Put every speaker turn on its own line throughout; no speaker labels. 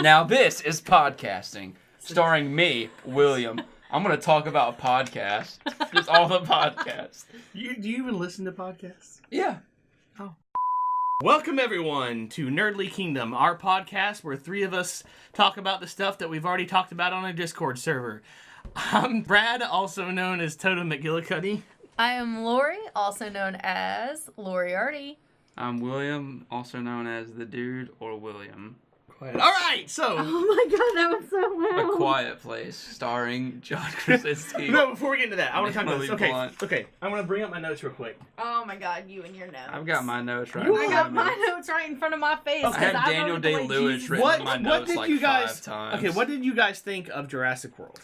Now this is podcasting, starring me, William. I'm going to talk about a podcast. Just all the podcasts.
Do you even listen to podcasts?
Yeah.
Oh. Welcome, everyone, to Nerdly Kingdom, our podcast where three of us talk about the stuff that we've already talked about on a Discord server. I'm Brad, also known as Toto McGillicuddy.
I am Lori, also known as Loriarty.
I'm William, also known as the Dude or William.
Quiet. All right, so...
Oh my god, that was so loud.
A Quiet Place, starring John Krasinski.
No, before we get into that, I want to talk about
Emily
this.
Blunt.
Okay, I want to bring up my notes real quick.
Oh my god, you and your notes.
I've got my notes right
You
in
I
front
got
of me.
my notes right in front of my face.
Okay.
I have
because
Daniel
wrote it the way
Day-Lewis
Jesus
written
did.
in my notes
did
like
you guys,
5 times.
Okay, what did you guys think of Jurassic World?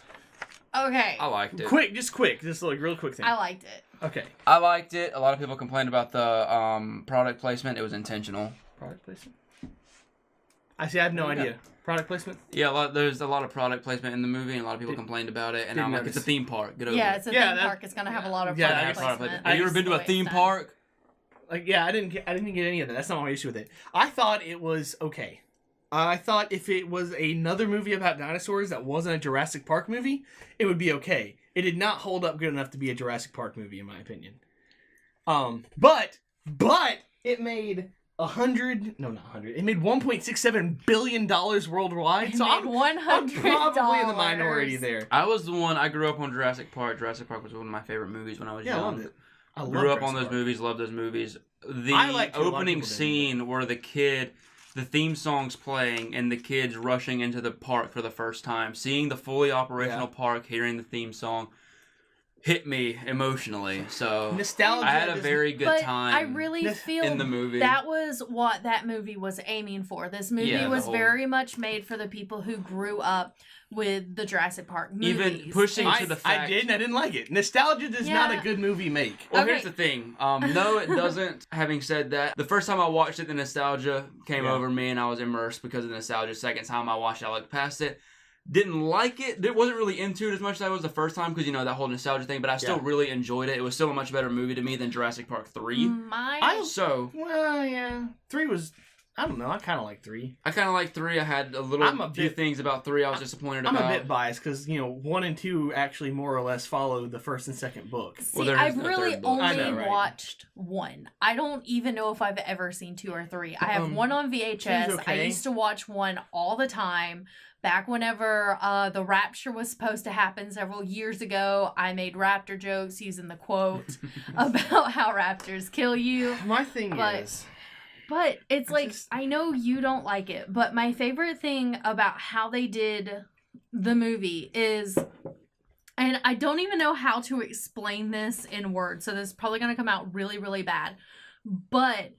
Okay,
I liked it.
Quick, just like real quick thing.
I liked it.
Okay.
I liked it. A lot of people complained about the product placement. It was intentional.
Product placement? I have no idea. Product placement?
Yeah, there's a lot of product placement in the movie, and a lot of people complained about it. And
didn't
I'm like,
notice.
it's a theme park. Get over
Yeah,
it.
it's a
Yeah,
theme park. It's gonna have a lot of
Yeah,
product
I guess
placement.
product
Have you ever
That's
been
the
to a
way
theme
it's done.
park?
Like, yeah, I didn't get any of that. That's not my issue with it. I thought it was okay. I thought if it was another movie about dinosaurs that wasn't a Jurassic Park movie, it would be okay. It did not hold up good enough to be a Jurassic Park movie, in my opinion. But it made it made $1.67 billion worldwide. So I'm probably in the minority there.
I was the one. I grew up on Jurassic Park. Jurassic Park was one of my favorite movies when I was
Yeah, I
young.
loved it. I
Grew up
loved
on those
Jurassic Park.
movies. Loved those movies. The
I liked it. A lot of
opening
people didn't,
scene where the theme song's playing, and the kids rushing into the park for the first time, seeing the fully operational park, hearing the theme song, hit me emotionally. So
Nostalgia.
I had a very good
But
time.
I really feel
in the movie.
that was what that movie was aiming for. This movie
Yeah, the
was
whole-
very much made for the people who grew up with the Jurassic Park movies.
Even pushing
And-
to the
I
fact...
did, and I didn't like it. Nostalgia does not a
Yeah.
good movie make.
Well,
Okay.
here's the thing. No, it doesn't. Having said that, the first time I watched it, the nostalgia came over me, and I was immersed because of the nostalgia. Second time I watched it, I looked past it. Didn't like it. Wasn't really into it as much as I was the first time because, you know, that whole nostalgia thing. But I still really enjoyed it. It was still a much better movie to me than Jurassic Park 3.
Well, yeah. 3 was... I don't know. I kind of like 3.
I kind of like 3. I had a few things about 3 I was disappointed
I'm
about.
a bit biased because, 1 and 2 actually more or less follow the first and second book.
See,
there is
I've
no
really
third book.
only
I know, right?
watched 1. I don't even know if I've ever seen 2 or 3. I have 1 on VHS.
two's okay.
I used to watch 1 all the time. Back whenever the rapture was supposed to happen several years ago, I made raptor jokes using the quote about how raptors kill you.
My thing is...
But it's I know you don't like it, but my favorite thing about how they did the movie is, and I don't even know how to explain this in words, so this is probably going to come out really, really bad, but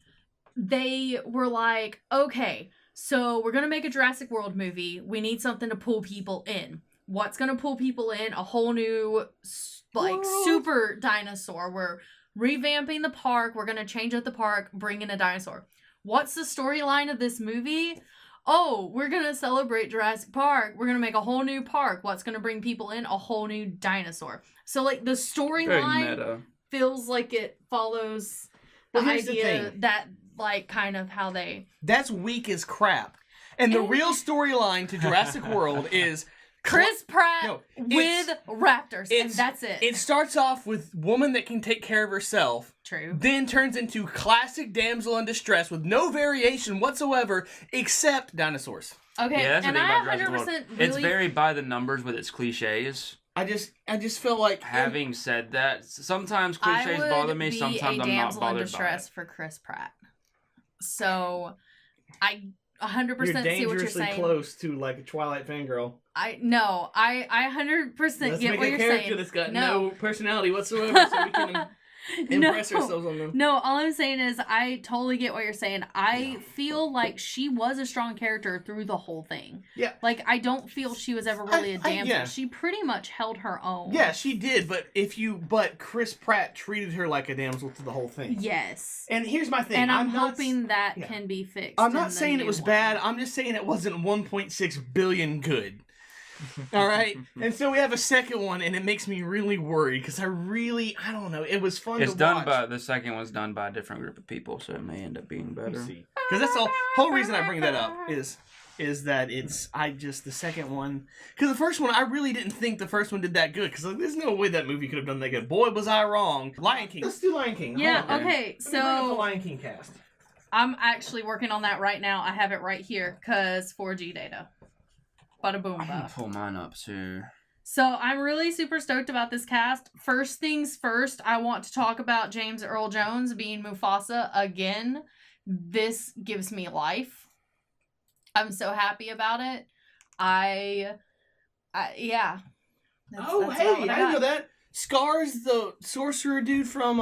they were like, okay, so we're going to make a Jurassic World movie. We need something to pull people in. What's going to pull people in? A whole new, super dinosaur. We're revamping the park. We're going to change up the park, bring in a dinosaur. What's the storyline of this movie? Oh, we're going to celebrate Jurassic Park. We're going to make a whole new park. What's going to bring people in? A whole new dinosaur. So, the storyline feels like it follows the idea that, kind of how they...
That's weak as crap. And the real storyline to Jurassic World is...
Chris Pratt with raptors, and that's it.
It starts off with woman that can take care of herself.
True.
Then turns into classic damsel in distress with no variation whatsoever except dinosaurs.
Okay,
Yeah, that's
and
the thing
I
about Jurassic
100%
World.
really...
It's very by the numbers with its cliches.
I just feel like...
Having said that, sometimes cliches bother me, sometimes I'm not
I would be a damsel in
bothered by
distress
it.
for Chris Pratt. So, I 100%
You're
see what you're
dangerously
saying.
close to a Twilight fangirl.
I 100%
Let's
get
make
what
a
you're
character
saying.
that's got no personality whatsoever so we can impress ourselves on them.
No, all I'm saying is I totally get what you're saying. I feel like she was a strong character through the whole thing.
Yeah.
I don't feel she was ever really a damsel.
yeah.
She pretty much held her own.
Yeah, she did, but Chris Pratt treated her like a damsel through the whole thing.
Yes.
And here's my thing.
And I'm
not
hoping that can be fixed.
I'm not
in the
saying it
new
was
one.
bad. I'm just saying it wasn't 1.6 billion good. All right? And so we have a second one, and it makes me really worried because I don't know. It was fun to watch.
The second one's done by a different group of people, so it may end up being better.
Because that's the whole reason I bring that up is is that the second one, because the first one I really didn't think the first one did that good, because there's no way that movie could have done that good. Boy, was I wrong. Lion King. Let's do Lion King.
Yeah.
Hold on.
Okay.
Let me bring up the
So
Lion King cast.
I'm actually working on that right now. I have it right here because 4G data. Bada boom.
I'm gonna
Bop.
pull mine up too.
So I'm really super stoked about this cast. First things first, I want to talk about James Earl Jones being Mufasa again. This gives me life. I'm so happy about it. Yeah. That's
Hey,
about
I
what
didn't know
got.
that. Scar's the sorcerer dude from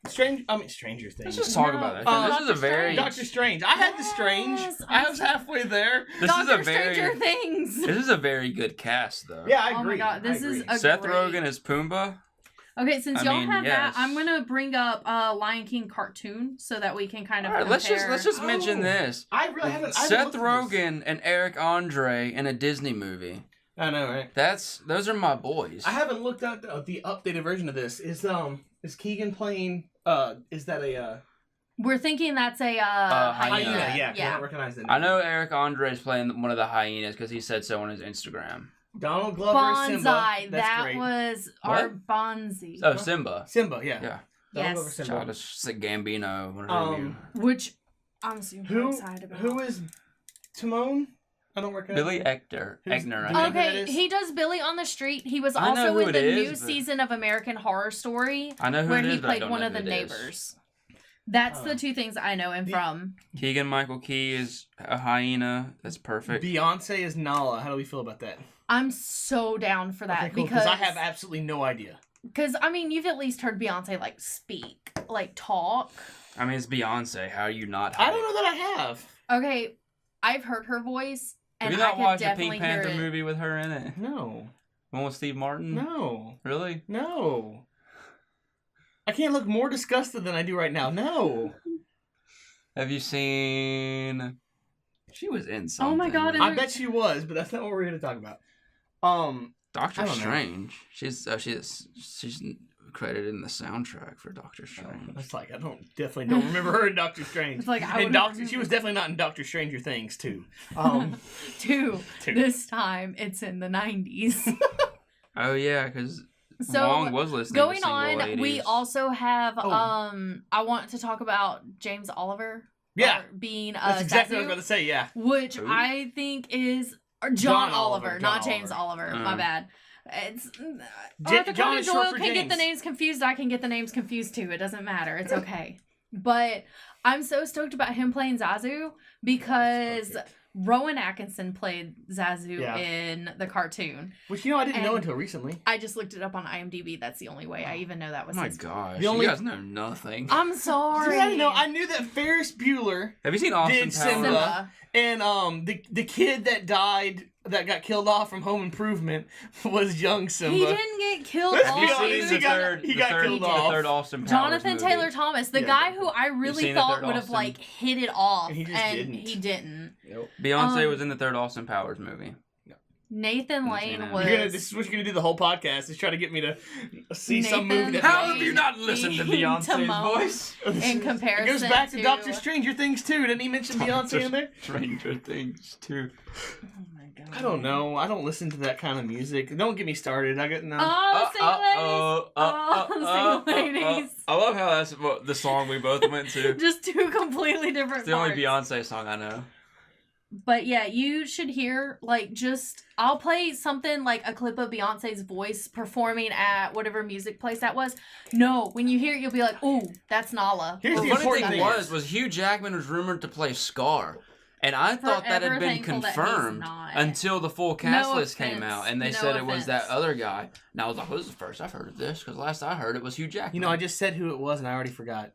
Stranger Things.
Let's just talk about that. This is a very
Doctor Strange. I had the Strange.
Yes,
I was halfway there.
This
Doctor
is a very
Stranger Things.
This is a very good cast though.
Yeah, I agree.
Oh my god, this
I
is
agree.
a
Seth
great...
Rogen as Pumbaa.
Okay, since
I
y'all
mean,
have
yes.
that, I'm gonna bring up Lion King cartoon so that we can kind of
All right,
compare.
let's just mention this.
I really haven't.
Seth Rogen and Eric Andre in a Disney movie.
I know, right?
Those are my boys.
I haven't looked at the updated version of this. Is Keegan playing? Is that a
We're thinking that's a
hyena.
Yeah, I don't recognize that.
I know Eric Andre is playing one of the hyenas because he said so on his Instagram.
Donald Glover
Bonsai.
is Simba. That's
That
great.
was
What?
our Bonzi.
Oh, Simba.
Simba, yeah.
Yeah.
Donald Glover,
Yes.
Simba.
Childish Gambino. Whatever you.
Which I'm super
Who
excited about.
who is Timon? I don't recognize.
Billy
him.
Eckner.
Who's-
Eckner.
do you know
I
who
think.
that
Okay,
is?
he does Billy on the Street. He was
I know
also
who
in
it
the
is,
new
but-
season of American Horror Story
I know who
where
it
he
is, but I
played
don't
one
know
of the
who it is.
neighbors. That's
Oh.
the two things I know him from.
Keegan Michael Key is a hyena. That's perfect.
Beyonce is Nala. How do we feel about that?
I'm so down for that
Okay, cool,
because
I have absolutely no idea.
Because, I mean, you've at least heard Beyonce, like, speak, like, talk.
I mean, it's Beyonce. How are you not?
I don't know that I have.
Okay, I've heard her voice,
Have
and
you
I
not
could
watched the
definitely
Pink Panther
hear it.
movie with her in it?
No.
The one with Steve Martin?
No.
Really?
No. I can't look more disgusted than I do right now. No.
Have you seen? She was in something.
Oh my God, and
I bet she was, but that's not what we're here to talk about. I
Doctor
don't know.
Strange. She's credited in the soundtrack for Doctor Strange.
It's like I definitely don't remember her in Doctor Strange.
It's like, I
and
would've-
she was definitely not in Doctor Stranger Things too.
Two.
Two.
This time, it's in the 90s.
Oh yeah, because
So,
Wong was listening.
going
to
on,
Single
we
Ladies.
also have,
Oh.
I want to talk about James Oliver.
Yeah.
Being
That's exactly what I was
Zazu,
about to say. Yeah.
which
Who?
I think is or
John
John
Oliver,
Oliver,
John
not James
Oliver.
Oliver. My bad. It's
J-
Arthur
John
Conan
is short
Doyle
for
can get the
James.
names confused. I can get the names confused too. It doesn't matter. It's okay. But I'm so stoked about him playing Zazu because
Perfect.
Rowan Atkinson played Zazu
Yeah.
in the cartoon.
Which I didn't know
And-
until recently.
I just looked it up on IMDb. That's the only way I even know that
Oh
was
my
his.
gosh,
The only-
you guys know nothing.
I'm sorry.
Yeah, no, I knew that Ferris Bueller
Have you seen Austin
Did
Powers?
Simba.
Simba.
and the kid that died that got killed off from Home Improvement was young Simba.
He didn't get killed
Let's
off.
be
Have you
honest,
seen
he got killed
the
off.
third Austin Powers
Jonathan
movie?
Taylor Thomas, the
Yeah,
guy
definitely.
who I
You've
really
seen the
thought
third
would have
Austin?
like hit it off,
And he just didn't.
he didn't.
Nope.
Beyonce
Um,
was in the third Austin Powers movie.
Nathan
Haven't
Lane
seen it.
was.
This is what you're gonna do the whole podcast is try to get me to see some
Nathan
movie. That
How
Lane
have you not listened to
being
Beyonce's
Timon
voice?
in comparison
It goes back to
to-
Doctor Stranger Things too. Didn't he mention Beyonce in there?
Stranger Things too.
Oh my God.
I don't know. I don't listen to that kind of music. Don't get me started. I got no.
Oh, single ladies.
I love how that's what the song we both went to.
Just two completely different
It's the only
parts.
Beyonce song I know.
But yeah, you should hear, like, I'll play something like a clip of Beyonce's voice performing at whatever music place that was. No, when you hear it, you'll be like, ooh, that's Nala.
Here's
Or
the
The funny
important
thing
thing
was Hugh Jackman was rumored to play Scar. And I thought that had
Forever
been
thankful that he's
confirmed
not.
until the full cast
No
list came
offense.
out. And they
No
said it was that
offense.
other guy. And I was like, well, this is the first I've heard of this. Because last I heard it was Hugh Jackman.
You know, I just said who it was and I already forgot.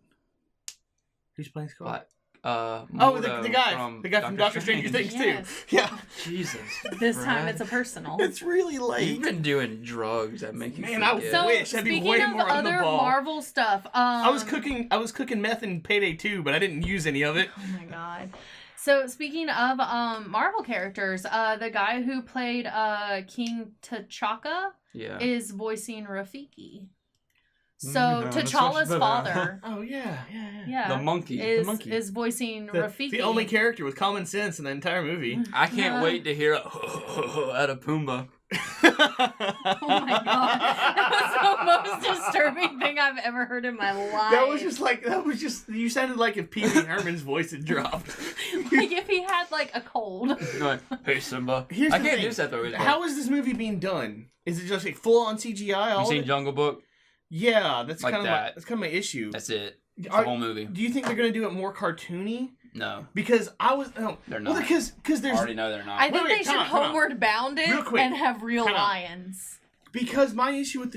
Who's playing Scar?
But,
Oh,
Mordo
the guy from Doctor Stranger Things
Yes.
too. Yeah,
Jesus.
This time
Brad.
it's a personal.
it's really
You've
late.
been doing drugs that make you
Man, I
forget.
So,
wish I'd be
speaking
way
of
more on the
other
ball.
Marvel stuff,
I was cooking meth in Payday 2, but I didn't use any of it.
Oh my God. So speaking of Marvel characters, the guy who played King T'Chaka
Yeah.
is voicing Rafiki. So
SpongeBob.
T'Challa's father,
Oh yeah.
yeah,
The monkey.
is voicing Rafiki.
The only character with common sense in the entire movie.
I can't wait to hear a out of Pumbaa.
Oh my god, that was the most disturbing thing I've ever heard in my life.
That was just you sounded like if Pee Wee Herman's voice had dropped.
Like if he had like a cold.
Like, hey Simba.
Here's
I
the
can't
thing.
do Seth Rogen's voice.
How is this movie being done? Is it just like full on CGI?
You seen Jungle Book?
Yeah, that's
Like
kind of
that.
that's kind of my issue.
That's it. It's the
Are-
whole movie.
Do you think they're gonna do it more cartoony?
No,
Because I was
they're not.
well, because
I
there's
already know they're not.
I think
Wait,
they should
time out.
homeward bound it
Real quick.
and have real
Time out.
lions.
because my issue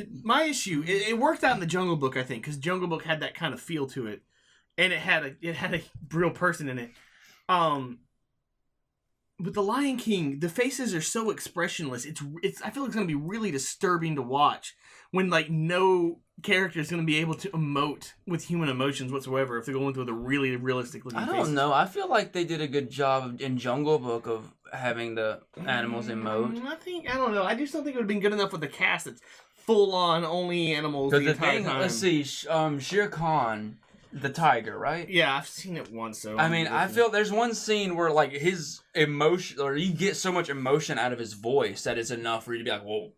it worked out in the Jungle Book, I think, because Jungle Book had that kind of feel to it, and it had a real person in it. With the Lion King, the faces are so expressionless. I feel like it's gonna be really disturbing to watch when like no character is gonna be able to emote with human emotions whatsoever if they're going through the really realistic looking
I
faces.
don't know. I feel like they did a good job in Jungle Book of having the animals emote.
I don't know. I just don't think it would have been good enough with the cast that's full on only animals the
Because the
entire
thing,
time.
let's see, Shere Khan, the tiger, right?
Yeah, I've seen it once. So
I mean, I feel there's one scene where like his emotion, or you get so much emotion out of his voice that it's enough for you to be like, whoa.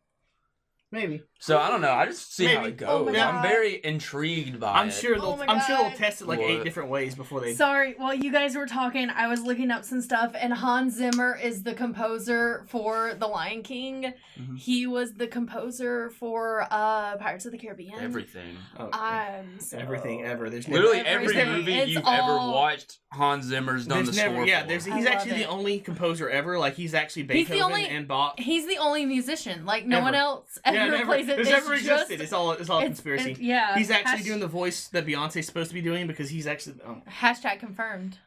maybe.
So I don't know. I just see how
Maybe.
it goes.
Oh my
I'm
God.
very intrigued by
I'm
it.
sure
Oh my
I'm sure they'll
God.
test it like
What?
8 different ways before they.
Sorry, while you guys were talking, I was looking up some stuff, and Hans Zimmer is the composer for The Lion King.
Mhm.
He was the composer for Pirates of the Caribbean.
Everything.
Oh,
I'm so...
everything ever. There's
Literally
Everything.
every movie
It's
you've
all-
ever watched, Hans Zimmer's done
There's
the
never,
score
yeah.
for.
There's
I
he's
love
actually
it.
the only composer ever. Like he's actually
He's the
Beethoven
only-
and Bach.
He's the only musician. Like, no
Ever.
one else ever
Yeah, never.
plays it.
There's
It's
never
just-
existed. It's all a conspiracy.
yeah.
He's actually doing the voice that Beyonce's supposed to be doing because he's actually. Oh,
Hashtag confirmed.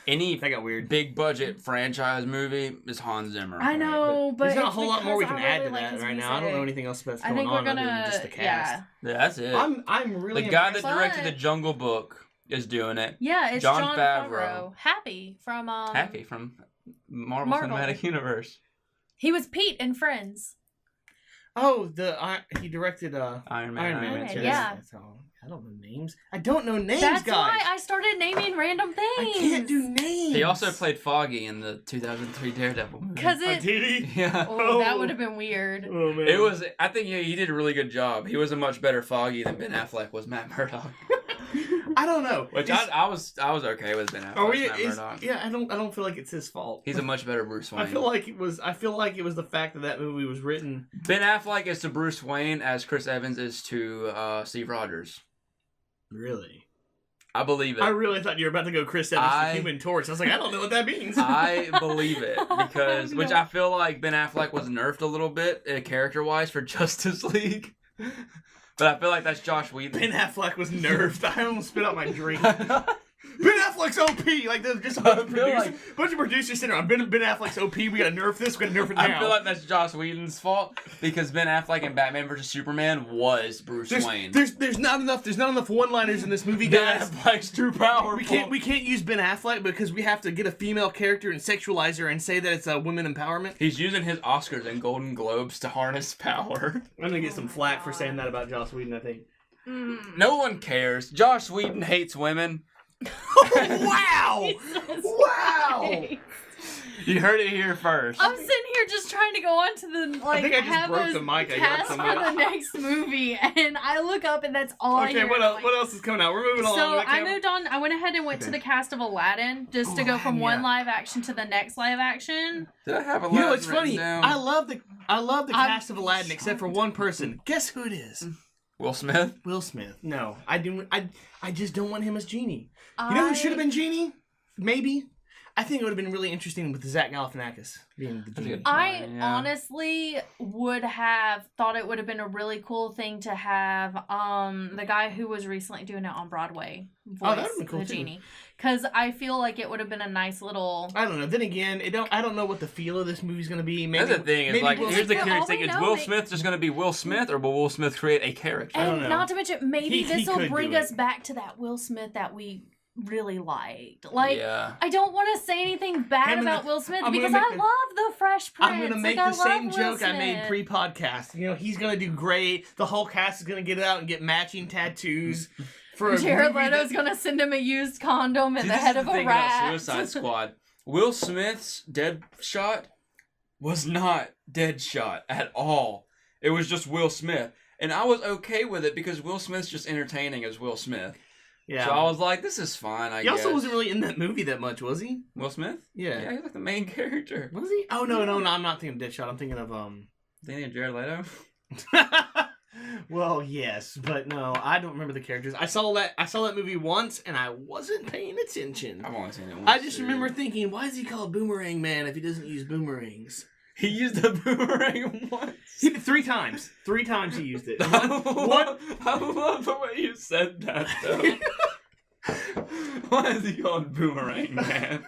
Any
that got weird.
big budget franchise movie is Hans Zimmer.
I know, but
There's not a
it's
whole lot more we
because
can
I
add
really
to
like
that
his
right now. I don't know
music.
anything else that's
I
going
think we're
on other
gonna,
than just the cast.
yeah.
Yeah, that's it.
I'm really
The guy that
impressed.
directed
But-
the Jungle Book is doing it.
Yeah, it's
Jon
Jon
Favreau.
Favreau. Happy from
Happy from Marvel
Marvel.
Cinematic Universe.
He was Pete in Friends.
Oh, he directed
Iron Man.
Iron Man.
yeah.
That's all. I don't know names. I don't know names,
That's
guys.
why I started naming random things.
I can't do names.
He also played Foggy in the 2003 Daredevil movie.
Because
Oh,
it.
did he?
Yeah.
Oh, that would have been weird.
Oh man.
It was. I think he did a really good job. He was a much better Foggy than Ben Affleck was Matt Murdock.
I don't know.
Which
Is-
I was okay with Ben Affleck.
Are we?
Matt Murdock.
Yeah, I don't feel like it's his fault.
He's a much better Bruce Wayne.
I feel like it was the fact that movie was written.
Ben Affleck is to Bruce Wayne as Chris Evans is to Steve Rogers.
Really?
I believe it.
I really thought you were about to go Chris Evans
I-
to Human Torch. I was like, I don't know what that means.
I believe it because, which
No.
I feel like Ben Affleck was nerfed a little bit character-wise for Justice League, but I feel like that's Josh Whedon.
Ben Affleck was nerfed. I almost spit out my drink. Ben Affleck's OP. Like there's just a bunch of
I feel
producers, sitting around. Ben Affleck's OP. We gotta nerf this. We gotta nerf it now.
I feel like that's Josh Whedon's fault because Ben Affleck in Batman vs Superman was Bruce Wayne.
there's not enough one-liners in this movie,
Ben
guys.
Affleck's too powerful.
We can't use Ben Affleck because we have to get a female character and sexualize her and say that it's a women empowerment.
He's using his Oscars and Golden Globes to harness power.
I'm gonna get some flack for saying that about Joss Whedon. I think.
No one cares. Josh Whedon hates women.
Wow! Wow!
You heard it here first.
I'm sitting here just trying to go on to the
I think I just
have
broke
a
the mic. I got
cast for
somebody.
the next movie, and I look up and that's all I
Okay,
hear.
what
and I'm
else? What else is coming out? We're moving along.
So
with that
I
camera.
moved on. I went ahead and went to the cast of Aladdin just to go from one
yeah.
live action to the next live action.
Did I have a
You know, it's funny. I love the cast of Aladdin except for one person. Guess who it is?
Will Smith?
Will Smith. No, I do. I just don't want him as Genie. You know who should have been Genie? Maybe. I think it would have been really interesting with Zach Galifianakis being the Genie.
I
Yeah.
honestly would have thought it would have been a really cool thing to have the guy who was recently doing it on Broadway voice
that would've been cool
the
too.
Genie, because I feel like it would have been a nice little.
I don't know. Then again, I don't know what the feel of this movie's gonna be. Maybe,
That's the thing. Is
maybe
like,
Will
here's the
For
curious
all
thing:
we
is
know,
Will
they-
Smith just going to be Will Smith, or will Will Smith create a character?
don't
And
know.
not to mention, maybe
He
this will
could
bring
do
us
it.
back to that Will Smith that we really liked. Like,
Yeah.
I don't want to say anything bad
Him and
about
the-
Will Smith
I'm gonna
because
make
I
the-
love the Fresh Fresh Prince.
I'm gonna make
like,
the same
Will
joke I
Smith.
made pre-podcast. You know, he's gonna do great. The whole cast is gonna get out and get matching tattoos. For a
Jared
movie
Leto's gonna send him a used condom and the head of a rat.
Suicide Squad. Will Smith's dead shot was not dead shot at all. It was just Will Smith. And I was okay with it because Will Smith's just entertaining as Will Smith.
Yeah.
So I was like, this is fine, I guess.
He also wasn't really in that movie that much, was he?
Will Smith?
Yeah.
Yeah, he's like the main character.
Was he? Oh, no, I'm not thinking of Deadshot. I'm thinking of,
Thinking of Jared Leto?
Well, yes, but no, I don't remember the characters. I saw that movie once, and I wasn't paying attention.
I've only seen it once.
I just remember thinking, why is he called Boomerang Man if he doesn't use boomerangs?
He used the boomerang once.
He did 3 times. 3 times he used it.
I love the way you said that, though. Why is he called Boomerang Man?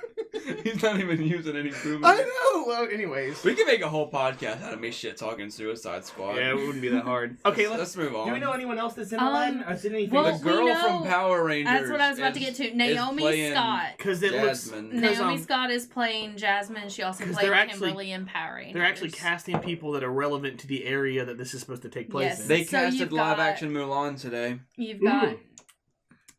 He's not even using any boomerang.
I know. Well, anyways,
We can make a whole podcast out of me shit talking Suicide Squad.
yeah, it wouldn't be that hard. Okay,
let's move on.
Do we know anyone else that's in Aladdin? Or is it anything?
well,
The girl
we know-
from Power Rangers.
That's what I was about to get to. Naomi Scott.
Because it
Jasmine.
looks.
Naomi Scott is playing Jasmine. She also
'cause
played
they're actually-
Kimberly in Power Rangers.
They're actually casting people that are relevant to the area that this is supposed to take place
Yes.
in.
They
So
casted
you've
live
got-
action Mulan today.
You've got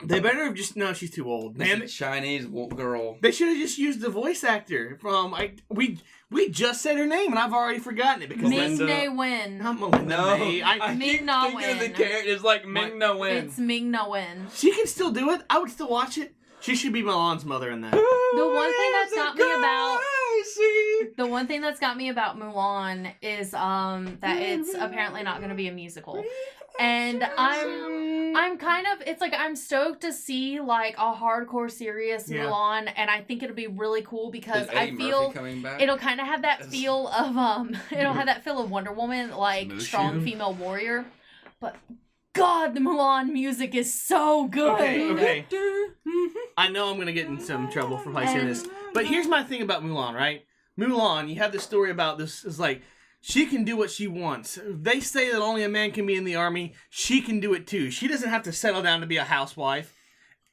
They better have just no. She's too old,
Man,
man.
Chinese girl.
They should have just used the voice actor from. We just said her name and I've already forgotten it because
Ming
Melinda-
Na Wen.
not Melinda
No,
May.
I
Ming
keep
Na
thinking of the
Wen.
character. It's like Ming Na Wen.
It's Ming Na Wen.
She can still do it. I would still watch it. She should be Milan's mother in that.
The one thing that's got me about
I see.
the one thing that's got me about Mulan is that it's apparently not going to be a musical. And I'm kind of, it's like I'm stoked to see like a hardcore serious
Yeah.
Mulan, and I think it'll be really cool because
Is
I
Eddie
feel
Murphy coming back?
it'll kind of have that feel of it'll have that feel of Wonder Woman, like
Mushu.
strong female warrior. But God, the Mulan music is so good.
Okay. I know I'm gonna get in some trouble for probably saying this, but here's my thing about Mulan, right? Mulan, you have the story about this is like she can do what she wants. They say that only a man can be in the army. She can do it too. She doesn't have to settle down to be a housewife.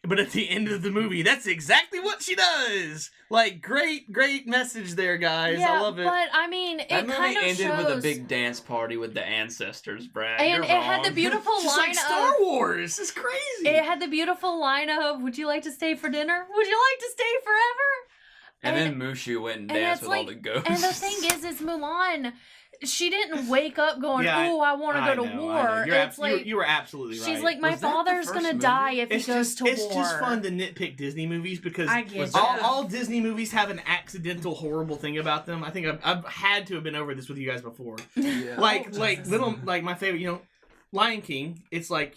But at the end of the movie, that's exactly what she does. Like, great message there, guys.
Yeah,
I love it.
but I mean, it
That movie
kind of
ended
shows.
with a big dance party with the ancestors, Brad.
And
You're
it had the
wrong.
beautiful
It's just
line
like Star
of.
Wars. It's crazy.
It had the beautiful line of, "Would you like to stay for dinner? Would you like to stay forever?"
And then Mushu went and
and
danced
it's
with all
like-
the ghosts.
And the thing is Mulan, she didn't wake up going,
Yeah,
"Oh, I want to
I
go to
know,
war."
I know.
It's like
you were absolutely right.
she's like, "My
Was that the
father's
first
gonna
movie?
die if
it's
he goes
just
to
it's
war."
just fun to nitpick Disney movies because
I get
Was
you.
that-
all Disney movies have an accidental horrible thing about them. I think I've had to have been over this with you guys before.
Yeah.
Like
Oh,
like
Jesus.
little like my favorite, Lion King. It's like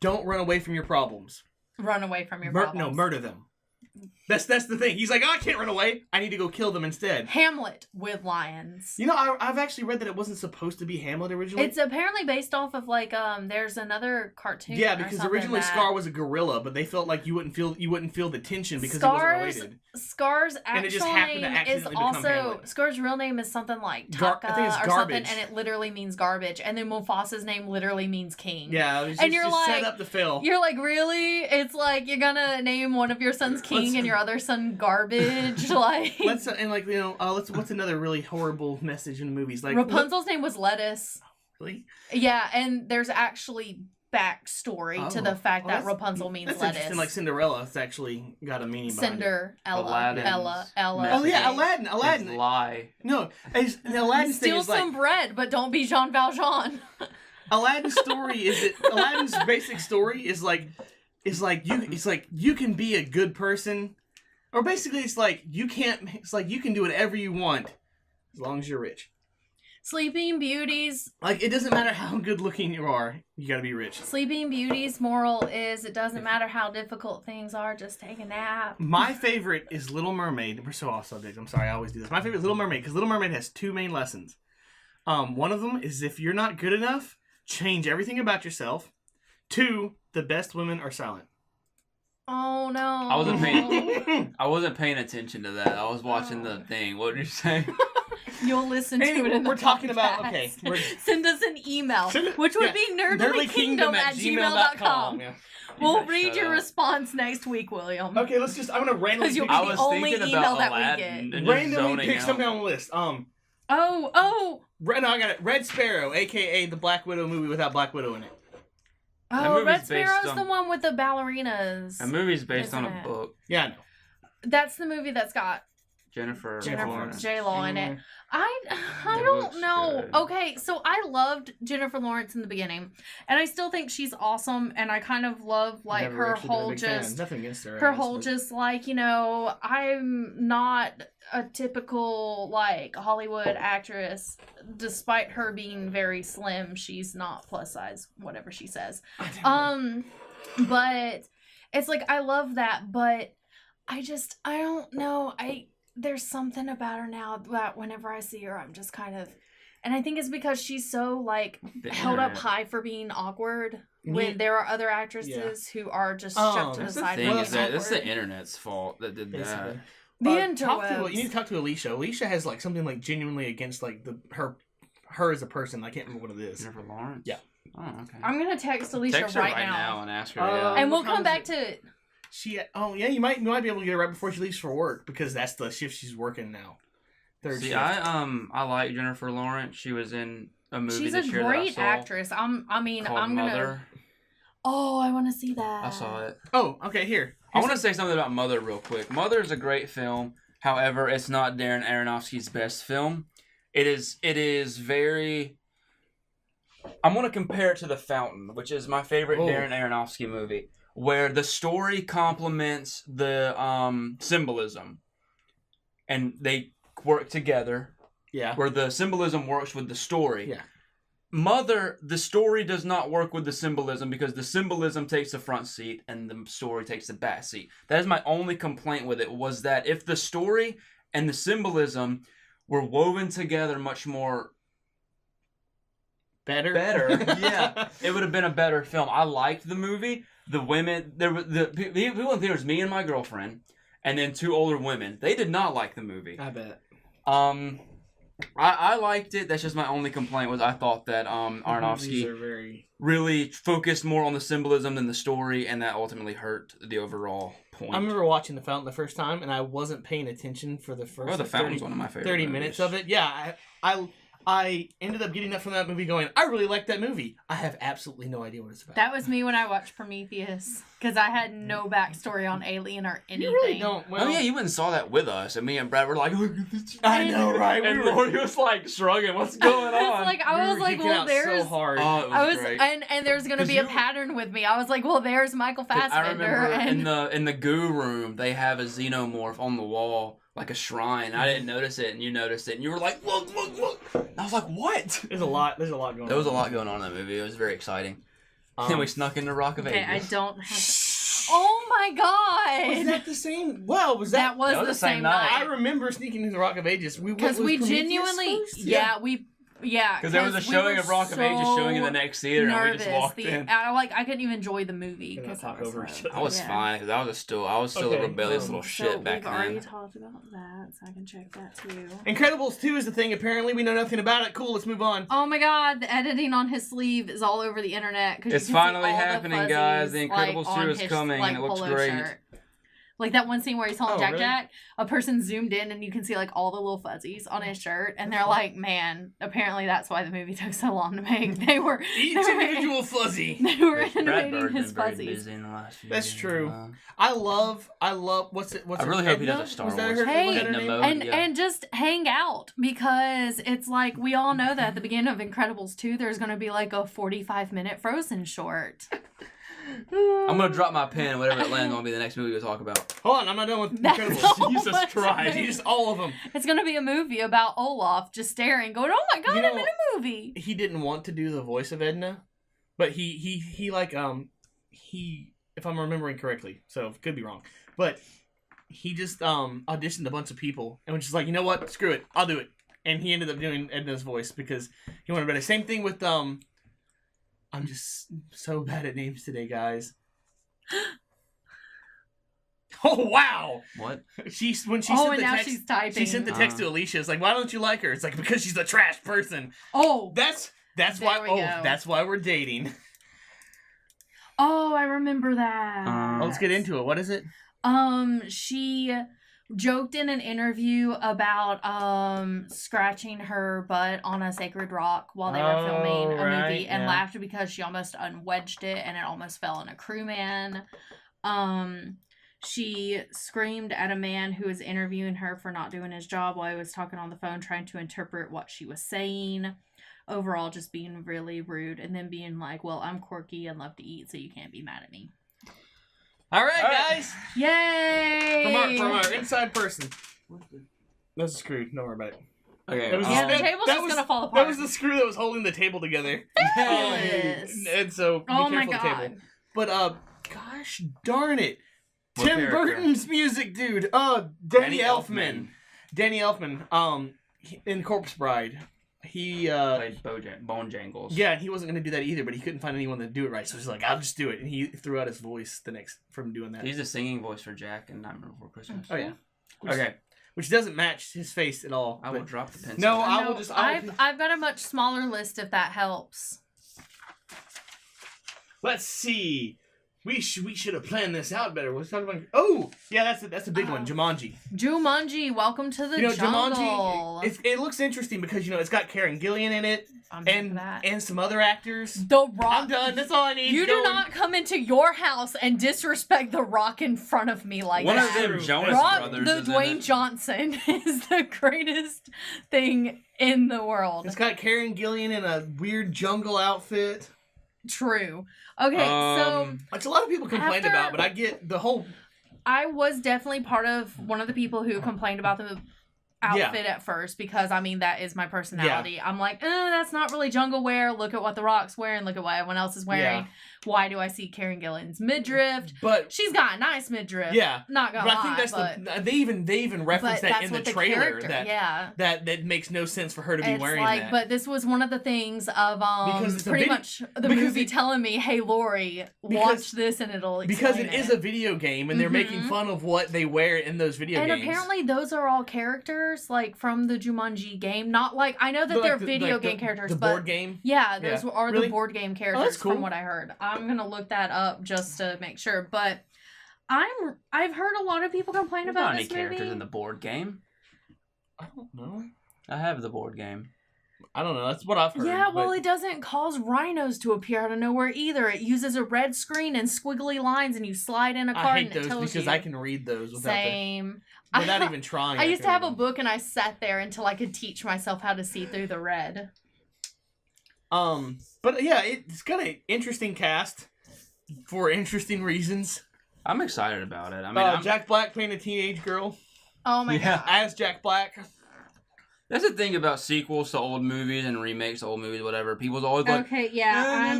don't run away from your problems.
Run away from your problems.
No, murder them. That's the thing. He's like, I can't run away. I need to go kill them instead.
Hamlet with lions.
I've actually read that it wasn't supposed to be Hamlet originally.
It's apparently based off of like there's another cartoon.
Yeah,
or
because
something
originally
that-
Scar was a gorilla, but they felt like you wouldn't feel the tension because he wasn't related.
Scar's
And it
actual
just happened to
name is
accidentally become
also
Hamlet.
Scar's real name is something like
I
Taka
think it's
or
garbage.
something, and it literally means garbage. And then Mufasa's name literally means king.
Yeah, it was
And
just,
you're
just
like-
set up to fail.
You're like, really? It's like you're gonna name one of your sons king
Let's-
and your other son garbage? Like
Let's what's another really horrible message in the movies? Like
Rapunzel's name was Lettuce.
really?
Yeah, and there's actually backstory to
Oh.
the fact
Well,
that Rapunzel means
That's
lettuce.
interesting. Like Cinderella, it's actually got a meaning behind it.
Cinderella,
Aladdin's
Ella.
Oh yeah,
message.
Aladdin.
His lie.
No, Aladdin's thing
Steal
is like
some bread, but don't be Jean Valjean.
Aladdin's story is that Aladdin's basic story is like you can be a good person, or basically it's like you can do whatever you want as long as you're rich.
Sleeping Beauty's
Like it doesn't matter how good looking you are, you gotta be rich.
Sleeping Beauty's moral is it doesn't matter how difficult things are, just take a nap.
My favorite is Little Mermaid. We're so off subject. I'm sorry, I always do this. My favorite is Little Mermaid because Little Mermaid has 2 main lessons. One of them is if you're not good enough, change everything about yourself. 2, the best women are silent.
Oh no.
I wasn't paying attention to that. I was watching the thing. What did you say?
You'll listen to
Anyway,
it in the
we're talking about-
podcast.
okay, we're-
Send us an email, which would be nerdomykingdom@gmail.com. We'll
Okay,
read
shut
your
up.
response next week, William.
Okay, I'm gonna randomly
Because you'll
pick,
be
I
the
was
only
thinking
email
about
that we
Aladdin
get.
and just
randomly
zoning
pick
out.
something on the list.
Oh.
No, I got it. Red Sparrow, a.k.a. the Black Widow movie without Black Widow in it.
Oh, Red Sparrow's the one with the ballerinas.
A movie's based on a book.
Yeah, I know.
That's the movie that's got
Jennifer
J-Lo in it. I don't know.
Good.
Okay, so I loved Jennifer Lawrence in the beginning, and I still think she's awesome, and I kind of love like her whole just
nothing against her.
her whole just like, you know, I'm not a typical like Hollywood actress. Despite her being very slim, she's not plus size, whatever she says. But it's like I love that, but I don't know. There's something about her now that whenever I see her, I'm just kind of, and I think it's because she's so like held up high for being awkward when there are other actresses who are just shoved to the side.
That's the internet's fault that did that.
The
interwebs. You need to talk to Alicia. Alicia has like something like genuinely against like her as a person. I can't remember what it is.
Jennifer Lawrence?
Yeah.
Oh, okay.
I'm gonna text Alicia
right
now.
now and ask her.
And we'll come back to it.
You might be able to get her right before she leaves for work because that's the shift she's working now. Third shift.
I like Jennifer Lawrence. She was in a movie
She's
this
a
year
great
that I saw
actress. I'm
called Mother.
Oh, I want to see that.
I saw it.
Oh, okay. Here.
I want to say something about Mother real quick. Mother is a great film. However, it's not Darren Aronofsky's best film. It is very. I'm going to compare it to The Fountain, which is my favorite Darren Aronofsky movie, where the story complements the symbolism, and they work together.
Yeah.
Where the symbolism works with the story.
Yeah.
Mother, the story does not work with the symbolism because the symbolism takes the front seat and the story takes the back seat. That is my only complaint with it, was that if the story and the symbolism were woven together much more better, yeah, it would have been a better film. I liked the movie. The women, the people in theaters, me and my girlfriend, and then two older women. They did not like the movie.
I bet.
I liked it. That's just my only complaint, was I thought that Aronofsky really focused more on the symbolism than the story, and that ultimately hurt the overall point.
I remember watching The Fountain the first time, and I wasn't paying attention for the first.
The Fountain's one of my favorite
30 minutes of it. Yeah, I ended up getting up from that movie going, I really like that movie. I have absolutely no idea what it's about.
That was me when I watched Prometheus, because I had no backstory on Alien or anything.
You really don't. Well,
you went and saw that with us, and me and Brad were like, look at this.
I know, right?
And Lori was like shrugging, what's going on?
I was like, well, there's
so hard.
Oh, it was great.
And there's gonna be a pattern with me. I was like, well, there's Michael Fassbender.
I remember in the goo room, they have a xenomorph on the wall, like a shrine. I didn't notice it, and you noticed it, and you were like, look. And I was like, what?
There's a lot going on.
There was a lot going on in that movie. It was very exciting. Then we snuck into Rock of Ages.
Okay, I don't have... Oh my god!
Was that the same? Well,
that was the same night.
I remember sneaking into Rock of Ages.
Because we genuinely... Yeah,
because there was a showing of Rock of Ages showing in the next theater, and we just walked in.
I couldn't even enjoy the movie because
I
was fine because I was still a rebellious little shit back then.
We've already talked about that, so I can check that too.
Incredibles 2 is the thing. Apparently, we know nothing about it. Cool, let's move on.
Oh my god, the editing on his sleeve is all over the internet.
It's finally happening, guys. The Incredibles 2 is coming, and it looks great.
Shirt. Like that one scene where he's telling Jack, a person zoomed in and you can see like all the little fuzzies on his shirt, and they're like, man, apparently that's why the movie took so long to make. They were
each individual fuzzy.
They were innovating his fuzzies.
That's true. I love what's it?
I really hope he does a Star Wars.
And just hang out, because it's like we all know that at the beginning of Incredibles 2 there's gonna be like a 45-minute Frozen short.
I'm gonna drop my pen, whatever it lands on, be the next movie we'll talk about.
Hold on, I'm not done with Incredibles. Jesus Christ, just all of them.
It's gonna be a movie about Olaf just staring, going, "Oh my god, I'm in a movie."
He didn't want to do the voice of Edna, but he if I'm remembering correctly, so could be wrong, but he just auditioned a bunch of people and was just like, you know what, screw it, I'll do it, and he ended up doing Edna's voice because he wanted better. Same thing with I'm just so bad at names today, guys. Oh wow!
What?
She sent
she's typing.
She sent the text to Alicia. It's like, why don't you like her? It's like, because she's a trash person.
Oh,
that's why. That's why we're dating.
Oh, I remember that.
Let's get into it. What is it?
She joked in an interview about scratching her butt on a sacred rock while they were filming a movie and laughed because she almost unwedged it and it almost fell on a crewman. She screamed at a man who was interviewing her for not doing his job while he was talking on the phone, trying to interpret what she was saying. Overall, just being really rude and then being like, well, I'm quirky and love to eat, so you can't be mad at me.
All right, guys.
Yay!
From our inside person. That's screwed. Don't worry about it.
Okay.
The table's just gonna fall apart.
That was the screw that was holding the table together.
Fabulous.
And so, be careful of the table. But, gosh darn it.
What
Tim
character?
Burton's music, dude. Danny Elfman. Danny Elfman. In Corpse Bride. He
played Bone Jangles.
Yeah, and he wasn't going to do that either, but he couldn't find anyone to do it right, so he's like, I'll just do it. And he threw out his voice from doing that.
He's the singing voice for Jack in Nightmare Before Christmas.
Oh, yeah. Which doesn't match his face at all.
I will drop the pencil.
No, I will just...
I've got a much smaller list if that helps.
Let's see. We should have planned this out better. Let's talk about... Oh! Yeah, that's a big one.
Jumanji, welcome to the jungle.
Jumanji, it looks interesting because, it's got Karen Gillan in it. And some other actors.
The Rock.
I'm done. That's all I need.
You do not come into your house and disrespect The Rock in front of me like
One
that.
of them Jonas
Rock,
Brothers
the
is
Dwayne
in it.
Johnson is the greatest thing in the world.
It's got Karen Gillan in a weird jungle outfit.
True. Okay, so...
Which a lot of people complained about, but I get the whole...
I was definitely part of one of the people who complained about the outfit at first because, that is my personality. Yeah. I'm like, that's not really jungle wear. Look at what The Rock's wearing. Look at what everyone else is wearing. Yeah. Why do I see Karen Gillan's midriff? But she's got a nice midriff. Yeah. Not gonna lie. I think
they even referenced that in the trailer that makes no sense for her to be wearing that.
But this was one of the things of pretty much the movie telling me, hey Lori, watch this and it'll explain
because it is a video game and they're making fun of what they wear in those video games.
And apparently those are all characters from the Jumanji game. Not I know that they're video game characters,
but
the
board game.
Yeah, those are the board game characters
cool.
from what I heard. I'm gonna look that up just to make sure, but I've heard a lot of people complain about this movie.
Not any characters in the board game.
I don't know.
I have the board game.
I don't know. That's what I've heard.
Yeah, well, it doesn't cause rhinos to appear out of nowhere either. It uses a red screen and squiggly lines, and you slide in a card and it tells you. I hate those because
I can read those
without
even trying.
I used to have a book, and I sat there until I could teach myself how to see through the red.
But yeah, it's got an interesting cast for interesting reasons.
I'm excited about it.
Jack Black playing a teenage girl.
Oh my god!
As Jack Black.
That's the thing about sequels to old movies and remakes to old movies, whatever. People's always like,
okay, yeah,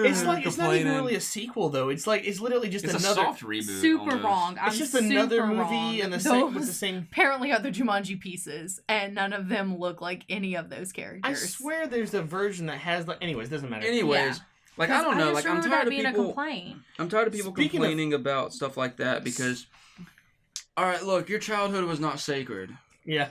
it's not even really a sequel though. It's literally just
another
soft
reboot.
Super wrong.
It's just another movie and with the same.
Apparently, are the Jumanji pieces, and none of them look like any of those characters.
I swear, there's a version that has anyways, doesn't matter.
Anyways, I don't know. I'm tired of people. I'm tired of people complaining about stuff like that because, all right, look, your childhood was not sacred.
Yeah.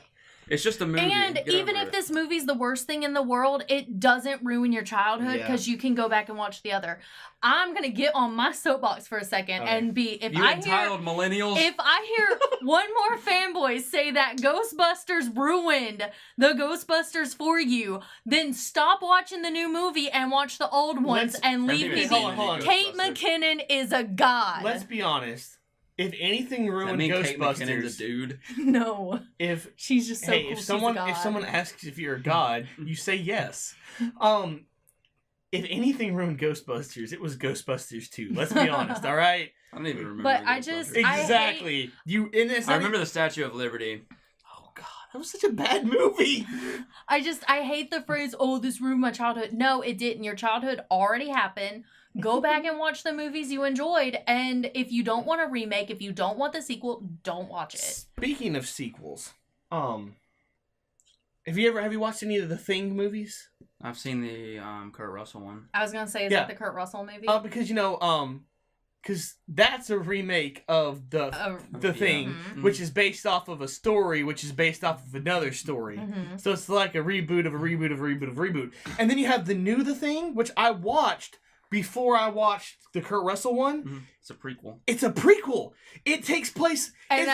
It's just a movie.
And even if this movie's the worst thing in the world, it doesn't ruin your childhood because you can go back and watch the other. I'm going to get on my soapbox for a second and
entitled millennials.
If I hear one more fanboy say that Ghostbusters ruined the Ghostbusters for you, then stop watching the new movie and watch the old ones and leave me be.
Hold on.
Kate McKinnon is a god.
Let's be honest. If anything ruined Ghostbusters, Kate McKinnon's
a dude.
No. She's just so cool.
If someone asks if you're a god, you say yes. If anything ruined Ghostbusters, it was Ghostbusters 2. Let's be honest, all right?
I don't even remember.
But
exactly.
I remember the Statue of Liberty.
Oh god, that was such a bad movie.
I hate the phrase, "Oh, this ruined my childhood." No, it didn't. Your childhood already happened. Go back and watch the movies you enjoyed, and if you don't want a remake, if you don't want the sequel, don't watch it.
Speaking of sequels, have you watched any of the Thing movies?
I've seen the Kurt Russell one.
I was gonna say, is that the Kurt Russell movie?
Because because that's a remake of the Thing, which is based off of a story, which is based off of another story. Mm-hmm. So it's like a reboot of a reboot of a reboot of a reboot. And then you have the Thing, which I watched before I watched the Kurt Russell one.
Mm-hmm. It's a prequel.
It's a prequel. It takes place.
And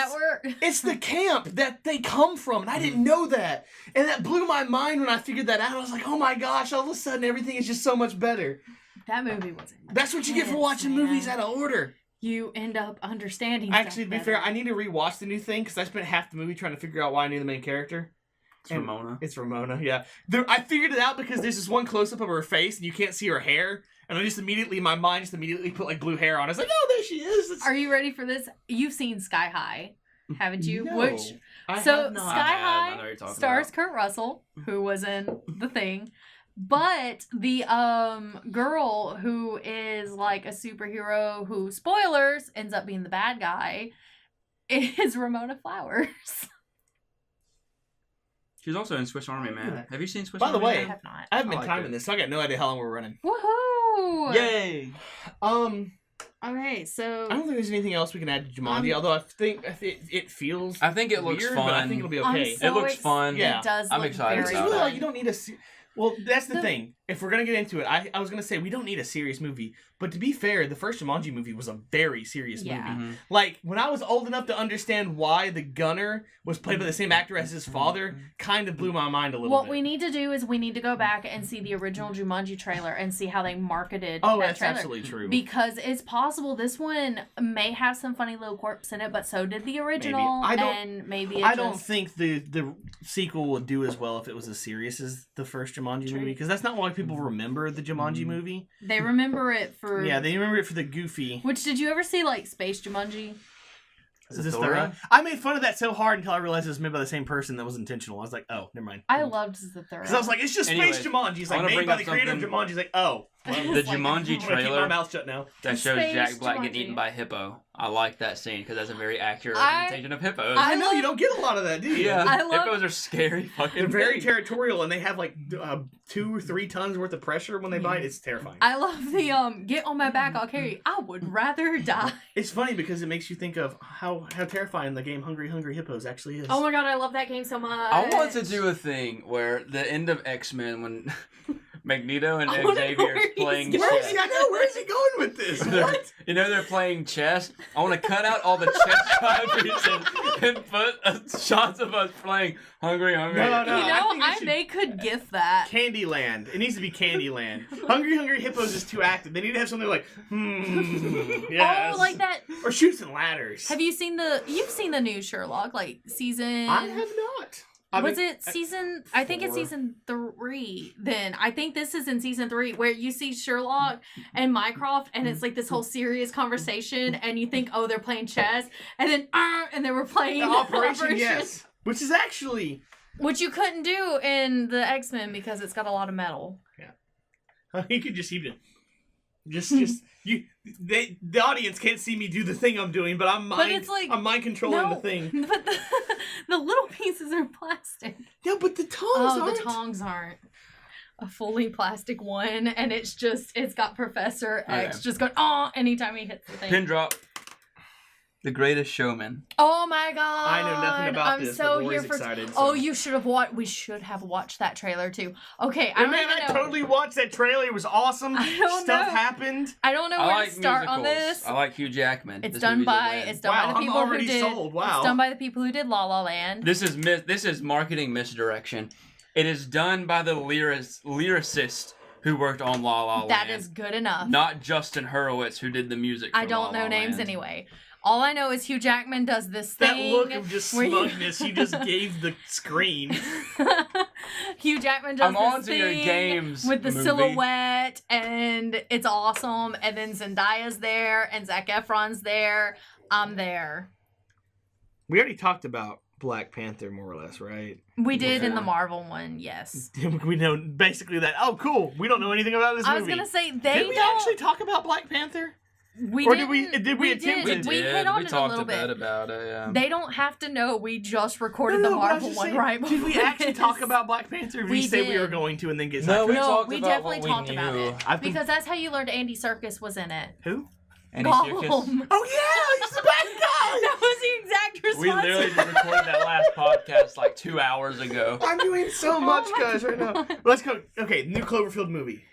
It's the camp that they come from, and I didn't know that. And that blew my mind when I figured that out. I was like, oh my gosh, all of a sudden everything is just so much better.
That movie was
That's what you get for watching movies out of order.
You end up understanding.
Actually, to be fair, I need to rewatch the new thing because I spent half the movie trying to figure out why I knew the main character.
It's Ramona.
It's Ramona, yeah. I figured it out because there's this one close-up of her face, and you can't see her hair. And my mind just immediately put like blue hair on. I was like, oh, there she is.
Are you ready for this? You've seen Sky High, haven't you?
No,
Sky High stars Kurt Russell, who was in The Thing. But the girl who is like a superhero who, spoilers, ends up being the bad guy is Ramona Flowers.
She's also in Swiss Army Man. Have you seen Swiss
By
Army
the way,
Man?
I have not.
I haven't been timing this, so I got no idea how long we're running.
Woohoo!
Yay!
Okay, so
I don't think there's anything else we can add to Jumanji, although I think it feels
I think it looks
weird,
fun.
but I think it'll be okay.
It looks fun.
Yeah.
It does.
I'm
look
excited
very
about
fun.
it.
You don't need a... Well, that's the thing. If we're going to get into it, I was going to say we don't need a serious movie. But to be fair, the first Jumanji movie was a very serious movie.
Mm-hmm.
Like, when I was old enough to understand why the gunner was played by the same actor as his father, kind of blew my mind a little bit.
What we need to do is we need to go back and see the original Jumanji trailer and see how they marketed
Oh,
that
that's
trailer.
absolutely true.
Because it's possible this one may have some funny little quirks in it, but so did the original.
I don't think the sequel would do as well if it was as serious as the first Jumanji movie, because that's not why people remember the Jumanji movie.
They remember it for...
Yeah, they remember it for the goofy...
Which, did you ever see, like, Space Jumanji?
Is this thorough? I made fun of that so hard until I realized it was made by the same person that was intentional. I was like, oh, never mind.
I loved the thorough.
Because I was like, it's just Space Jumanji. It's like made by the creator of Jumanji. He's like, oh.
The Jumanji trailer.
Keep my mouth shut now.
That shows
Space
Jack Black
Jumanji.
getting eaten by a hippo. I like that scene because that's a very accurate representation of hippos.
I know, you don't get a lot of that, do you?
Yeah, hippos are scary fucking
They're very
big.
territorial, and they have like 2 or 3 tons worth of pressure when they bite. It's terrifying.
I love the get on my back, I'll carry you. I would rather die.
It's funny because it makes you think of how terrifying the game Hungry Hungry Hippos actually is.
Oh my god, I love that game so much.
I want to do a thing where the end of X-Men when Magneto and
I wanna know
Xavier
where
is playing
he's
chess.
Where is he? I know. Where is he going with this? What?
You know they're playing chess. I want to cut out all the chess copies and put shots of us playing Hungry Hungry.
No,
You know,
I think
they could gift that.
Candyland. It needs to be Candyland. Hungry Hungry Hippos is too active. They need to have something like, yes.
Oh, like that.
Or Chutes and Ladders.
Have you seen you've seen the new Sherlock, like season...
I have not.
I think it's season 3 then. I think this is in season 3 where you see Sherlock and Mycroft and it's like this whole serious conversation and you think, oh, they're playing chess and then and they were playing
Operation Yes. Which is actually...
Which you couldn't do in the X-Men because it's got a lot of metal.
Yeah. You could just even... The audience can't see me do the thing I'm doing, but I'm mind controlling the thing.
But the little pieces are plastic.
Yeah, but the tongs aren't.
The tongs aren't. A fully plastic one, and it's got Professor X just going, anytime he hits the thing.
Pin drop. The Greatest Showman.
Oh my god!
I know nothing about this.
So
but
here for
excited.
Oh, you should have watched. We should have watched that trailer too. Okay, I don't even know.
I totally watched that trailer. It was awesome. Stuff happened.
I don't know where to start on this.
I like Hugh Jackman.
It's done by the people who did.
Sold. Wow.
It's done by the people who did La La Land.
This is marketing misdirection. It is done by the lyricist who worked on La La Land.
That is good enough.
Not Justin Hurwitz who did the music. For
I don't know names anyway. All I know is Hugh Jackman does this thing.
That look of just smugness he just gave the screen.
Hugh Jackman does this thing
your games
with the
movie.
silhouette, and it's awesome. And then Zendaya's there, and Zac Efron's there. I'm there.
We already talked about Black Panther, more or less, right?
We did in the Marvel one, yes.
We know basically that. Oh, cool. We don't know anything about this movie.
I was gonna say
Did we actually talk about Black Panther? Did we attempt it?
We hit on it a little bit.
About it, yeah.
They don't have to know we just recorded the Marvel one right before.
Did we actually talk about Black Panther? Or did we say we were going to and then get
sidetracked?
We definitely talked about it. Because that's how you learned Andy Serkis was in it.
Who?
Andy Serkis.
Oh yeah, he's the bad guy!
That was the exact response.
We literally just recorded that last podcast like 2 hours ago.
I'm doing so much, guys, right now. Let's go. Okay, new Cloverfield movie.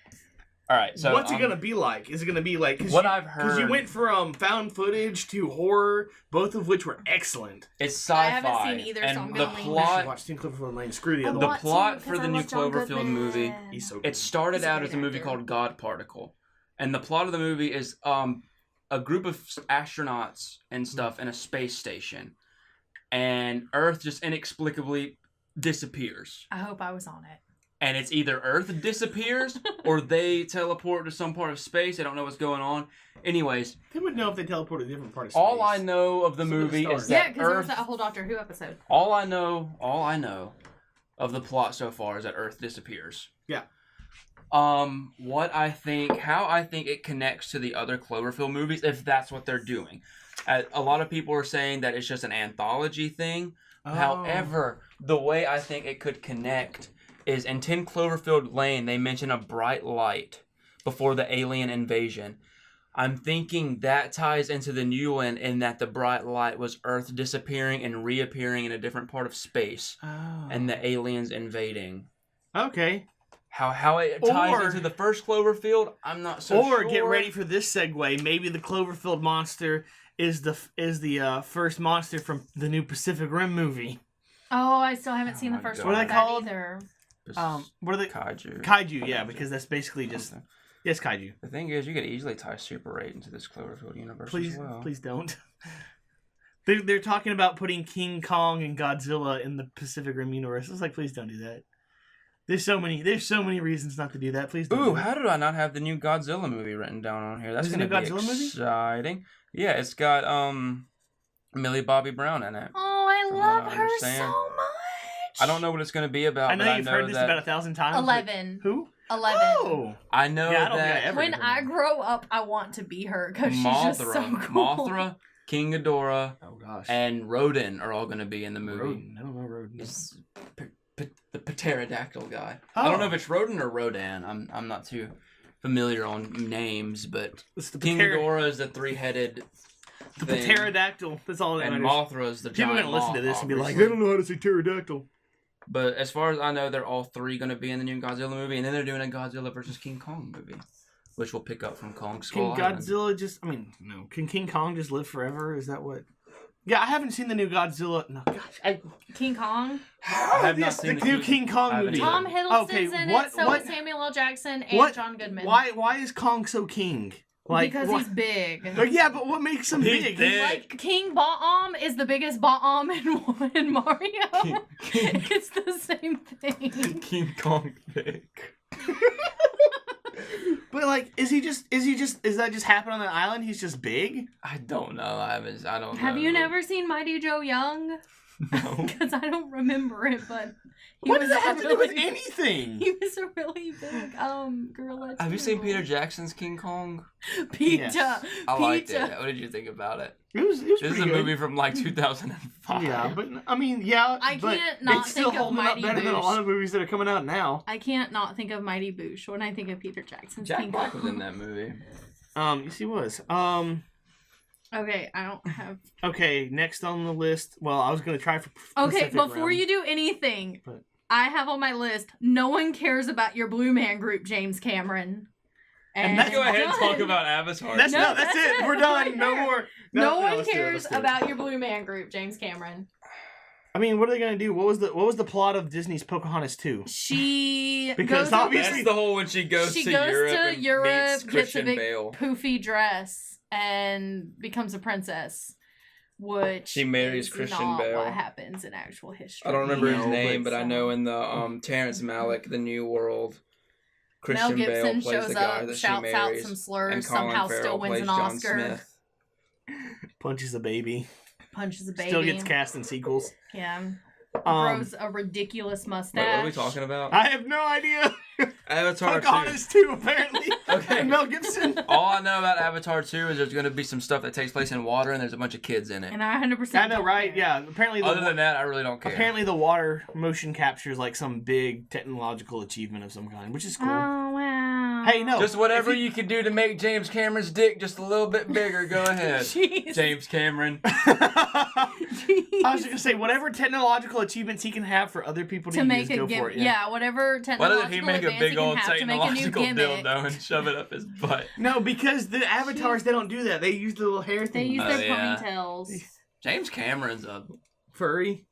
All right, so
what's it gonna be like? Is it gonna be like
I've heard?
Because you went from found footage to horror, both of which were excellent.
It's sci-fi.
I haven't seen either, so I'm
and
gonna
the
lean.
plot.
Watch Teen Cloverfield Lane. Screw the other
The
one.
plot for the new Cloverfield movie.
He's so good.
It started
He's a
out
great
as a movie
actor.
called God Particle, and the plot of the movie is a group of astronauts and stuff in a space station, and Earth just inexplicably disappears.
I hope I was on it.
And it's either Earth disappears or they teleport to some part of space. I don't know what's going on. Anyways,
They would know if they teleport to a different part of space.
all I know of the
Some of the
movie
stars.
is
Yeah,
that
because there was
Earth.
that whole Doctor Who episode.
All I know of the plot so far is that Earth disappears.
Yeah.
How I think it connects to the other Cloverfield movies, if that's what they're doing. A lot of people are saying that it's just an anthology thing.
Oh.
However, the way I think it could connect is in 10 Cloverfield Lane, they mention a bright light before the alien invasion. I'm thinking that ties into the new one in that the bright light was Earth disappearing and reappearing in a different part of space, and the aliens invading.
Okay.
How it ties
Or-
into the first Cloverfield, I'm not so sure.
Or get ready for this segue. Maybe the Cloverfield monster is the first monster from the new Pacific Rim movie.
Oh, I still haven't seen the
my
first
God.
one
What are
of
they
that
called?
either.
What are they?
Kaiju.
Kaiju, yeah, because that's basically just yes, kaiju.
The thing is, you could easily tie Super 8 into this Cloverfield universe
Please,
as well.
please don't. They're talking about putting King Kong and Godzilla in the Pacific Rim universe. It's like, please don't do that. There's so many reasons not to do that. Please don't.
Ooh,
do
how did I not have the new Godzilla movie written down on here? That's
There's a
gonna
new
be
Godzilla movie?
exciting. Yeah, it's got Millie Bobby Brown in it.
Oh, I
From
love
what I
her
understand.
so much.
I don't know what it's gonna be about.
I know
but
you've
I
heard
know
this
that,
about 1,000 times. but-
11.
Who?
11.
Oh,
I know
Yeah, I don't think I
that
ever-
When I grow up, I want to be her because she's just so cool.
Mothra, King Ghidorah,
oh gosh.
and Rodin are all gonna be in the movie.
Rodin. I don't know Rodin.
It's the pterodactyl guy. I don't know if it's Rodin or Rodan. I'm not too familiar on names, but
It's the
King Ghidorah is the three-headed
the
thing,
pterodactyl. That's all that
and
matters.
Mothra is the
People are
giant
gonna listen to
moth,
this and be like,
obviously.
I don't know how to say pterodactyl.
But as far as I know, they're all three going to be in the new Godzilla movie, and then they're doing a Godzilla versus King Kong movie, which will pick up from Kong Skull
Can
Island.
Godzilla just? I mean, no. Can King Kong just live forever? Is that what? Yeah, I haven't seen the new Godzilla. No, gosh,
King Kong.
I have not seen
the new King
I
Kong
haven't
movie.
either.
Tom Hiddleston's
Okay,
in
what-
it, so
what-
is Samuel L. Jackson and
What?
John Goodman.
Why is Kong so king?
Because
what-
he's big.
Like, yeah, but what makes him
He's
big?
big.
Like King Baum is the biggest Baum in Mario. It's the same thing.
King Kong big.
But like, is that just happen on that island? He's just big.
I don't know. I don't know.
Have you never seen Mighty Joe Young?
No.
Because I don't remember it, but he
What
was
does that have to do with
really-
anything?
He was a really big gorilla.
Have you seen
too.
Peter Jackson's King Kong?
Peter.
Yes.
I liked
Peter.
it. What did you think about it?
It was
This
pretty
is a
good.
movie from like 2005.
Yeah, but I mean, yeah,
I
but
can't not
it's still
think of
holding up
Mighty
better than a
Boosh.
lot of movies that are coming out now.
I can't not think of Mighty Boosh when I think of Peter Jackson's
Jack
King
Black
Kong.
was in that movie.
Yes, he was.
Okay, I don't have.
Okay, next on the list. Well, I was gonna try for.
Okay,
Pacific
before
Rim.
you do anything,
But-
I have on my list. No one cares about your Blue Man Group, James Cameron.
And that's-
Go ahead and
done.
talk about Avatar.
That's
No,
not. That's
that's
it.
it.
We're done.
Right
No
there.
more.
No one
let's do it,
cares
let's do it.
about your Blue Man Group, James Cameron.
I mean, what are they gonna do? What was the plot of Disney's Pocahontas 2?
She
Because
goes
obviously-
That's the whole when she goes
she
to
goes
Europe
to
and
Europe,
meets
gets a
Christian
big
Bale.
poofy dress, and becomes a princess. Which
She marries
is
Christian
not
Bale.
what happens in actual history.
I don't remember his
No,
name, but I
so-
know in the Terrence Malick, The New World, Christian
Mel Gibson
Bale plays
shows
the guy
up,
that she
shouts out
marries,
some slurs,
and Colin
somehow
Farrell
still wins
plays
an
John
Oscar,
Smith.
Punches a baby.
punches a baby,
Still gets cast in sequels.
yeah,
Um,
grows a ridiculous
Wait,
mustache.
what are we talking about?
I have no idea.
Avatar 2.
Pocahontas 2, apparently.
Okay.
And Mel Gibson.
All I know about Avatar 2 is there's going to be some stuff that takes place in water and there's a bunch of kids in it.
And I 100%.
I know,
don't
right?
care.
Yeah. Apparently,
Other than that, I really don't care.
apparently the water motion capture is like some big technological achievement of some kind, which is cool.
Oh wow.
Hey, no.
Just whatever
if
you can do to make James Cameron's dick just a little bit bigger, go ahead.
Jeez.
James Cameron.
I was just gonna say whatever technological achievements he can have for other people to use,
make a
go for
gimmick.
it.
Yeah, whatever
Why
technological
doesn't he make a
advance
big
he can
old
have to make a new
technological
gimmick.
dildo and shove it up his butt?
No, because the avatars, they don't do that. They use the little hair
They
thing.
use their
yeah.
ponytails.
James Cameron's a
Furry?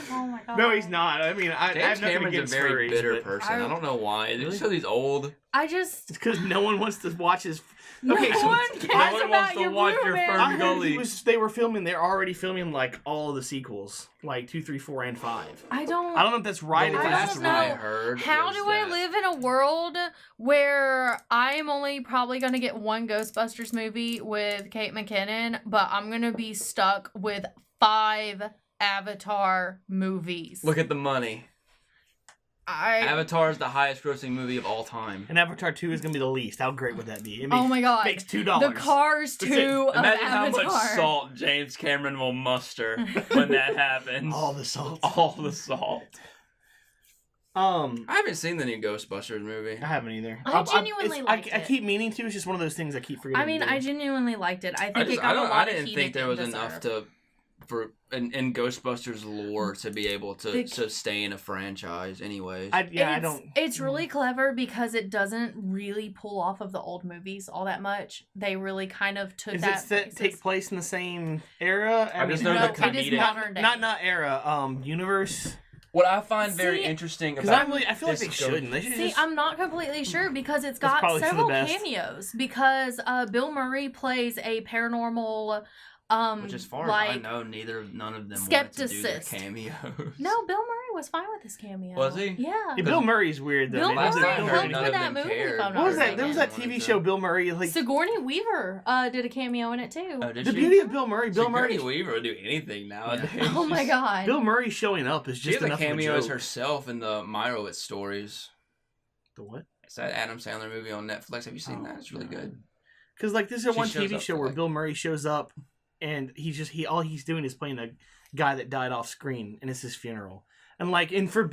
Oh my god.
No, he's not. I mean, I
James
have nothing
Cameron's a
against
very
furries,
bitter
but
person.
I-
I don't know why.
Really?
Just because he's old.
It's because no one wants to watch his...
No
Okay, so
one
it's-
cares
no one
about
wants to
your
watch your
Blueberry.
fur-
I heard
Gully.
they're already filming like all of the sequels, like 2, 3, 4, and 5.
I don't
I don't know if that's right.
The
If
I
that's
last
just
don't
one
know.
I heard
How
was
do I
that-
live in a world where I am only probably going to get one Ghostbusters movie with Kate McKinnon, but I'm going to be stuck with 5 Avatar movies?
Look at the money. Avatar is the highest grossing movie of all time.
And Avatar 2 is going to be the least. How great would that be? It
Oh my god.
makes $2.
The Cars
That's
2
it.
of
Imagine how
Avatar.
much salt James Cameron will muster when that happens.
All the salt.
All the salt.
I
I haven't seen the new Ghostbusters movie.
haven't either.
I genuinely liked
I
it.
keep meaning to. It's just one of those things I keep forgetting.
I mean,
to do.
I genuinely liked it. I think it
I
got a lot
didn't
of heat
think
it
there was
didn't
enough
deserve.
in Ghostbusters lore to be able to
The-
sustain a franchise anyways.
I don't.
It's really clever because it doesn't really pull off of the old movies all that much. They really kind of took
Does
that.
it take
places.
place in the same era?
I just know
No,
the
it is
comedic-
modern day.
Not era. Universe.
What I find very
See,
interesting
Because
about
I feel like they
this
shouldn't. They should
See,
just...
I'm not completely sure because it's
That's
got
probably for the
several
best.
cameos. Because Bill Murray plays a paranormal,
which, as far
like,
as I know, none of them wanted to do their
skepticist.
cameos.
No, Bill Murray was fine with his cameo.
Was he?
Yeah.
Yeah, Bill Murray's weird though.
Bill
man.
Last
Murray
I
Bill
heard,
helped
none
with
of
that
them
movie,
cared.
if I'm
What was
not
that? There was
mistaken.
that TV show Bill Murray like.
Sigourney Weaver did a cameo in it too.
Oh, did
The
she?
beauty of Bill Murray. Bill
Sigourney
Murray.
Weaver would do anything nowadays.
Oh my god.
Bill Murray showing up is
She
just
has a
enough
cameo
of a
as
joke.
herself in the Meyerowitz stories.
The what?
It's that Adam Sandler movie on Netflix. Have you seen that? It's really good.
Because like this is
She
one
shows
TV
up
show
for,
where
like-
Bill Murray shows up, and all he's doing is playing a guy that died off screen, and it's his funeral. And like, and for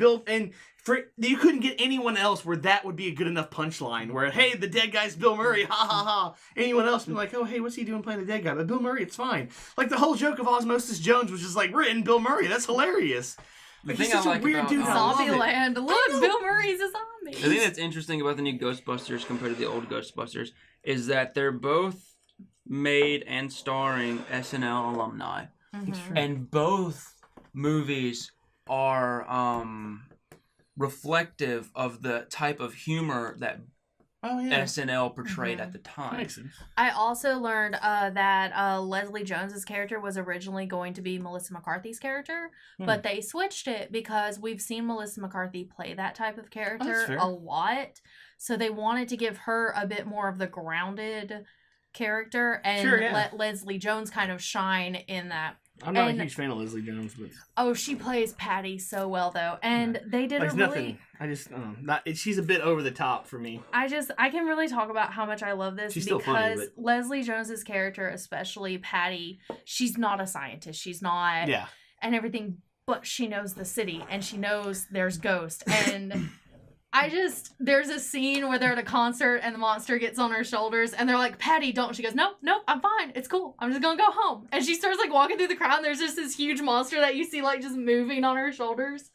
you couldn't get anyone else where that would be a good enough punchline. Where hey, the dead guy's Bill Murray, ha ha ha. Anyone else would be like, oh hey, what's he doing playing the dead guy? But Bill Murray, it's fine. Like the whole joke of Osmosis Jones was just like written Bill Murray. That's hilarious. Like,
The
he's
thing
such
I
a
like
weird
about-
dude. and I love it.
Zombieland. Look, Bill Murray's a zombie.
The thing that's interesting about the new Ghostbusters compared to the old Ghostbusters is that they're both made and starring SNL alumni.
Mhm.
And both movies are reflective of the type of humor that
Oh yeah.
SNL portrayed
Mhm.
at the
That
time.
makes sense.
I also learned that Leslie Jones's character was originally going to be Melissa McCarthy's character, but they switched it because we've seen Melissa McCarthy play that type of character
fair.
a lot. So they wanted to give her a bit more of the grounded character and
Sure, yeah.
let Leslie Jones kind of shine in that.
I'm not
And-
a huge fan of Leslie Jones, but
Oh, she plays Patty so well though, and they did
like
a really.
nothing. I just she's a bit over the top for me.
I can really talk about how much I love this
She's still funny,
because Leslie Jones's character, especially Patty, she's not a scientist. She's not
Yeah.
and everything, but she knows the city and she knows there's ghosts. And there's a scene where they're at a concert and the monster gets on her shoulders and they're like, Patty, don't. She goes, no, I'm fine. It's cool. I'm just gonna go home. And she starts like walking through the crowd and there's just this huge monster that you see like just moving on her shoulders.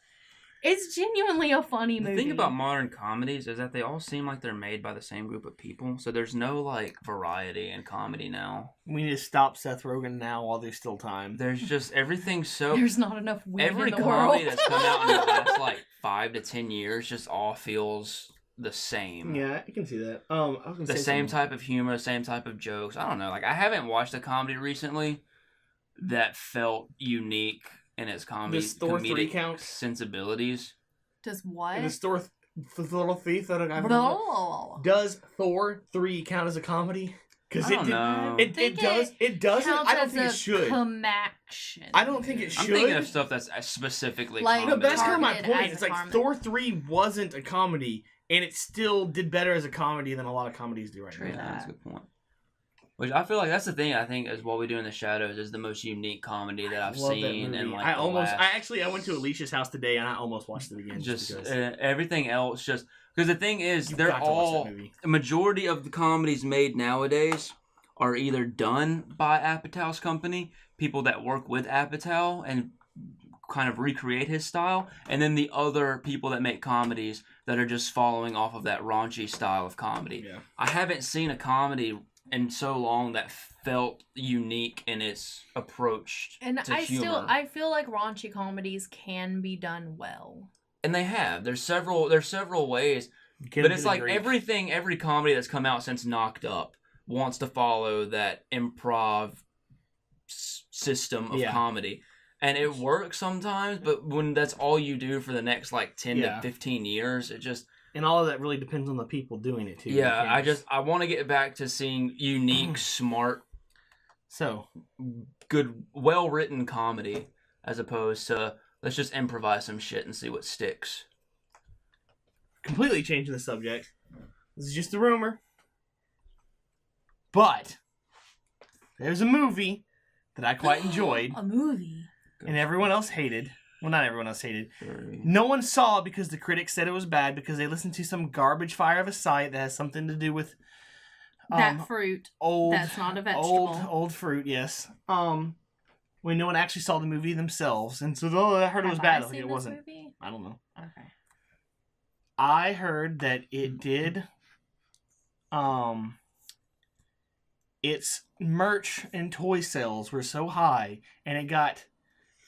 It's genuinely a funny movie.
The thing about modern comedies is that they all seem like they're made by the same group of people. So there's no like variety in comedy now.
We need to stop Seth Rogen now while there's still time.
There's just everything so
There's not enough weed
every
in the
comedy
world.
that's come out in the last like 5 to 10 years just all feels the same.
Yeah, I can see that. I was gonna
The
say
same
something.
type of humor, same type of jokes. I don't know. Like I haven't watched a comedy recently that felt unique in its
Does Thor 3
comedic
count?
sensibilities.
Does what?
And the store little thief that I've
Blah.
Does Thor 3 count as a comedy? Because
I don't know.
It
think
does. It doesn't.
counts
I don't
as
think
a
it should.
Comaction.
I don't think it
I'm
should.
thinking of stuff that's specifically
Like,
No,
comedy.
that's kind of my
Targeted
point.
as
It's
a
like
comedy.
Thor 3 wasn't a comedy, and it still did better as a comedy than a lot of comedies do right
True
now.
Yeah, that's a good point. Which I feel like that's the thing. I think is What We Do in the Shadows is the most unique comedy that I've
Love that
seen,
movie.
and like
I
last,
went to Alicia's house today, and I almost watched it again.
just
because
everything else. Just because the thing is,
you've
they're
got to watch
all
that movie.
the majority of the comedies made nowadays are either done by Apatow's company people that work with Apatow and kind of recreate his style, and then the other people that make comedies that are just following off of that raunchy style of comedy.
Yeah.
I haven't seen a comedy in so long that felt unique in its approach to humor.
I feel like raunchy comedies can be done well.
And they have. There's several ways, but it's like every comedy that's come out since Knocked Up wants to follow that improv system of comedy. And it works sometimes, but when that's all you do for the next like 10 to 15 years, it just...
And all of that really depends on the people doing it too.
Yeah, I want to get back to seeing unique, smart, good, well-written comedy as opposed to let's just improvise some shit and see what sticks.
Completely changing the subject. This is just a rumor. But there's a movie that I quite enjoyed.
A movie?
And everyone else hated. Well, not everyone else hated. No one saw because the critics said it was bad because they listened to some garbage fire of a site that has something to do with
that fruit. That's not a vegetable.
Old fruit, yes. When no one actually saw the movie themselves and said, "Oh, I heard it was bad." Like, it wasn't.
Movie?
I don't know.
Okay.
I heard that it did. Its merch and toy sales were so high, and it got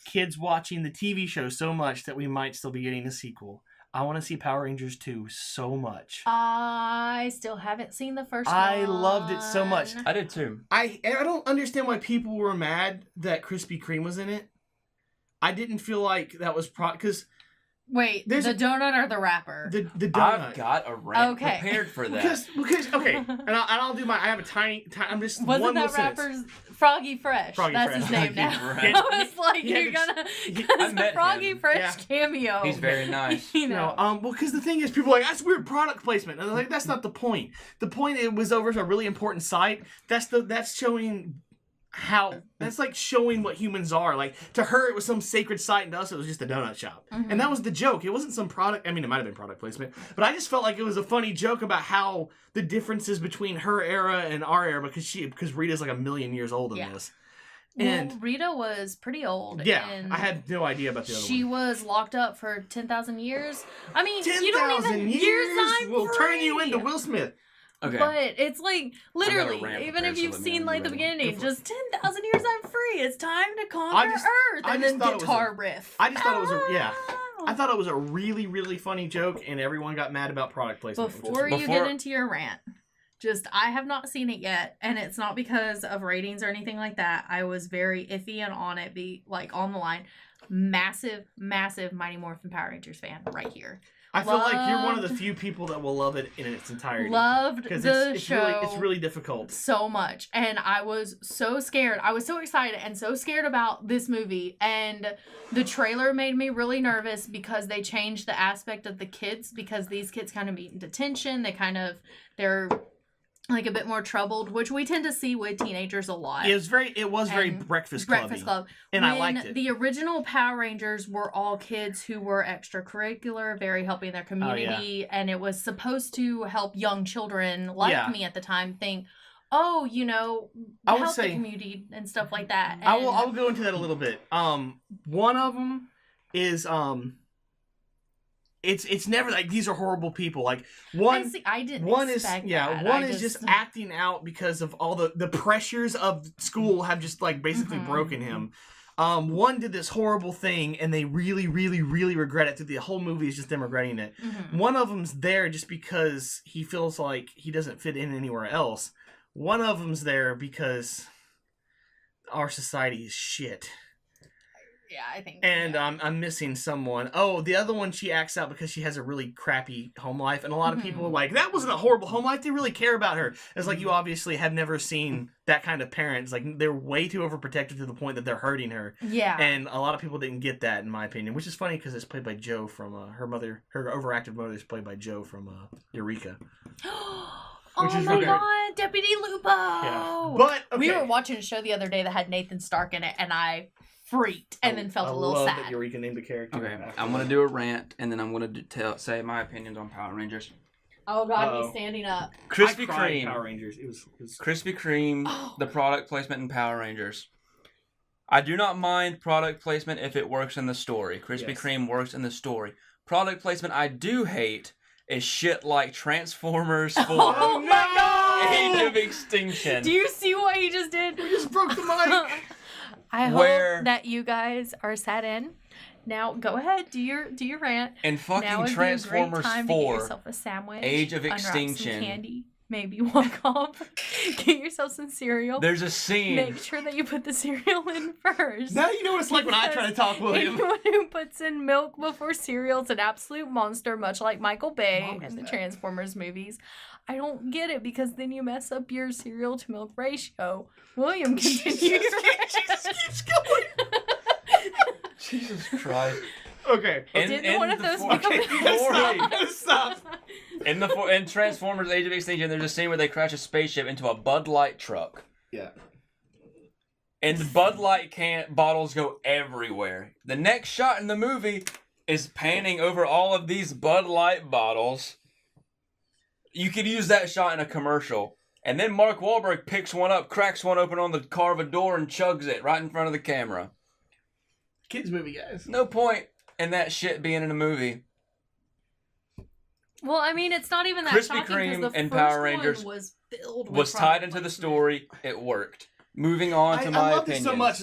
kids watching the TV show so much that we might still be getting a sequel. I want to see Power Rangers 2 so much.
I still haven't seen the first one.
I loved it so much.
I did too.
I don't understand why people were mad that Krispy Kreme was in it. I didn't feel like that was because...
Wait, the donut or the wrapper?
The donut.
I've got a rant prepared for that.
Because okay, and I'll do my... I have a tiny I'm just
Wasn't
one
that rapper's Froggy Fresh? That's his name now.
Fresh.
I was like, you're gonna... Because the Froggy Fresh cameo.
He's very nice.
You know.
Well, because the thing is, people are like, that's weird product placement. And I'm like, that's not the point. The point, it was over a really important site. That's showing... that's like showing what humans are. Like, to her it was some sacred site, and to us it was just a donut shop. And that was the joke. It wasn't some product. I mean, it might have been product placement, but I just felt like it was a funny joke about how the differences between her era and our era, because Rita's like 1,000,000 years old in this. And
Rita was pretty old.
Yeah,
and
I had no idea about the other one.
She was locked up for 10,000 years. I mean,
10,000
you don't even
years will turn you into Will Smith.
Okay.
But it's like, literally, even if you've
so
seen like the
ready.
beginning, just 10,000 years I'm free. It's time to conquer Earth. And then guitar riff.
I just thought it was I thought it was a really, really funny joke, and everyone got mad about product placement.
Before you get into your rant, I have not seen it yet, and it's not because of ratings or anything like that. I was very iffy and on it, on the line. Massive, massive Mighty Morphin Power Rangers fan right here.
I feel like you're one of the few people that will love it in its entirety.
Loved the show.
It's really difficult.
So much. And I was so scared. I was so excited and so scared about this movie. And the trailer made me really nervous because they changed the aspect of the kids, because these kids kind of meet in detention. They're like a bit more troubled, which we tend to see with teenagers a lot.
It was very Breakfast Club. And I liked it.
The original Power Rangers were all kids who were extracurricular, very helping their community, and it was supposed to help young children like me at the time think, help the community and stuff like that. And
I'll go into that a little bit. One of them is It's never like these are horrible people. Like one is just acting out because of all the pressures of school have just like basically broken him. One did this horrible thing and they really, really, really regret it. The whole movie is just them regretting it. One of them's there just because he feels like he doesn't fit in anywhere else. One of them's there because our society is shit.
Yeah, I think.
And I'm missing someone. Oh, the other one, she acts out because she has a really crappy home life. And a lot of people are like, that wasn't a horrible home life. They really care about her. It's like, you obviously have never seen that kind of parents. Like, they're way too overprotective to the point that they're hurting her.
Yeah.
And a lot of people didn't get that, in my opinion. Which is funny because it's played by Joe from her overactive mother is played by Joe from Eureka.
Oh my god, Deputy Lupo!
Yeah. But, okay.
We were watching a show the other day that had Nathan Stark in it, and I freaked and then felt a little sad.
I love that Eureka named the character.
Okay, I'm going to do a rant, and then I'm going to say my opinions on Power Rangers.
Oh god, he's standing up.
Krispy Kreme.
Power Rangers. It was
Krispy Kreme, the product placement in Power Rangers. I do not mind product placement if it works in the story. Krispy Kreme works in the story. Product placement I do hate is shit like Transformers 4.
Oh my god!
Age of Extinction.
Do you see what he just did?
We just broke the mic.
I hope that you guys are sat in. Now go ahead, do your rant.
And fucking
now
Transformers 4.
Get yourself a sandwich.
Age of
unwrap
Extinction.
Some candy. Maybe walk off. Get yourself some cereal.
There's a scene.
Make sure that you put the cereal in first.
Now you know what it's like when I try to talk, William.
Anyone who puts in milk before cereal is an absolute monster, much like Michael Bay in the Transformers movies. I don't get it because then you mess up your cereal to milk ratio. William, continue.
Jesus keeps going.
Jesus Christ.
Okay.
Didn't one of those become
Stop.
In Transformers Age of Extinction, there's a scene where they crash a spaceship into a Bud Light truck.
Yeah.
And the Bud Light bottles go everywhere. The next shot in the movie is panning over all of these Bud Light bottles. You could use that shot in a commercial. And then Mark Wahlberg picks one up, cracks one open on the car of a door, and chugs it right in front of the camera.
Kids movie, guys.
No point in that shit being in a movie.
Well, I mean, it's not even that
Krispy
shocking
Kreme
because the
and
first
Power Rangers
one was filled with
Was tied
product
into the
placement.
story. It worked. Moving on to my
I love
opinion.
this so much.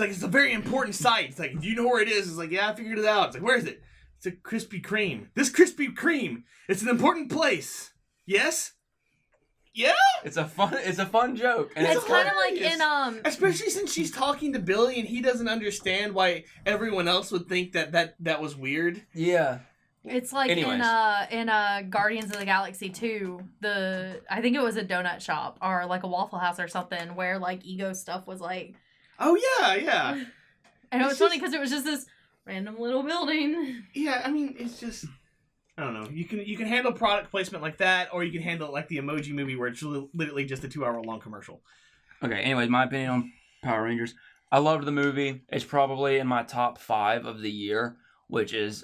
It's a very important site. It's like, do you know where it is? It's like, yeah, I figured it out. It's like, where is it? It's a Krispy Kreme. This Krispy Kreme. It's an important place. Yes? Yeah?
It's a fun joke. And
It's kind of like
hilarious.
in
Especially since she's talking to Billy and he doesn't understand why everyone else would think that was weird.
Yeah.
It's like
Anyways.
in Guardians of the Galaxy 2, I think it was a donut shop or like a Waffle House or something where like ego stuff was like.
Oh yeah.
And it was
It's
funny
just-
because it was just this random little building.
Yeah, I mean, it's just, I don't know. You can handle product placement like that, or you can handle it like the Emoji Movie where it's literally just a 2-hour-long commercial.
Okay, anyways, my opinion on Power Rangers. I loved the movie. It's probably in my top 5 of the year, which is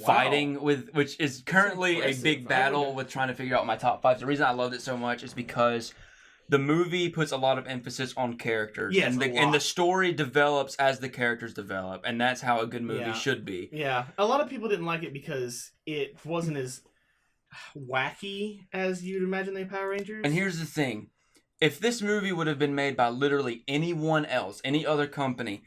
fighting with, which is currently a big battle with trying to figure out my top 5. The reason I loved it so much is because the movie puts a lot of emphasis on characters.
Yes,
and the story develops as the characters develop, and that's how a good movie should be.
Yeah, a lot of people didn't like it because it wasn't as wacky as you'd imagine the Power Rangers.
And here's the thing. If this movie would have been made by literally anyone else, any other company,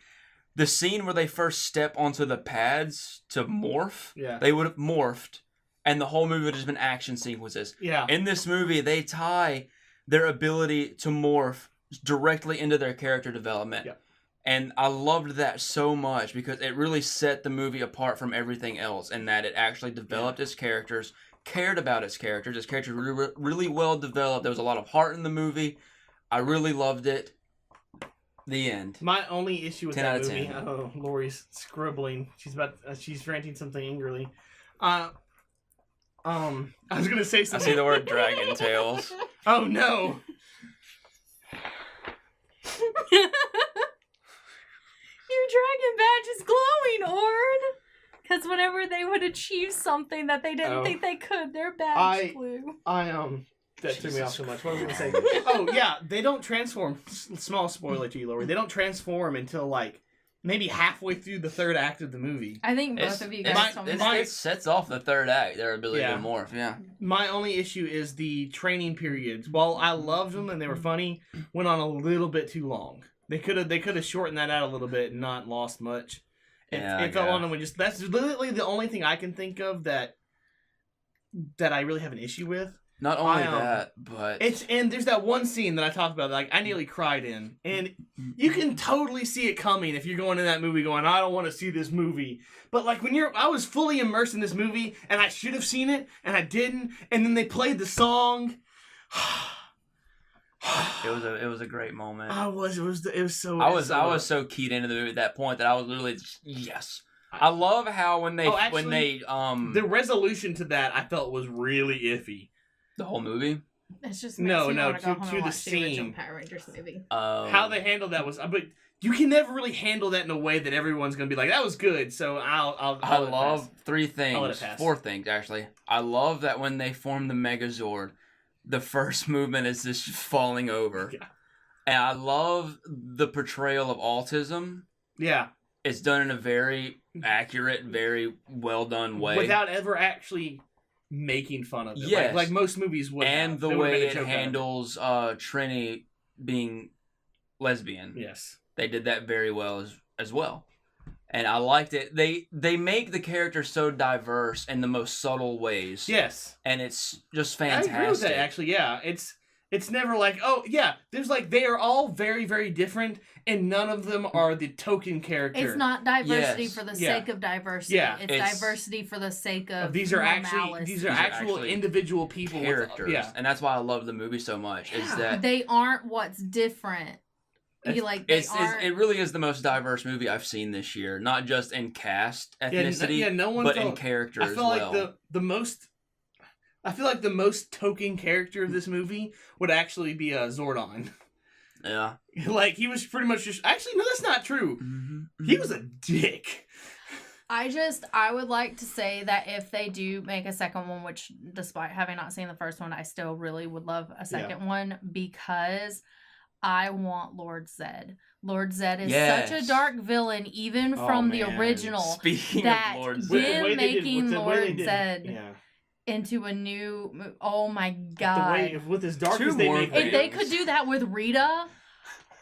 the scene where they first step onto the pads to morph, they would have morphed, and the whole movie would have just been action sequences.
Yeah.
In this movie, they tie their ability to morph directly into their character development.
Yeah.
And I loved that so much because it really set the movie apart from everything else in that it actually developed its characters, cared about its characters. Its characters were really well developed. There was a lot of heart in the movie. I really loved it. The end.
My only issue with
10
that
out of
movie,
10.
oh, Lori's scribbling. She's ranting something angrily. I was gonna say
I
something.
see the word dragon tails.
Oh no!
Your dragon badge is glowing, Ord. Because whenever they would achieve something that they didn't think they could, their badge flew.
That threw me off so much. What was I gonna say? Oh yeah, they don't transform. Small spoiler to you, Lori. They don't transform until like maybe halfway through the third act of the movie.
I think both of you guys told me that.
It sets off the third act, their ability to morph, yeah.
My only issue is the training periods. While I loved them and they were funny, went on a little bit too long. They could have shortened that out a little bit and not lost much. It felt on them. That's literally the only thing I can think of that I really have an issue with.
Not only that, but
and there's that one scene that I talked about that like I nearly cried in, and you can totally see it coming if you're going in that movie going, I don't want to see this movie. But like I was fully immersed in this movie, and I should have seen it, and I didn't, and then they played the song.
it was a great moment.
I was
so keyed into the movie at that point that I was literally just, yes. I love how when they
the resolution to that I felt was really iffy.
The whole movie?
It's just
to the scene.
Power Rangers movie.
How they handled that was, but you can never really handle that in a way that everyone's gonna be like, that was good. So I
love 4 things actually. I love that when they form the Megazord, the first movement is just falling over.
Yeah.
And I love the portrayal of autism.
Yeah.
It's done in a very accurate, very well done way.
Without ever actually making fun of it.
Yes.
Like most movies would.
And the way it handles Trini being lesbian.
Yes.
They did that very well as well. And I liked it. They make the character so diverse in the most subtle ways.
Yes.
And it's just fantastic.
I agree with that, actually, yeah. It's never like, oh, yeah, there's like, they are all very, very different, and none of them are the token character.
It's not diversity for the sake of diversity.
Yeah.
It's diversity for the sake of
these are actual individual people.
Characters. And that's why I love the movie so much, is that...
They aren't what's different.
It really is the most diverse movie I've seen this year, not just in cast ethnicity, but in character as well.
I feel like the most token character of this movie would actually be Zordon.
Yeah.
Like, he was pretty much just... Actually, no, that's not true. Mm-hmm. He was a dick.
I would like to say that if they do make a second one, which despite having not seen the first one, I still really would love a second one, because I want Lord Zed. Lord Zed is such a dark villain, even from the original.
Speaking of Lord Zed.
Making Lord Zed into a new... Oh my god.
With as dark as they make it.
If they could do that with Rita...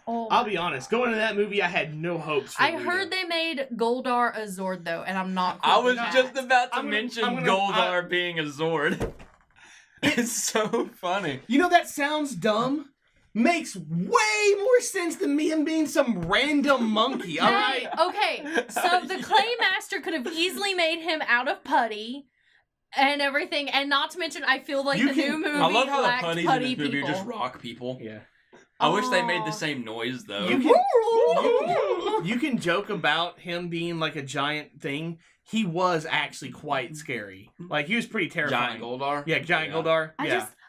Oh,
I'll be honest. Going into that movie, I had no hopes for Rita.
heard they made Goldar a Zord, though, and I'm not cool
I was
with
just
that.
about to mention Goldar being a Zord. It's so funny.
You know, that sounds dumb. Makes way more sense than him being some random monkey, alright?
Okay, so the Claymaster could have easily made him out of putty and everything, and not to mention, I feel like new movie
I love how the
lacked
putties
putty
in this movie
people.
are just rock people.
Yeah.
I wish they made the same noise, though.
You can joke about him being like a giant thing. He was actually quite scary. Like, he was pretty terrifying.
Giant Goldar?
Yeah, Giant Goldar.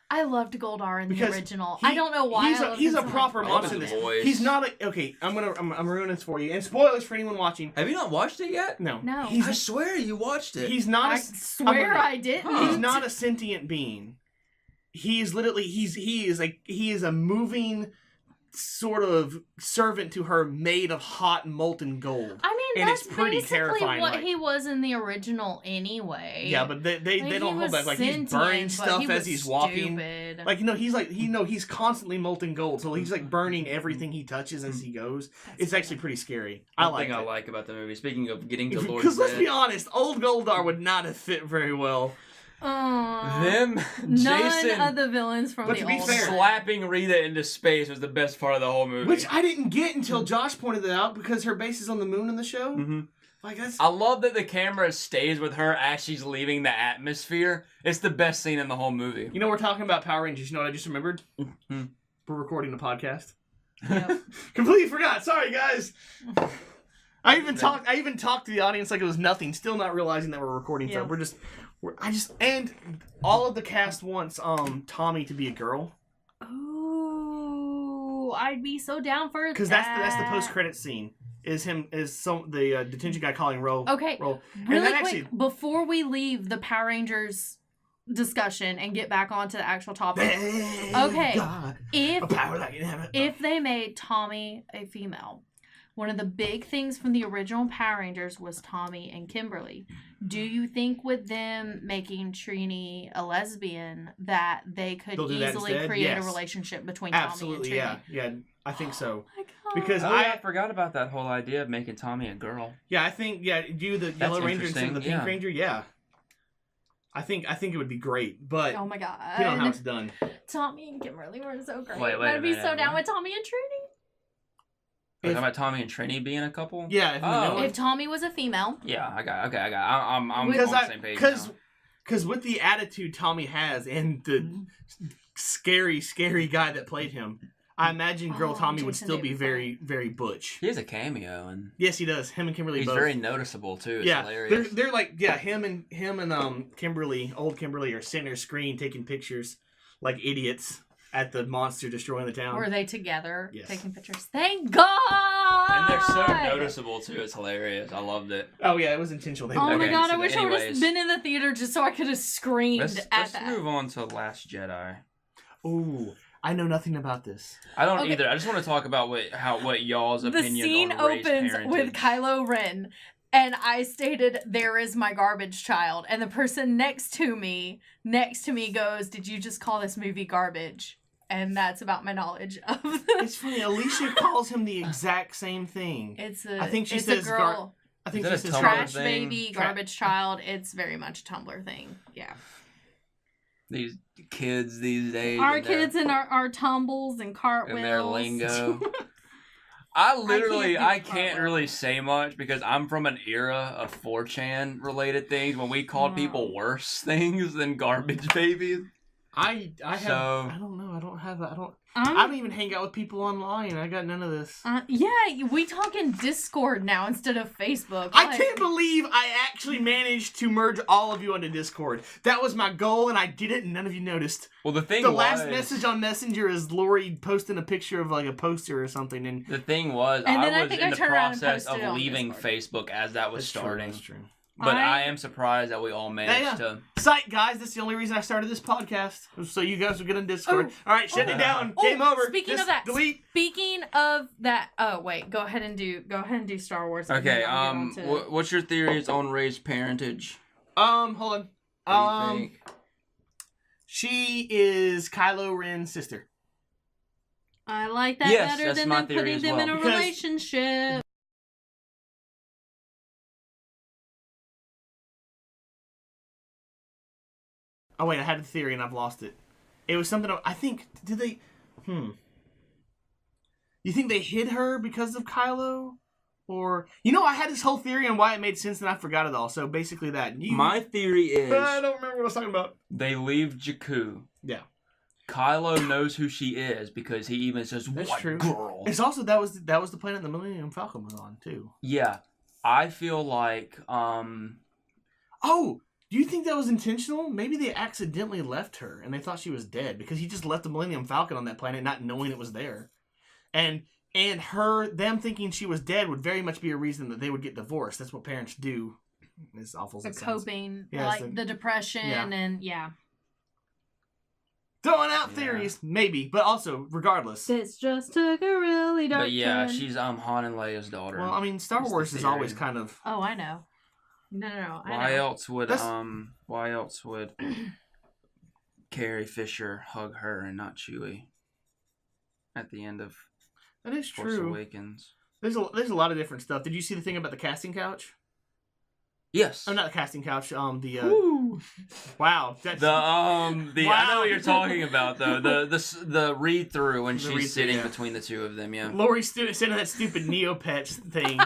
I loved Goldar in the original. I don't know why.
He's a proper monster. He's not a... Okay, I'm ruining this for you. And spoilers for anyone watching.
Have you not watched it yet?
No.
I swear you watched it.
He's not
I swear I didn't.
He's not a sentient being. He's literally... He is a moving sort of servant to her made of hot molten gold.
I mean,
and
that's
it's pretty
basically
terrifying,
what he was in the original anyway.
Yeah, but they don't hold that. Like, he's burning stuff as he's walking.
Stupid.
Like, he's constantly molten gold, so he's like burning everything he touches as he goes. It's actually pretty scary. I like
about the movie. Speaking of getting to Lord
because let's be honest, old Goldar would not have fit very well.
Jason,
none of the villains from the old
slapping Rita into space was the best part of the whole movie.
Which I didn't get until Josh pointed it out, because her base is on the moon in the show.
Mm-hmm.
Like, that's...
I love that the camera stays with her as she's leaving the atmosphere. It's the best scene in the whole movie.
You know, we're talking about Power Rangers. You know what I just remembered?
Mm-hmm.
We're recording a podcast.
Yep.
Completely forgot. Sorry, guys. I even talked to the audience like it was nothing. Still not realizing that we're recording stuff. And all of the cast wants Tommy to be a girl.
Ooh, I'd be so down for that.
Because that's the post-credit scene. The detention guy calling roll.
Okay.
Roll.
Really quick, before we leave the Power Rangers discussion and get back onto the actual topic. Okay. If they made Tommy a female, one of the big things from the original Power Rangers was Tommy and Kimberly. Do you think with them making Trini a lesbian that they could easily create a relationship between Tommy and Trini?
Absolutely, yeah. I think so.
Oh my God.
Because
I forgot about that whole idea of making Tommy a girl.
Yeah, I think do the Yellow Ranger instead of the Pink Ranger. Yeah. I think it would be great, but
oh my God,
you know how it's done.
Tommy and Kimberly were so great.
Wait
I'd be so down with Tommy and Trini.
Are you talking about Tommy and Trini being a couple?
Yeah.
If Tommy was a female.
Yeah, I got. I'm on the same page now.
Because with the attitude Tommy has and the scary guy that played him, I imagine Tommy would still be very, very butch.
He has a cameo, and
yes, he does. Him and Kimberly.
He's
both.
very noticeable too. It's hilarious.
They're like him and Kimberly, old Kimberly, are sitting their screen taking pictures like idiots at the monster destroying the town.
Were they together taking pictures? Thank God!
And they're so noticeable too. It's hilarious. I loved it.
Oh yeah, it was intentional.
Oh my God! I wish I would have been in the theater just so I could have screamed at that.
Let's move on to Last Jedi.
Ooh. I know nothing about this.
I don't either. I just want to talk about what y'all's opinion
The scene
on raised
opens
parentage.
with Kylo Ren, and I stated, "There is my garbage child," and the person next to me goes, "Did you just call this movie garbage?" And that's about my knowledge of the...
It's funny. Alicia calls him the exact same thing.
I think she says
girl. I think
Is
she
that a
says
Tumblr
trash
thing?
baby, garbage child. It's very much a Tumblr thing. Yeah.
These kids these days.
Our kids and our tumbles and cartwheels.
And their lingo. I can't really
cartwheels.
say much because I'm from an era of 4chan related things when we called people worse things than garbage babies.
I don't know. I don't even hang out with people online. I got none of this.
Yeah, we talk in Discord now instead of Facebook.
I can't believe I actually managed to merge all of you onto Discord. That was my goal, and I did it, and none of you noticed.
Well, the
last message on Messenger is Lori posting a picture of like a poster or something, and
the thing was,
And then
I
I
was
think
in
I
the
turned around and
process
posted it
of
on
leaving
Discord.
Facebook as that was starting.
That's true.
But I am surprised that we all managed to.
Sight, guys, that's the only reason I started this podcast. So you guys would get on Discord. All right, shut it down. Game over.
Speaking
Just
of that,
delete.
Speaking of that, oh wait, go ahead and do Star Wars. and
Okay,
then I'll get on to-
what's your theories on raised parentage?
Hold on.
What do you think?
She is Kylo Ren's sister.
I like that
Yes,
better
that's
than
my
them
theory
putting
as
them in
well.
a
Because-
relationship.
Oh wait, I had a theory and I've lost it. It was something I think. Did they? You think they hid her because of Kylo, or I had this whole theory on why it made sense and I forgot it all. So basically that.
My theory is
I don't remember what I was talking about.
they leave Jakku.
Yeah.
Kylo knows who she is because he even says,
That's
"What
true.
girl?"
It's also that was the planet the Millennium Falcon was on too.
Yeah, I feel like
Oh, do you think that was intentional? Maybe they accidentally left her and they thought she was dead because he just left the Millennium Falcon on that planet not knowing it was there. And them thinking she was dead would very much be a reason that they would get divorced. That's what parents do. As awful as
The
it sounds.
coping,
Yeah,
like the depression, and
Throwing out theories, maybe, but also regardless.
This just took a really dark
but yeah,
turn.
she's Han and Leia's daughter.
Well, I mean, Star
That's the
Wars is
theory.
always kind of.
Oh, I know. No.
Why else would
That's-
Carrie Fisher hug her and not Chewie at the end of
That is
Force
true.
Awakens?
There's a lot of different stuff. Did you see the thing about the casting couch?
Yes.
Oh, not the casting couch.
Ooh.
Wow. That's,
I know
Wow.
what you're talking about though. The read through when
The
she's
read-through,
sitting
yeah.
between the two of them. Yeah.
Lori sending that stupid Neopets thing.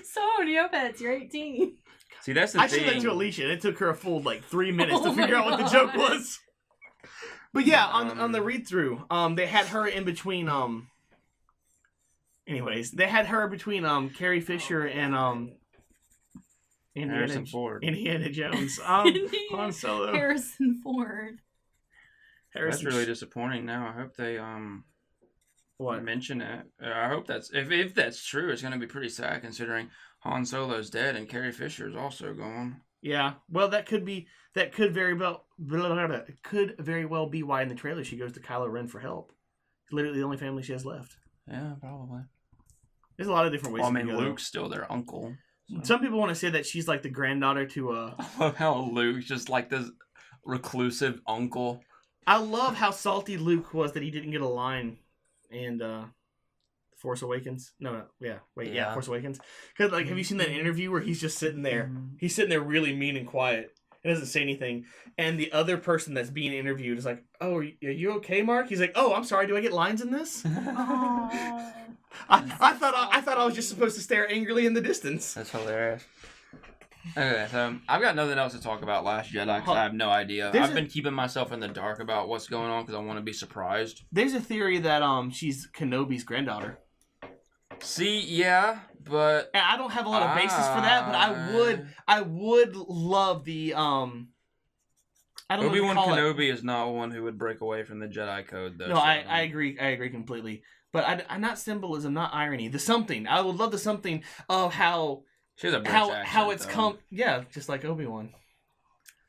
So, Neopets, you're 18.
See, that's the
I
thing.
said that to Alicia, and it took her a full 3 minutes to
Oh
figure
my
out what the
God.
joke was. But yeah, on the read through, they had her in between. Anyways, they had her between Carrie Fisher and
Harrison Ford.
Indiana Jones. Han Solo.
Harrison Ford.
That's really disappointing. Now I hope they
What?
mention it. I hope that's if that's true. It's going to be pretty sad considering Han Solo's dead and Carrie Fisher is also gone.
Yeah. Well, that could very well be why in the trailer she goes to Kylo Ren for help. It's literally the only family she has left.
Yeah, probably.
There's a lot of different ways.
Well, I
to
mean,
go.
Luke's still their uncle. So.
Some people want to say that she's like the granddaughter to
I love how Luke's just like this reclusive uncle.
I love how salty Luke was that he didn't get a line in Force Awakens. Force Awakens. Because have you seen that interview where he's just sitting there? He's sitting there really mean and quiet. He doesn't say anything. And the other person that's being interviewed is like, "Oh, are you okay, Mark?" He's like, "Oh, I'm sorry. Do I get lines in this?"
Oh.
I thought I was just supposed to stare angrily in the distance.
That's hilarious. Okay, so I've got nothing else to talk about Last Jedi because I have no idea. I've been keeping myself in the dark about what's going on because I want to be surprised.
There's a theory that she's Kenobi's granddaughter.
See, yeah, but
And I don't have a lot of basis for that, but I would love the I don't know what to
Obi-Wan
call it.
Kenobi is not one who would break away from the Jedi Code, though.
No,
so-
I agree. I agree completely. But I not symbolism, not irony. The something. I would love the something of how
She has a British
how
accent,
it's
though.
come. Yeah, just like Obi-Wan.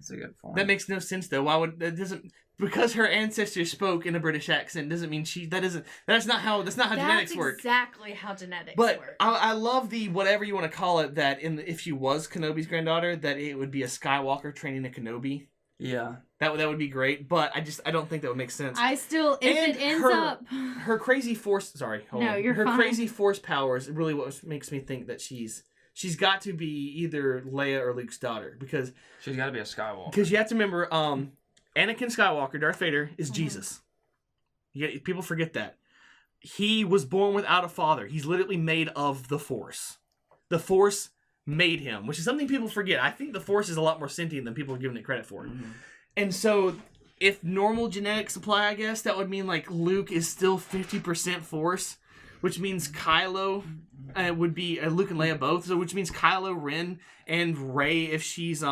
That's a good point.
That makes no sense though. Why would that doesn't because her ancestors spoke in a British accent doesn't mean that's not how genetics work.
That's exactly how genetics
But
work.
I love the whatever you want to call it that if she was Kenobi's granddaughter that it would be a Skywalker training a Kenobi.
Yeah.
That would be great, but I don't think that would make sense.
I still if
And
it ends
her-
up
Her crazy force
you're
her
fine.
crazy force powers really what makes me think that she's got to be either Leia or Luke's daughter because
She's got to be a Skywalker.
you have to remember Anakin Skywalker, Darth Vader, is Jesus. People forget that. He was born without a father. He's literally made of the Force. The Force made him, which is something people forget. I think the Force is a lot more sentient than people are giving it credit for.
Mm-hmm.
And so, if normal genetic supply, I guess, that would mean like Luke is still 50% Force, which means Kylo would be Luke and Leia both. So, which means Kylo Ren and Rey, if she's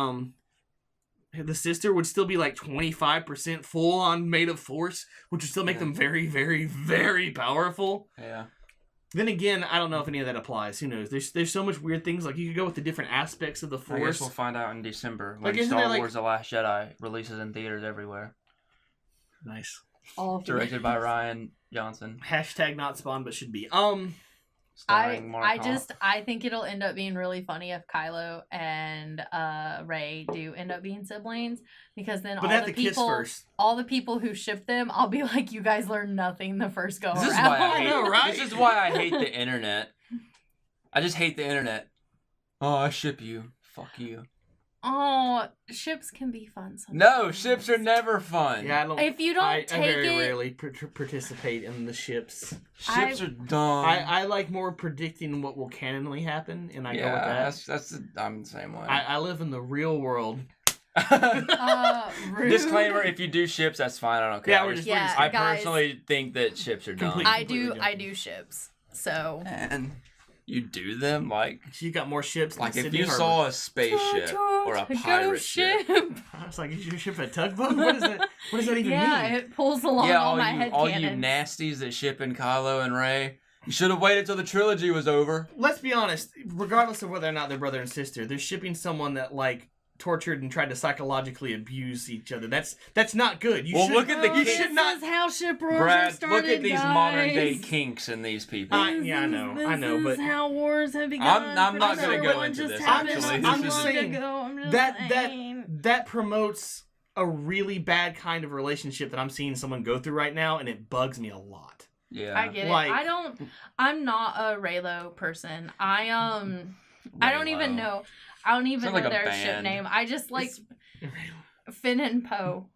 the sister, would still be like 25% full on made of Force, which would still make them very, very, very powerful.
Yeah.
Then again, I don't know if any of that applies. Who knows? There's so much weird things. Like you could go with the different aspects of the
I guess
Force.
we'll find out in December when
Like, isn't
Star
there, like-
Wars The Last Jedi releases in theaters everywhere.
Nice.
all of
Directed by Ryan Johnson.
Hashtag not spawn, but should be.
Starring Mark Hamill.
I think it'll end up being really funny if Kylo and Rey do end up being siblings because then
But they have to kiss
people
first.
all the people who ship them, I'll be like, you guys learned nothing the first go
This is
around.
why I
I
hate,
know, right?
This is why I hate the internet. I just hate the internet. Oh, I ship you. Fuck you.
Oh, ships can be fun sometimes.
No, ships are never fun.
Yeah, I don't.
If you don't
I
take
very
it,
rarely participate in the ships.
Ships are dumb.
I like more predicting what will canonly happen, and I go with that.
I'm the same way.
I live in the real world.
rude.
Disclaimer: if you do ships, that's fine. I don't care.
Yeah,
I
we're
just-
just.
I
guys.
personally think that ships are dumb.
Complete-
I do
completely
I do ships. So
And you do them like
You got more ships. Than
if
Sydney
you
Harbor.
saw a spaceship or a pirate ship.
I was like, is your ship a tugboat? What is that? What does that even
yeah,
mean?
it pulls along
Yeah,
all my head
all you
cannons.
nasties that ship in Kylo and Rey. You should have waited till the trilogy was over.
Let's be honest. Regardless of whether or not they're brother and sister, they're shipping someone that like tortured and tried to psychologically abuse each other. That's not good. You
Well,
should,
look at the
Oh,
you
this
should not.
is how ship wars are
Brad,
started,
look at these
guys.
modern day kinks in these people.
Yeah, I know,
This
but
is how wars have begun.
I'm not
gonna
Pretty
go
sure
into
it just
this,
happened
actually.
not
I'm
too
just
long
saying
ago. I'm just
that
saying.
that promotes a really bad kind of relationship that I'm seeing someone go through right now, and it bugs me a lot.
Yeah.
I get
Like-
it. I'm not a Raylo person. I don't even
Raylo.
know. I don't even
Sounds
know
like a
their ship
band.
name. I just like Finn and Poe.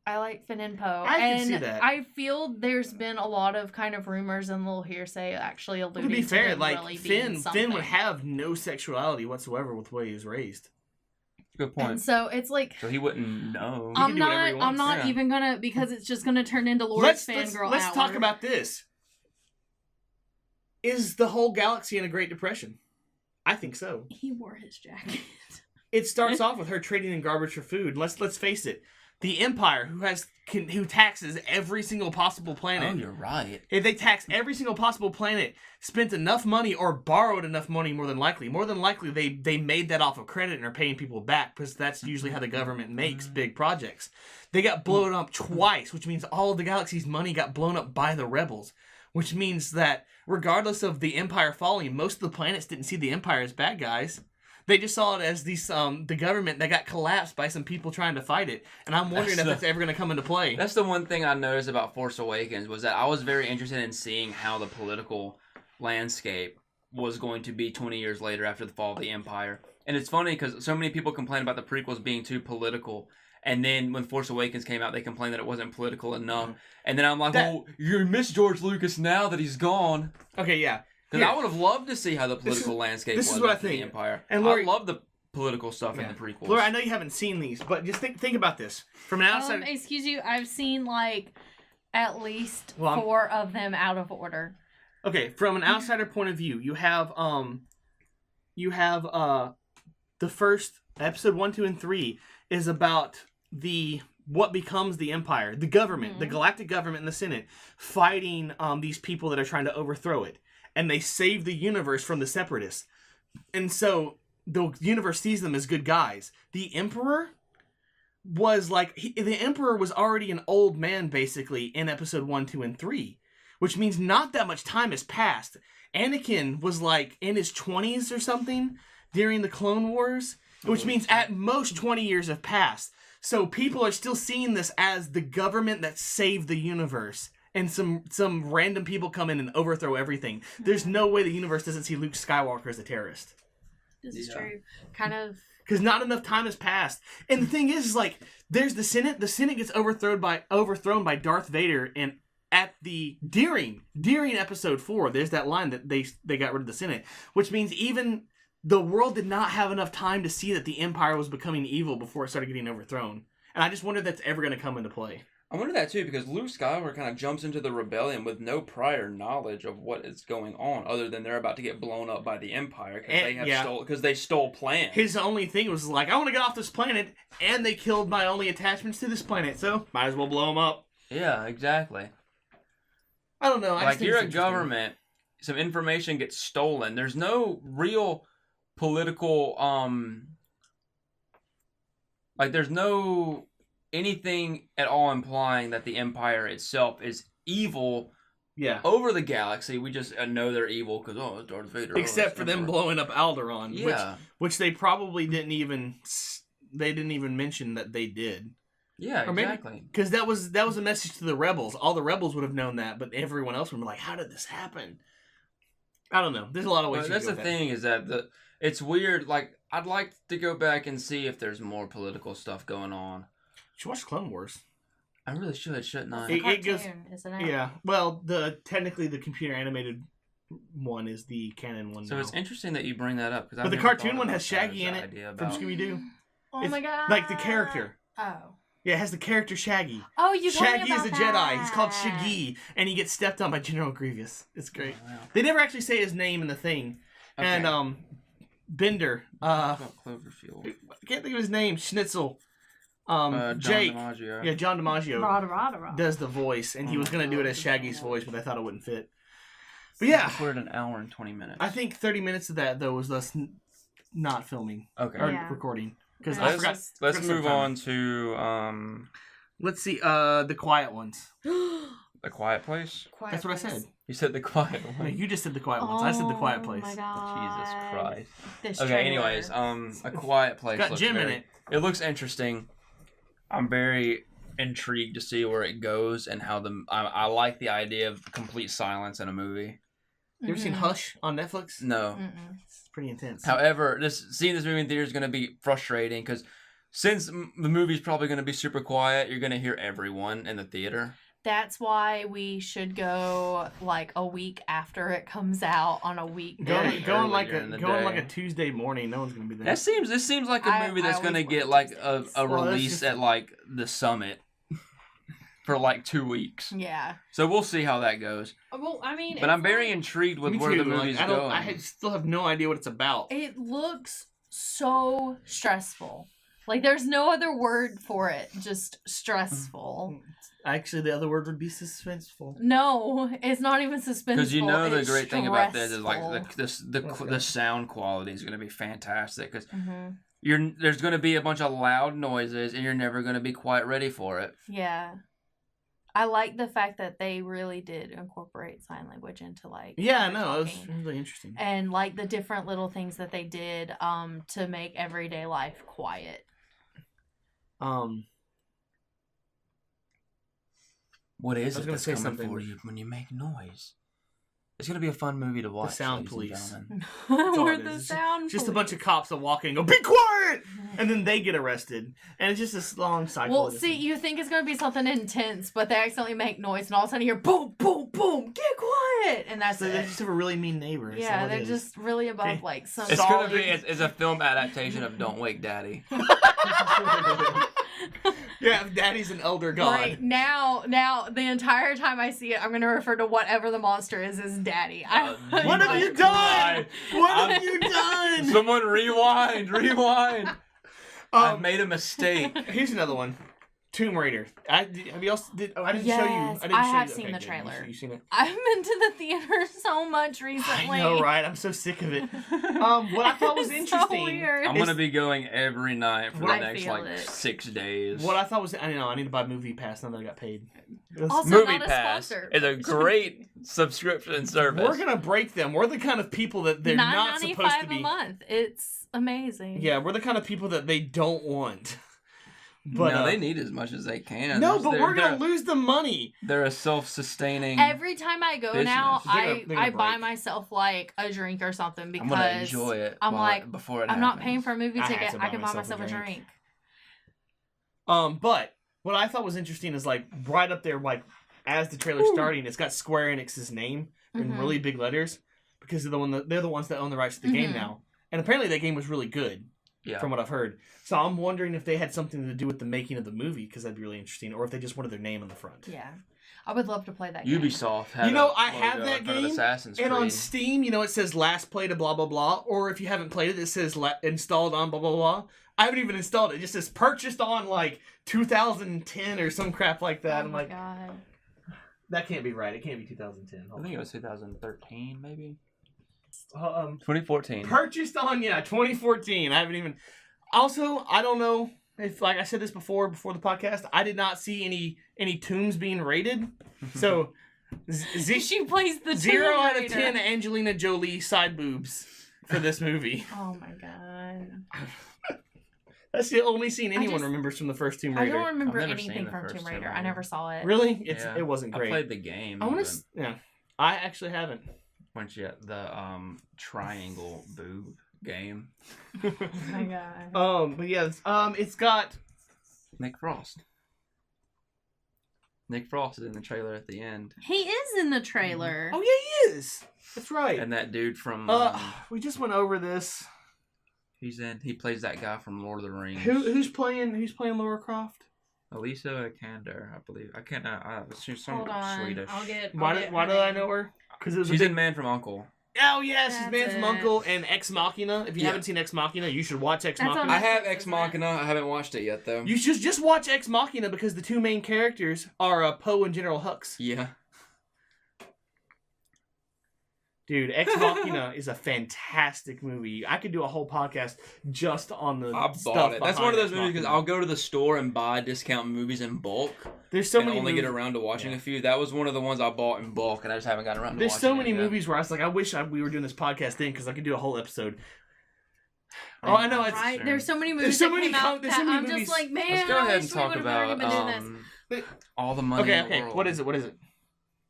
I like Finn and Poe.
I can
and
see that.
I feel there's been a lot of kind of rumors and little hearsay actually alluding
To be
to
fair,
them
like
really being
Finn
something.
would have no sexuality whatsoever with the way he was raised.
Good point.
And so it's like
So he wouldn't know.
can
I'm
do whatever he
not
wants,
I'm not
yeah.
even gonna because it's just gonna turn into Laura's fangirl
let's
hour.
talk about this. Is the whole galaxy in a Great Depression? I think so.
He wore his jacket.
It starts off with her trading in garbage for food. Let's face it. The Empire, who taxes every single possible planet.
Oh, you're right.
If they tax every single possible planet, spent enough money or borrowed enough money, more than likely they made that off of credit and are paying people back because that's usually how the government makes big projects. They got blown up twice, which means all of the galaxy's money got blown up by the rebels, which means that regardless of the Empire falling, most of the planets didn't see the Empire as bad guys. They just saw it as the government that got collapsed by some people trying to fight it. And I'm wondering if that's ever going to come into play.
That's the one thing I noticed about Force Awakens was that I was very interested in seeing how the political landscape was going to be 20 years later after the fall of the Empire. And it's funny because so many people complain about the prequels being too political. And then when Force Awakens came out, they complained that it wasn't political enough. And then I'm like, well, you miss George Lucas now that he's gone.
Okay, yeah.
Because I
Here.
would have loved to see how the political landscape
this
was
is what I
after the
think.
Empire.
And Lori-
I love the political stuff in the prequels.
Laura, I know you haven't seen these, but just think about this. From an outside...
Excuse you, I've seen like at least
Well, I'm-
4 of them out of order.
Okay, from an outsider point of view, you have the first episode 1, 2, and 3 is about what becomes the Empire, the government, the galactic government and the Senate fighting these people that are trying to overthrow it, and they save the universe from the Separatists, and so the universe sees them as good guys. The Emperor was like the Emperor was already an old man basically in episode 1, 2, and 3, which means not that much time has passed. Anakin was like in his 20s or something during the Clone Wars, which means at most 20 years have passed. So people are still seeing this as the government that saved the universe, and some random people come in and overthrow everything. There's no way the universe doesn't see Luke Skywalker as a terrorist.
This is true. Kind of.
Because not enough time has passed. And the thing is like, there's the Senate. The Senate gets overthrown by Darth Vader, and during episode 4, there's that line that they got rid of the Senate, which means even the world did not have enough time to see that the Empire was becoming evil before it started getting overthrown. And I just wonder if that's ever going to come into play.
I wonder that too, because Luke Skywalker kind of jumps into the rebellion with no prior knowledge of what is going on, other than they're about to get blown up by the Empire because they stole plans.
His only thing was like, I want to get off this planet, and they killed my only attachments to this planet, so might as well blow them up.
Yeah, exactly.
I don't know.
Like, you're a government, some information gets stolen. There's no real political, there's no anything at all implying that the Empire itself is evil over the galaxy. We just know they're evil because, it's Darth Vader.
Except for them blowing up Alderaan,
yeah.
which they probably didn't even mention that they did.
Yeah,
or
exactly.
Because that was a message to the rebels. All the rebels would have known that, but everyone else would be like, how did this happen? I don't know. There's a lot of ways to go with that.
That's the thing, is that it's weird. Like, I'd like to go back and see if there's more political stuff going on.
You should watch Clone Wars.
I really should, shouldn't I?
It goes, isn't it?
Yeah. Well, technically the computer animated one is the canon one.
So it's interesting that you bring that up,
but the cartoon one has Shaggy in it from Scooby Doo.
Oh my god!
Like the character.
Oh.
Yeah, it has the character Shaggy.
Oh, you told
Shaggy
me about
is a
that.
Jedi. He's called Shaggy, and he gets stepped on by General Grievous. It's great.
Oh, wow.
They never actually say his name in the thing. Okay. And Bender.
About Cloverfield.
I can't think of his name. Schnitzel.
John
Jake.
DiMaggio.
Yeah, John DiMaggio
Rada.
does the voice, and he was going to do it as Shaggy's voice, but I thought it wouldn't fit. But yeah.
Recorded an hour and 20 minutes.
I think 30 minutes of that, though, was us not filming.
Okay.
Or recording. Because
let's move on to...
Let's see, The Quiet Ones.
The Quiet Place?
That's what I said.
You said The Quiet
No,
Ones.
you just said The Quiet Ones. I said The Quiet Place.
Oh my god.
Jesus Christ.
This
Okay,
trailer.
anyways, A Quiet Place.
It's got Jim in it.
It looks interesting. I'm very intrigued to see where it goes and how I like the idea of complete silence in a movie.
You ever seen Hush on Netflix?
No.
It's pretty intense.
However, seeing this movie in theater is going to be frustrating because since the movie's probably going to be super quiet, you're going to hear everyone in the theater.
That's why we should go like a week after it comes out on a weekday.
Go on like a Tuesday morning. No one's gonna be there.
This seems like a movie that's gonna get like a release at like the summit for like 2 weeks.
Yeah.
So we'll see how that goes.
Well, I mean,
but I'm very intrigued with where the movie's going.
I still have no idea what it's about.
It looks so stressful. Like there's no other word for it. Just stressful.
Actually, the other word would be suspenseful.
No, it's not even suspenseful.
Because you know the great thing about this is like
stressful.
the sound quality is going to be fantastic because there's going to be a bunch of loud noises and you're never going to be quite ready for it.
Yeah, I like the fact that they really did incorporate sign language into like
it was really interesting,
and like the different little things that they did to make everyday life quiet.
What is it that's coming
something
for you when you make noise? It's gonna be a fun movie to watch.
The Sound Police.
We're the Sound
Just
Police.
a bunch of cops that walk in and go, "Be quiet!" And then they get arrested, and it's just this long cycle.
Well, see, you think it's gonna be something intense, but they accidentally make noise, and all of a sudden you hear boom, boom, boom, get quiet, and that's
so
it.
They just have a really mean neighbor.
Yeah, they're just really above like some.
It's gonna be it's a film adaptation of Don't Wake Daddy.
Yeah, if Daddy's an elder god.
Right, now, the entire time I see it, I'm going to refer to whatever the monster is as Daddy.
What have you done? What have you done?
Someone rewind. I've made a mistake.
Here's another one. Tomb Raider. Have you also I didn't show you.
Yes,
I
have
you.
seen
Okay,
the
good.
trailer.
You seen it?
I've been to the theater so much recently.
I know, right? I'm so sick of it. What I thought was
It's so
interesting.
weird.
I'm gonna be going every night for the
I
next
feel
like
it.
6 days.
What I thought was, I know, I need to buy Movie Pass now that I got paid.
Also,
Movie
not a
Pass
sponsor.
is a great subscription service.
We're gonna break them. We're the kind of people that they're not supposed to
$9.95
be.
a month. It's amazing.
Yeah, we're the kind of people that they don't want. But
no, they need as much as they can.
no, but we're gonna lose the money.
They're a self-sustaining.
Every time I go now,
business.
They're gonna
I buy
break.
myself like a drink or something because
I'm gonna enjoy it.
I'm like,
before it
I'm not
happens.
paying for a movie
I had
ticket.
to
I
buy
can buy
myself a
myself a
drink.
drink.
But what I thought was interesting is like right up there, like as the trailer's starting, it's got Square Enix's name in
Mhm.
really big letters because they're the ones that own the rights to the game
Mhm.
now. And apparently that game was really good.
Yeah.
From what I've heard. So I'm wondering if they had something to do with the making of the movie, because that'd be really interesting, or if they just wanted their name on the front.
Yeah, I would love to play that game.
Ubisoft had
You know,
a
I have
logo
that
in front of
game,
Assassin's
And
Creed.
on Steam, you know, it says last played blah, blah, blah, or if you haven't played it, it says installed on blah, blah, blah. I haven't even installed it. It just says purchased on, like, 2010 or some crap like that.
Oh
I'm
my
like,
god.
that can't be right. It can't be 2010.
I think it was 2013, maybe.
2014.
2014.
Purchased on, 2014. I haven't even... Also, I don't know if, like I said this before the podcast, I did not see any tombs being rated. So,
She plays the
0
Tomb
out of
Raider.
10 Angelina Jolie side boobs for this movie.
Oh my god.
That's the only scene anyone
just-
remembers from the first Tomb
I
Raider.
don't remember
I've never seen
anything
the
from
first
Tomb
Tomb
Raider. I
Raider.
never saw it.
Really?
Yeah.
It wasn't great.
I played the game.
I want
but
to. Yeah, I actually haven't.
When she had the triangle boob game.
Oh my god.
But yes, it's got.
Nick Frost. Nick Frost is in the trailer at the end.
He is in the trailer.
Oh yeah, he is. That's right.
And that dude from
We just went over this.
he plays that guy from Lord of the Rings.
Who's playing Lara Croft?
Elisa Kander, I believe. I can't. She's some
Hold on.
Swedish.
I'll get.
Why
her
did I
name.
know her? Because
She's in Man from Uncle.
Oh yeah, she's
That's
Man from
it.
Uncle and Ex Machina. If you
Yeah.
haven't seen Ex Machina, you should watch Ex
That's
Machina.
on
I have
Netflix,
Ex
isn't
Machina. I haven't watched it yet though.
You should just watch Ex Machina because the two main characters are Poe and General Hux.
Yeah.
Dude, Ex Machina is a fantastic movie. I could do a whole podcast just on the
I
stuff
bought it. That's one of those
behind
movies because
Ex Machina.
I'll go to the store and buy discount movies in bulk.
There's so
and
many
only
movies.
get around to watching
Yeah.
a few. That was one of the ones I bought in bulk, and I just haven't gotten around to
There's
watching
so many
it yet.
movies where I was like, I wish we were doing this podcast then because I could do a whole episode. Oh, I know. It's,
Right? There's so many
There's
movies.
so
that
many
came out
there's so
that
many
I'm
movies.
just like, man,
Let's go
I
ahead
wish
and
we
talk
would have already
about
been doing this.
all the money in the
okay.
world.
What is it?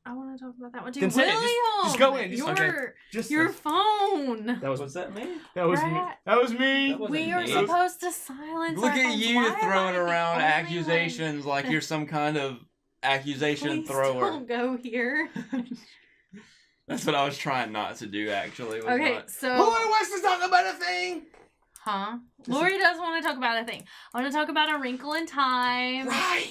I want to talk about that one too.
Then say it.
William,
Just go in. Just-
your
okay. Just
your phone.
that was
What's that mean?
that was me.
Rat.
That was me.
That wasn't
We are
me.
supposed to silence.
Look
our
at
phones.
you
Why am
throwing
I the
around
only
accusations like you're some kind of accusation
Please
thrower.
don't go here.
That's what I was trying not to do, actually. was
Okay,
not-
so
Who wants to talk about a thing?
huh? Lori does want to talk about a thing. I want to talk about A Wrinkle in Time.
Right.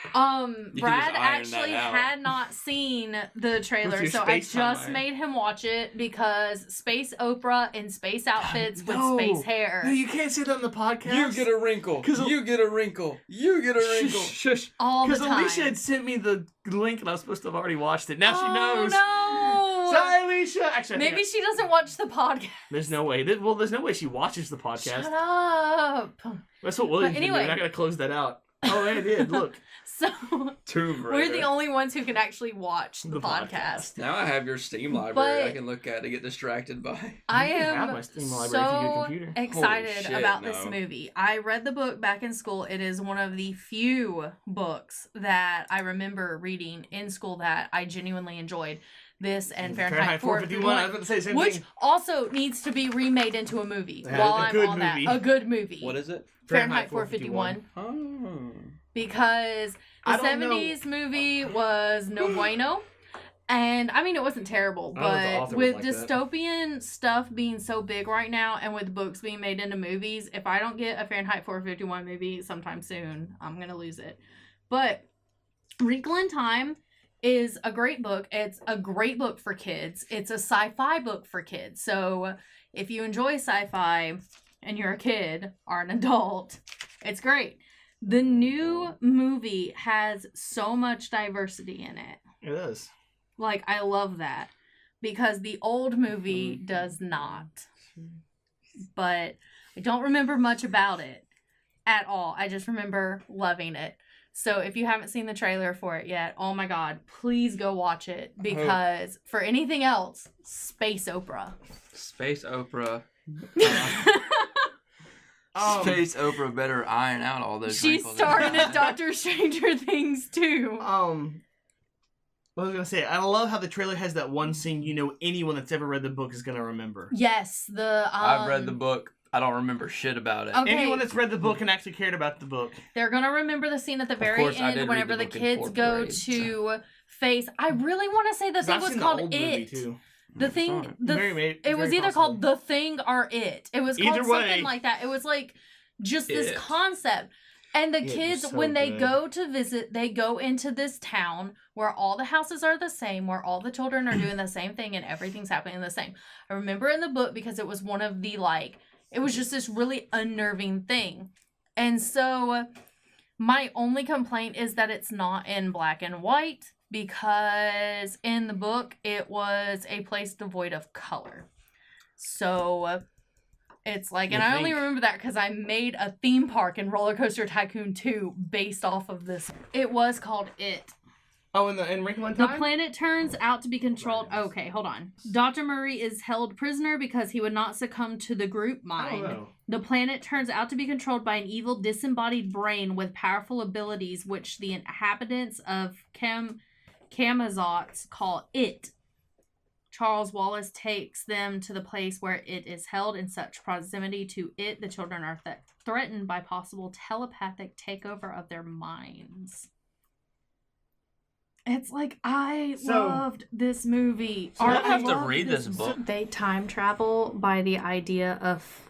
You can
Brad
just iron that
actually
out.
had not seen the trailer,
your
so I
space time
just
iron.
made him watch it because space Oprah in space outfits with
No.
space hair.
No, you can't say that on the podcast.
You get a wrinkle.
'Cause
You get a wrinkle. You get a wrinkle.
Shush.
all the
Because
time.
Alicia had sent me the link and I was supposed to have already watched it. Now she
Oh,
knows.
no.
Sorry, Alicia. Actually, I think
Maybe she doesn't watch the podcast.
there's no way. There's no way she watches the podcast.
Shut up.
That's what William's
But
anyway,
anyway.
doing. I gotta close that out. Oh, I did. Look.
So
Tomb
we're
Raider.
the only ones who can actually watch the
The
podcast.
Now I have your Steam library I
But-
can look at to get distracted by.
I
You can have
am
my Steam library if you get a
so
computer.
excited
Holy shit,
about this
no.
movie. I read the book back in school. It is one of the few books that I remember reading in school that I genuinely enjoyed. This and Fahrenheit
451. I was
451,
about to say the same
which
thing.
also needs to be remade into a movie.
Yeah,
while
a
I'm
good
on
movie.
that, a good movie.
What is it?
Fahrenheit 451.
Oh.
Because
I
the
don't know.
70s movie was no bueno. And I mean, it wasn't terrible,
I don't know if the
but
author
with
was like that.
dystopian stuff being so big right now and with books being made into movies, if I don't get a Fahrenheit 451 movie sometime soon, I'm going to lose it. But Wrinkle in Time is a great book. It's a great book for kids. It's a sci-fi book for kids. So if you enjoy sci-fi and you're a kid or an adult, it's great. The new movie has so much diversity in it.
It is.
Like, I love that. Because the old movie does not. But I don't remember much about it at all. I just remember loving it. So if you haven't seen the trailer for it yet, oh my god, please go watch it. Because for anything else, space opera.
Space opera. Space opera better iron out all those
She's
wrinkles.
starring in Doctor Stranger Things too.
What was I gonna say? I love how the trailer has that one scene anyone that's ever read the book is gonna remember.
Yes,
I've read the book. I don't remember shit about it.
Okay.
Anyone that's read the book and actually cared about the book.
They're gonna remember the scene at the very end whenever the kids go to face. I really want to say the thing was called It. The thing, it was either called The Thing or It. It was called something like that. It was like just this concept. And the kids, when they go to visit, they go into this town where all the houses are the same, where all the children are doing the same thing and everything's happening the same. I remember in the book because it was one of the it was just this really unnerving thing. And so my only complaint is that it's not in black and white, because in the book it was a place devoid of color. So it's like, and I only remember that because I made a theme park in Roller Coaster Tycoon 2 based off of this. It was called It.
Oh, in Wrinkle in Time?
The planet turns out to be controlled. Okay, hold on. Dr. Murray is held prisoner because he would not succumb to the group mind.
Oh, no.
The planet turns out to be controlled by an evil disembodied brain with powerful abilities, which the inhabitants of Kamazots call It. Charles Wallace takes them to the place where It is held. In such proximity to It, the children are threatened by possible telepathic takeover of their minds. It's like, I loved this movie.
So I have to read this book.
They time travel by the idea of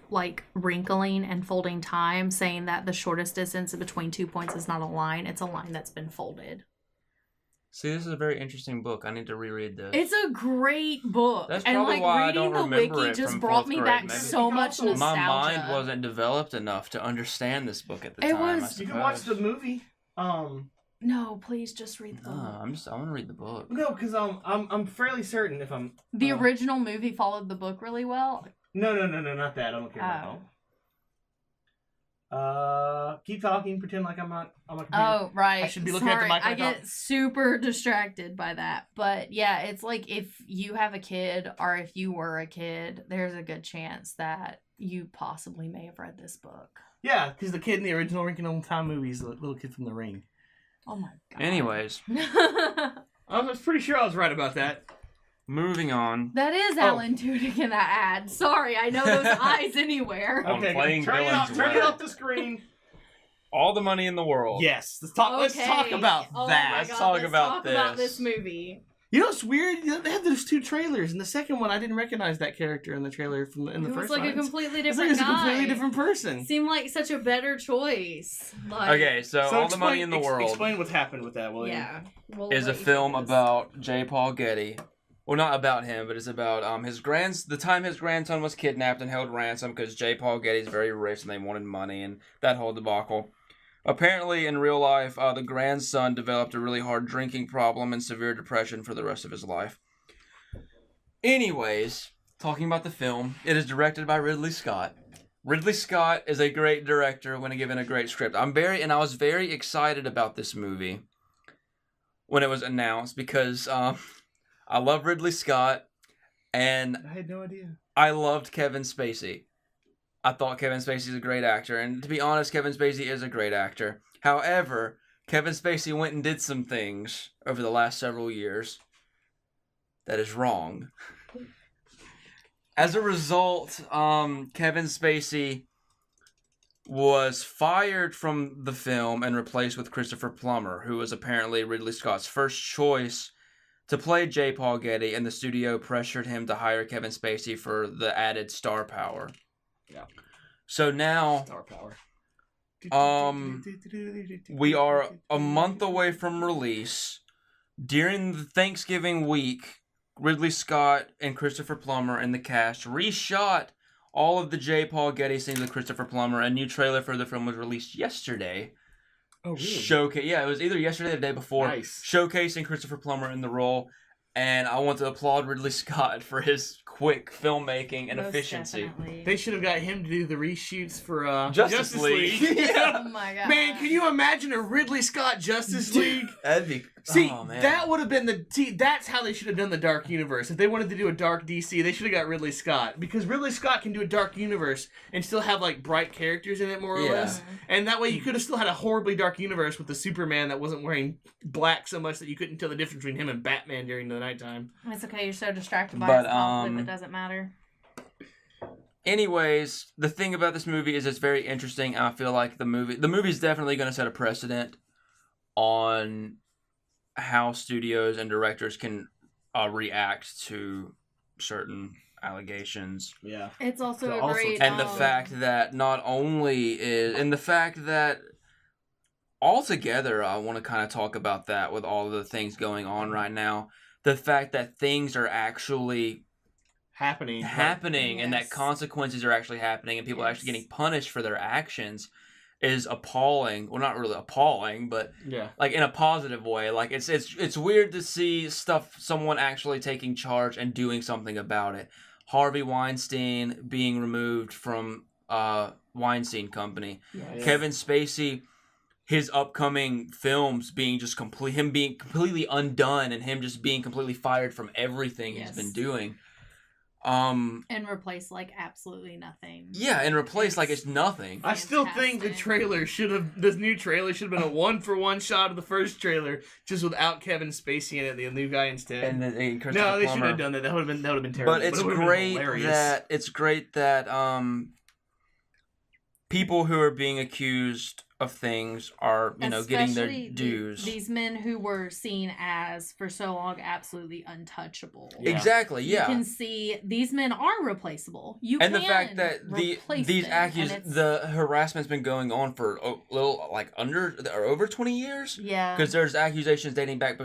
wrinkling and folding time, saying that the shortest distance between 2 points is not a line, it's a line that's been folded.
See, this is a very interesting book. I need to reread this.
It's a great book.
That's
and
probably why I don't
reading the
remember
wiki
it
just
from
brought
fourth
me
grade,
back
maybe.
so much nostalgia.
My mind wasn't developed enough to understand this book at the time. I
You can watch the movie.
No, please just read the book.
I want to read the book.
No, because I'm fairly certain if I'm...
The original movie followed the book really well.
No, not that. I don't care about that. Keep talking. Pretend like I'm on a computer.
Oh, right.
I should be looking at the mic.
I get super distracted by that. But yeah, it's like if you have a kid or if you were a kid, there's a good chance that you possibly may have read this book.
Yeah, because the kid in the original Wrinkle in Time movie is the little kid from The Ring.
Oh my god.
Anyways.
I was pretty sure I was right about that.
Moving on.
That is Alan Tudyk in that ad. Sorry, I know those eyes anywhere.
Okay, turn it off the screen.
All the money in the world.
Yes, let's talk about that.
Let's talk about
this movie.
You know what's weird? They have those two trailers. In the second one, I didn't recognize that character in the trailer in the first one.
It was like a completely different
guy. It's
a
completely different person.
Seemed like such a better choice.
Okay, so All the Money in the World.
Explain what's happened with that, William.
Yeah.
Is a film about J. Paul Getty. Well, not about him, but it's about the time his grandson was kidnapped and held ransom because J. Paul Getty's very rich and they wanted money and that whole debacle. Apparently, in real life, the grandson developed a really hard drinking problem and severe depression for the rest of his life. Anyways, talking about the film, it is directed by Ridley Scott. Ridley Scott is a great director when given a great script. I was very excited about this movie when it was announced because I love Ridley Scott and
I had no idea.
I loved Kevin Spacey. I thought Kevin Spacey is a great actor, and to be honest, Kevin Spacey is a great actor. However, Kevin Spacey went and did some things over the last several years that is wrong. As a result, Kevin Spacey was fired from the film and replaced with Christopher Plummer, who was apparently Ridley Scott's first choice to play J. Paul Getty, and the studio pressured him to hire Kevin Spacey for the added star power.
Yeah.
So now,
Star power.
We are a month away from release. During the Thanksgiving week, Ridley Scott and Christopher Plummer and the cast reshot all of the J. Paul Getty scenes with Christopher Plummer. A new trailer for the film was released yesterday.
Oh, really?
showcase. Yeah, it was either yesterday or the day before.
Nice.
Showcasing Christopher Plummer in the role. And I want to applaud Ridley Scott for his quick filmmaking and
Most
efficiency.
definitely.
They should have got him to do the reshoots for
Justice League.
Oh my god.
Man, can you imagine a Ridley Scott Justice League?
That'd be.
See,
Oh, man.
that would have been that's how they should have done the Dark Universe. If they wanted to do a Dark DC, they should have got Ridley Scott. Because Ridley Scott can do a Dark Universe and still have, like, bright characters in it, more or
Yeah.
less. And that way you could have still had a horribly dark universe with the Superman that wasn't wearing black so much that you couldn't tell the difference between him and Batman during the nighttime.
It's okay, you're so distracted by
But,
his conflict, it doesn't matter.
Anyways, the thing about this movie is it's very interesting. And I feel like the movie is definitely going to set a precedent on how studios and directors can react to certain allegations.
Yeah.
It's also
So
a
also-
great...
And the fact that not only is... And the fact that altogether, I want to kind of talk about that with all of the things going on right now. The fact that things are actually
Happening.
and that
Yes.
consequences are actually happening and people are actually
Yes.
getting punished for their actions is appalling. Well, not really appalling, but
Yeah.
like in a positive way. Like it's weird to see someone actually taking charge and doing something about it. Harvey Weinstein being removed from Weinstein Company.
Yes.
Kevin Spacey, his upcoming films being just him being completely undone and him just being completely fired from everything he's
Yes.
been doing.
And replace, like, absolutely nothing.
Yeah, and replace like it's nothing.
I still think this new trailer should have been a 1-for-1 shot of the first trailer, just without Kevin Spacey in it, the new guy instead.
And then Christopher
No, they
Plummer.
shouldn't have done that. That would have been terrible.
But it's
it would have been
great
hilarious.
that people who are being accused of things are getting their
Especially
dues.
These men who were seen as, for so long, absolutely untouchable.
Yeah.
Exactly, yeah.
You can see these men are replaceable. You
And the
can
fact that
replace
these
them, and
the harassment's been going on for a little over 20 years.
yeah.
Because there's accusations dating back to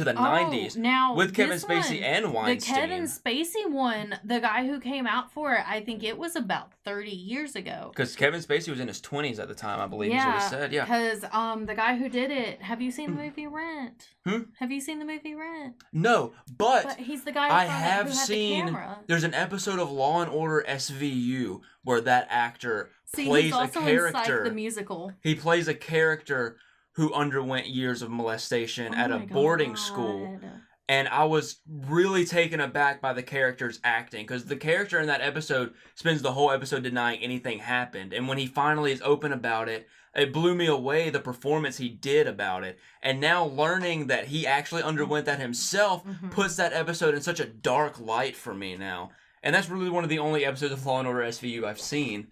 the 90s
Now
with Kevin
this
Spacey
one,
and
the
Weinstein.
Kevin Spacey one, the guy who came out for it, I think it was about 30 years ago.
Because Kevin Spacey was in his 20s at the time, I believe is what he said. Yeah.
Because the guy who did it, have you seen the movie Rent?
Hmm?
Have you seen the movie Rent?
No, but
But he's the guy
I
from it
have
who had
seen.
the camera.
There's an episode of Law and Order SVU where that actor
See,
plays
he's
a
also in Psych
character.
the musical.
He plays a character who underwent years of molestation at a
my
boarding school.
God.
And I was really taken aback by the character's acting because the character in that episode spends the whole episode denying anything happened. And when he finally is open about it, it blew me away, the performance he did about it. And now learning that he actually underwent that himself
Mhm.
puts that episode in such a dark light for me now. And that's really one of the only episodes of Law & Order SVU I've seen.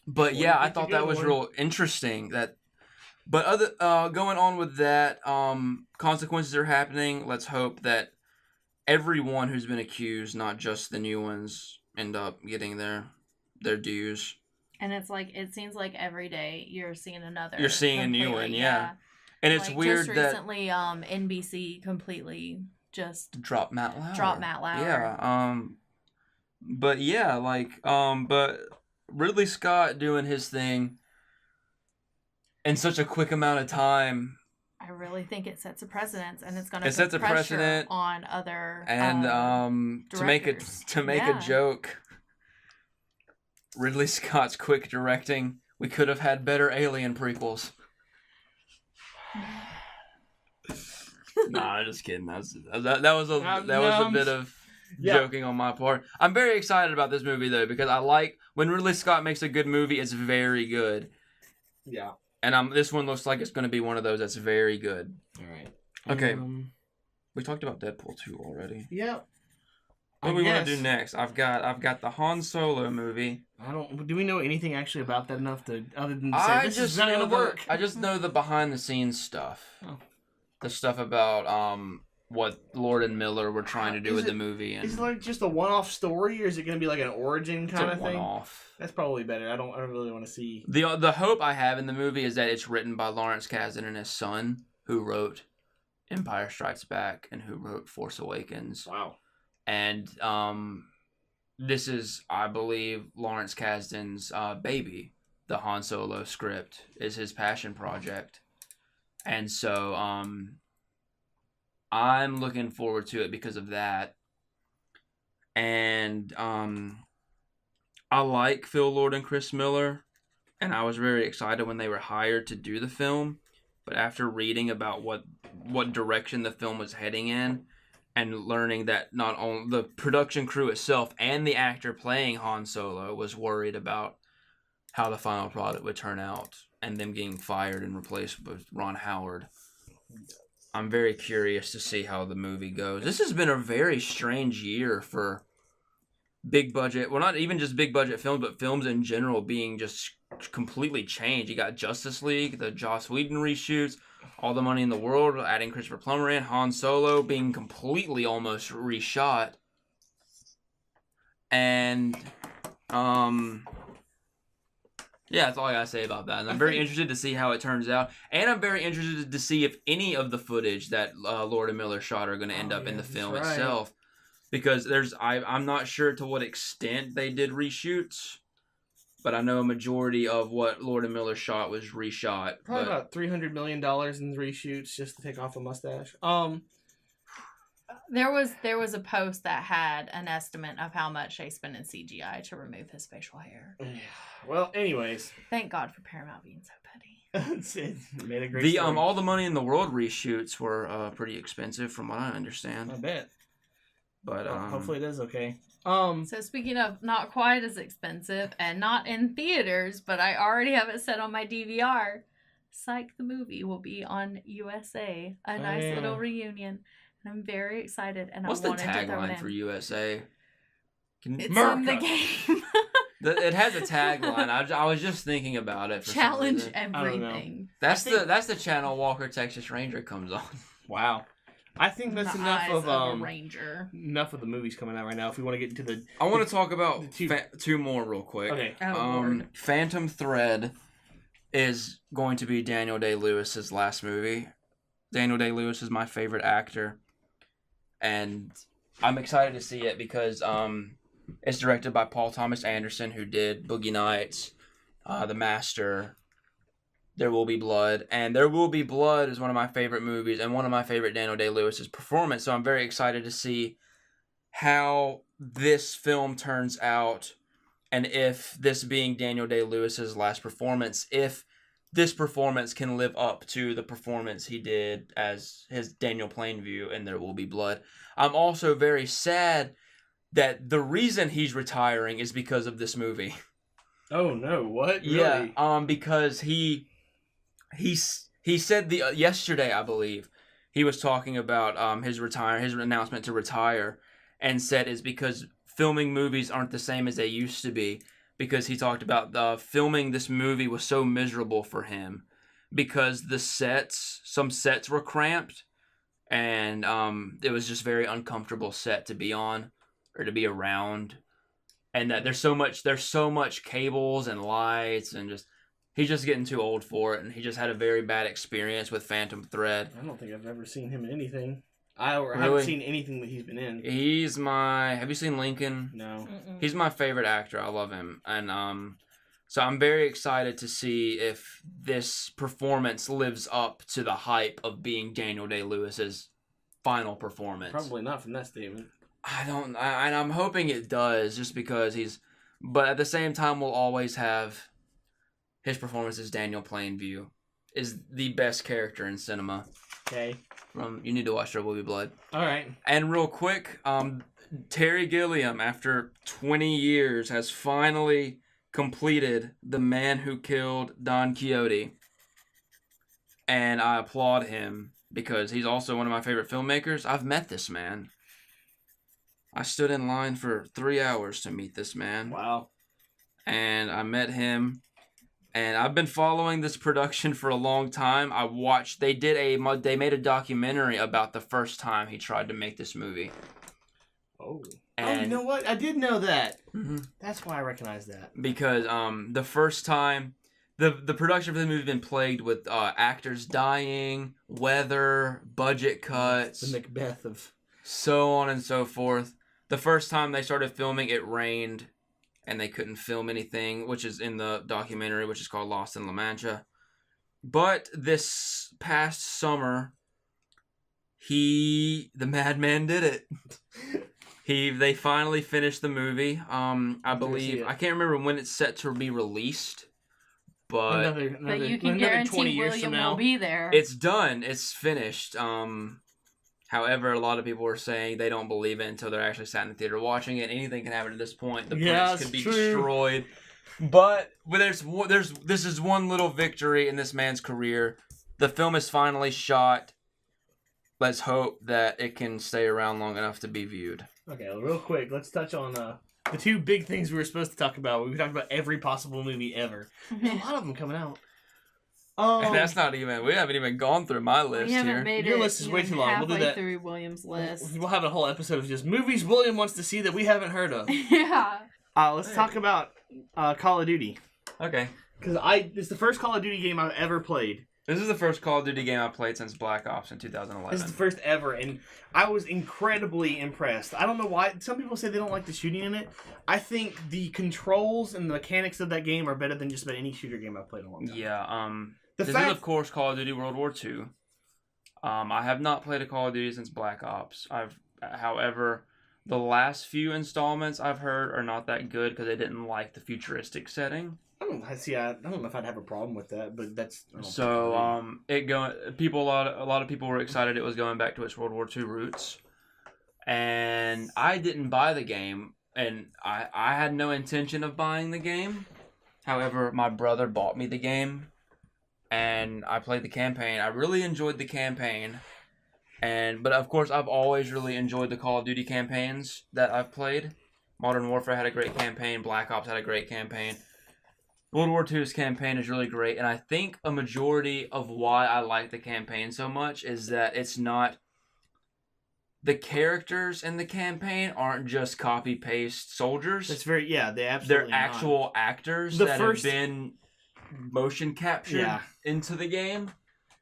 But
Well,
yeah, I
it's a
thought
good
that was
one.
real interesting. But going on with that, consequences are happening. Let's hope that everyone who's been accused, not just the new ones, end up getting their dues.
And it's like, it seems like every day you're seeing another.
You're seeing a new one,
completely,
yeah. And it's
Like,
weird
just
that
recently, NBC completely just
drop Matt Lauer.
dropped Matt Lauer.
Yeah. But yeah, but Ridley Scott doing his thing in such a quick amount of time.
I really think it sets a precedent, and it's going to
It sets a precedent
on other
And to make
directors.
a joke, Ridley Scott's quick directing. We could have had better Alien prequels. Nah, just kidding. That was a bit of joking on my part. I'm very excited about this movie though because I like when Ridley Scott makes a good movie. It's very good.
Yeah.
And this one looks like it's going to be one of those that's very good.
All right.
Okay. We talked about Deadpool 2 already.
Yep.
What do we want to do next? I've got the Han Solo movie.
Do we know anything actually about that enough to other than say
I
this
just
is not
know
gonna work?
I just know the behind the scenes stuff.
Oh.
The stuff about what Lord and Miller were trying to do
Is
with
it-
the movie, and
Is it like just a one-off story, or is it going to be like an origin
it's
kind
a
of thing?
one-off.
That's probably better. I don't really want to see.
The hope I have in the movie is that it's written by Lawrence Kasdan and his son, who wrote Empire Strikes Back and who wrote Force Awakens.
Wow.
And this is, I believe, Lawrence Kasdan's baby. the Han Solo script is his passion project. And so I'm looking forward to it because of that. And I like Phil Lord and Chris Miller, and I was very excited when they were hired to do the film. But after reading about what direction the film was heading in, and learning that not only the production crew itself and the actor playing Han Solo was worried about how the final product would turn out, and them getting fired and replaced with Ron Howard, I'm very curious to see how the movie goes. This has been a very strange year for big budget, well, not even just big budget films, but films in general being just completely changed. You got Justice League, the Joss Whedon reshoots, All the Money in the World, adding Christopher Plummer in, Han Solo being completely almost reshot. And, yeah, that's all I gotta say about that. And I'm very interested to see how it turns out. And I'm very interested to see if any of the footage that Lord and Miller shot are going to end up in the film itself. Because I'm not sure to what extent they did reshoots, but I know a majority of what Lord and Miller shot was reshot.
Probably about $300 million in reshoots just to take off a mustache.
There was a post that had an estimate of how much they spent in CGI to remove his facial hair.
Well, anyways.
Thank God for Paramount being so petty.
It made a great story.
All the Money in the World reshoots were pretty expensive from what I understand.
I bet.
But
hopefully it is okay.
So speaking of not quite as expensive and not in theaters, but I already have it set on my DVR. Psych the movie will be on USA. A nice little reunion. And I'm very excited. And
what's
I wanted
the
to throw it
tagline
in.
for USA?
It's in the game.
It has a tagline. I was just thinking about it. For
Challenge
some reason.
everything.
That's the channel Walker Texas Ranger comes on.
Wow. I think that's enough of
a Ranger.
Enough of the movies coming out right now. If we want to get into the,
I want to talk about two more real quick.
Okay.
Phantom Thread is going to be Daniel Day-Lewis's last movie. Daniel Day-Lewis is my favorite actor, and I'm excited to see it because it's directed by Paul Thomas Anderson, who did Boogie Nights, The Master, There Will Be Blood. And There Will Be Blood is one of my favorite movies and one of my favorite Daniel Day-Lewis's performance. So I'm very excited to see how this film turns out, and if this being Daniel Day-Lewis's last performance, if this performance can live up to the performance he did as his Daniel Plainview in There Will Be Blood. I'm also very sad that the reason he's retiring is because of this movie.
Oh no! What? Really?
Yeah. Because he said yesterday, I believe, he was talking about his announcement to retire, and said it's because filming movies aren't the same as they used to be. Because he talked about filming this movie was so miserable for him because some sets were cramped, and it was just very uncomfortable set to be on or to be around, and that there's so much cables and lights, and he's just getting too old for it, and he just had a very bad experience with Phantom Thread.
I don't think I've ever seen him in anything. I haven't seen anything that he's been in.
Have you seen Lincoln?
No.
Mm-mm.
He's my favorite actor. I love him. And so I'm very excited to see if this performance lives up to the hype of being Daniel Day-Lewis's final performance.
Probably not from that statement.
And I'm hoping it does, just because but at the same time, we'll always have his performance as Daniel Plainview is the best character in cinema.
Okay.
You need to watch There Will Be Blood.
All right.
And real quick, Terry Gilliam, after 20 years, has finally completed The Man Who Killed Don Quixote. And I applaud him because he's also one of my favorite filmmakers. I've met this man. I stood in line for 3 hours to meet this man.
Wow.
And I met him. And I've been following this production for a long time. They made a documentary about the first time he tried to make this movie.
Oh.
And
you know what? I did know that.
Mm-hmm.
That's why I recognize that.
Because the first time, the production for the movie has been plagued with actors dying, weather, budget cuts.
The Macbeth of...
So on and so forth. The first time they started filming, it rained. and they couldn't film anything, which is in the documentary, which is called Lost in La Mancha. But this past summer, the madman did it. They finally finished the movie. I believe I can't remember when it's set to be released, but
you can guarantee William will be there.
It's done. It's finished. However, a lot of people were saying they don't believe it until they're actually sat in the theater watching it. Anything can happen at this point. The prince could be destroyed. But this is one little victory in this man's career. The film is finally shot. Let's hope that it can stay around long enough to be viewed.
Okay, real quick, let's touch on the two big things we were supposed to talk about. We talked about every possible movie ever. There's a lot of them coming out.
And that's not even. We haven't even gone through my list here.
Your list is way too long. We'll do that
through William's list.
We'll have a whole episode of just movies William wants to see that we haven't heard of.
Yeah.
Let's talk about Call of Duty.
Okay.
Because it's the first Call of Duty game I've ever played.
This is the first Call of Duty game I played since Black Ops in 2011.
This is the first ever, and I was incredibly impressed. I don't know why. Some people say they don't like the shooting in it. I think the controls and the mechanics of that game are better than just about any shooter game I've played in a long time.
Yeah. This is, of course, Call of Duty World War II. I have not played a Call of Duty since Black Ops. However, the last few installments I've heard are not that good because they didn't like the futuristic setting.
I don't know if I'd have a problem with that, but that's
so. A lot of people were excited it was going back to its World War II roots, and I didn't buy the game, and I had no intention of buying the game. However, my brother bought me the game, and I played the campaign. I really enjoyed the campaign, but of course I've always really enjoyed the Call of Duty campaigns that I've played. Modern Warfare had a great campaign. Black Ops had a great campaign. World War II's campaign is really great, and I think a majority of why I like the campaign so much is that it's not... The characters in the campaign aren't just copy-paste soldiers.
That's very... Yeah, they're
actual actors that have been motion captured into the game.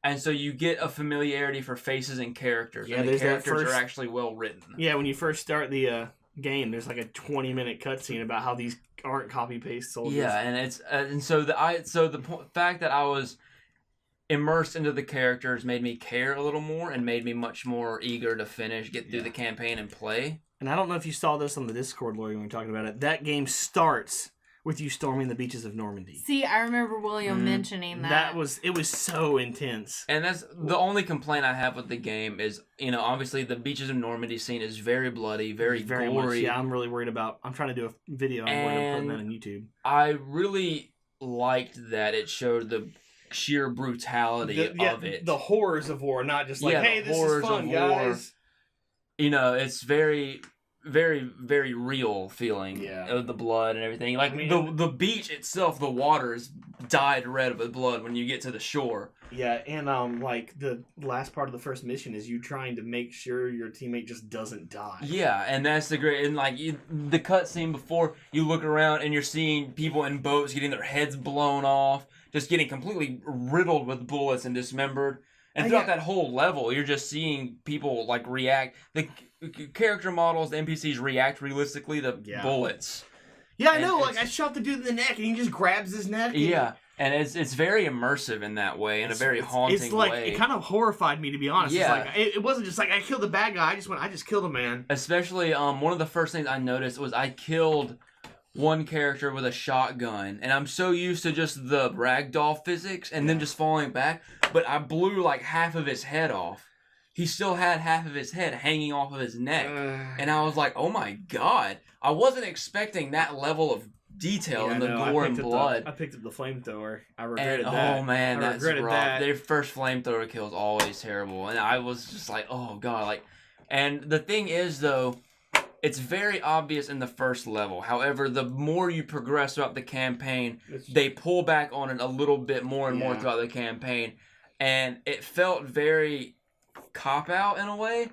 And so you get a familiarity for faces and characters. Yeah, and the characters are actually well written.
Yeah, when you first start the game, there's like a 20-minute cutscene about how these aren't copy-paste soldiers.
Yeah, and the fact that I was immersed into the characters made me care a little more and made me much more eager to get through the campaign and play. And
I don't know if you saw this on the Discord, Lori, when we were talking about it. That game starts with you storming the beaches of Normandy.
See, I remember William mentioning that.
It was so intense.
And that's the only complaint I have with the game is, obviously the beaches of Normandy scene is very bloody, very gory.
Much, yeah, I'm really worried about. I'm trying to do a video. I'm worried about putting that on YouTube.
I really liked that it showed the sheer brutality of it.
The horrors of war, not just like, hey, this is fun, guys.
It's very, very, very real feeling of the blood and everything. Like, the beach itself, the water is dyed red with blood when you get to the shore.
Yeah, and like the last part of the first mission is you trying to make sure your teammate just doesn't die.
Yeah, and that's the great, and like the cutscene before, you look around and you're seeing people in boats getting their heads blown off, just getting completely riddled with bullets and dismembered. And throughout that whole level, you're just seeing people like react. The character models, the NPCs react realistically to bullets.
Yeah, I know. Like I shot the dude in the neck, and he just grabs his neck.
Yeah, and it's very immersive in that way, in a very haunting way.
It kind of horrified me, to be honest. Yeah, it's like, it wasn't just like I killed the bad guy. I just killed a man.
Especially, one of the first things I noticed was I killed one character with a shotgun, and I'm so used to just the ragdoll physics and then just falling back, but I blew like half of his head off. He still had half of his head hanging off of his neck, and I was like, oh my god, I wasn't expecting that level of detail in the gore and blood.
I picked up the flamethrower. I regretted that.
Oh man, that's rough. Their first flamethrower kill is always terrible, and I was just like, oh god, and the thing is though, it's very obvious in the first level. However, the more you progress throughout the campaign, they pull back on it a little bit more and more throughout the campaign. And it felt very cop-out in a way.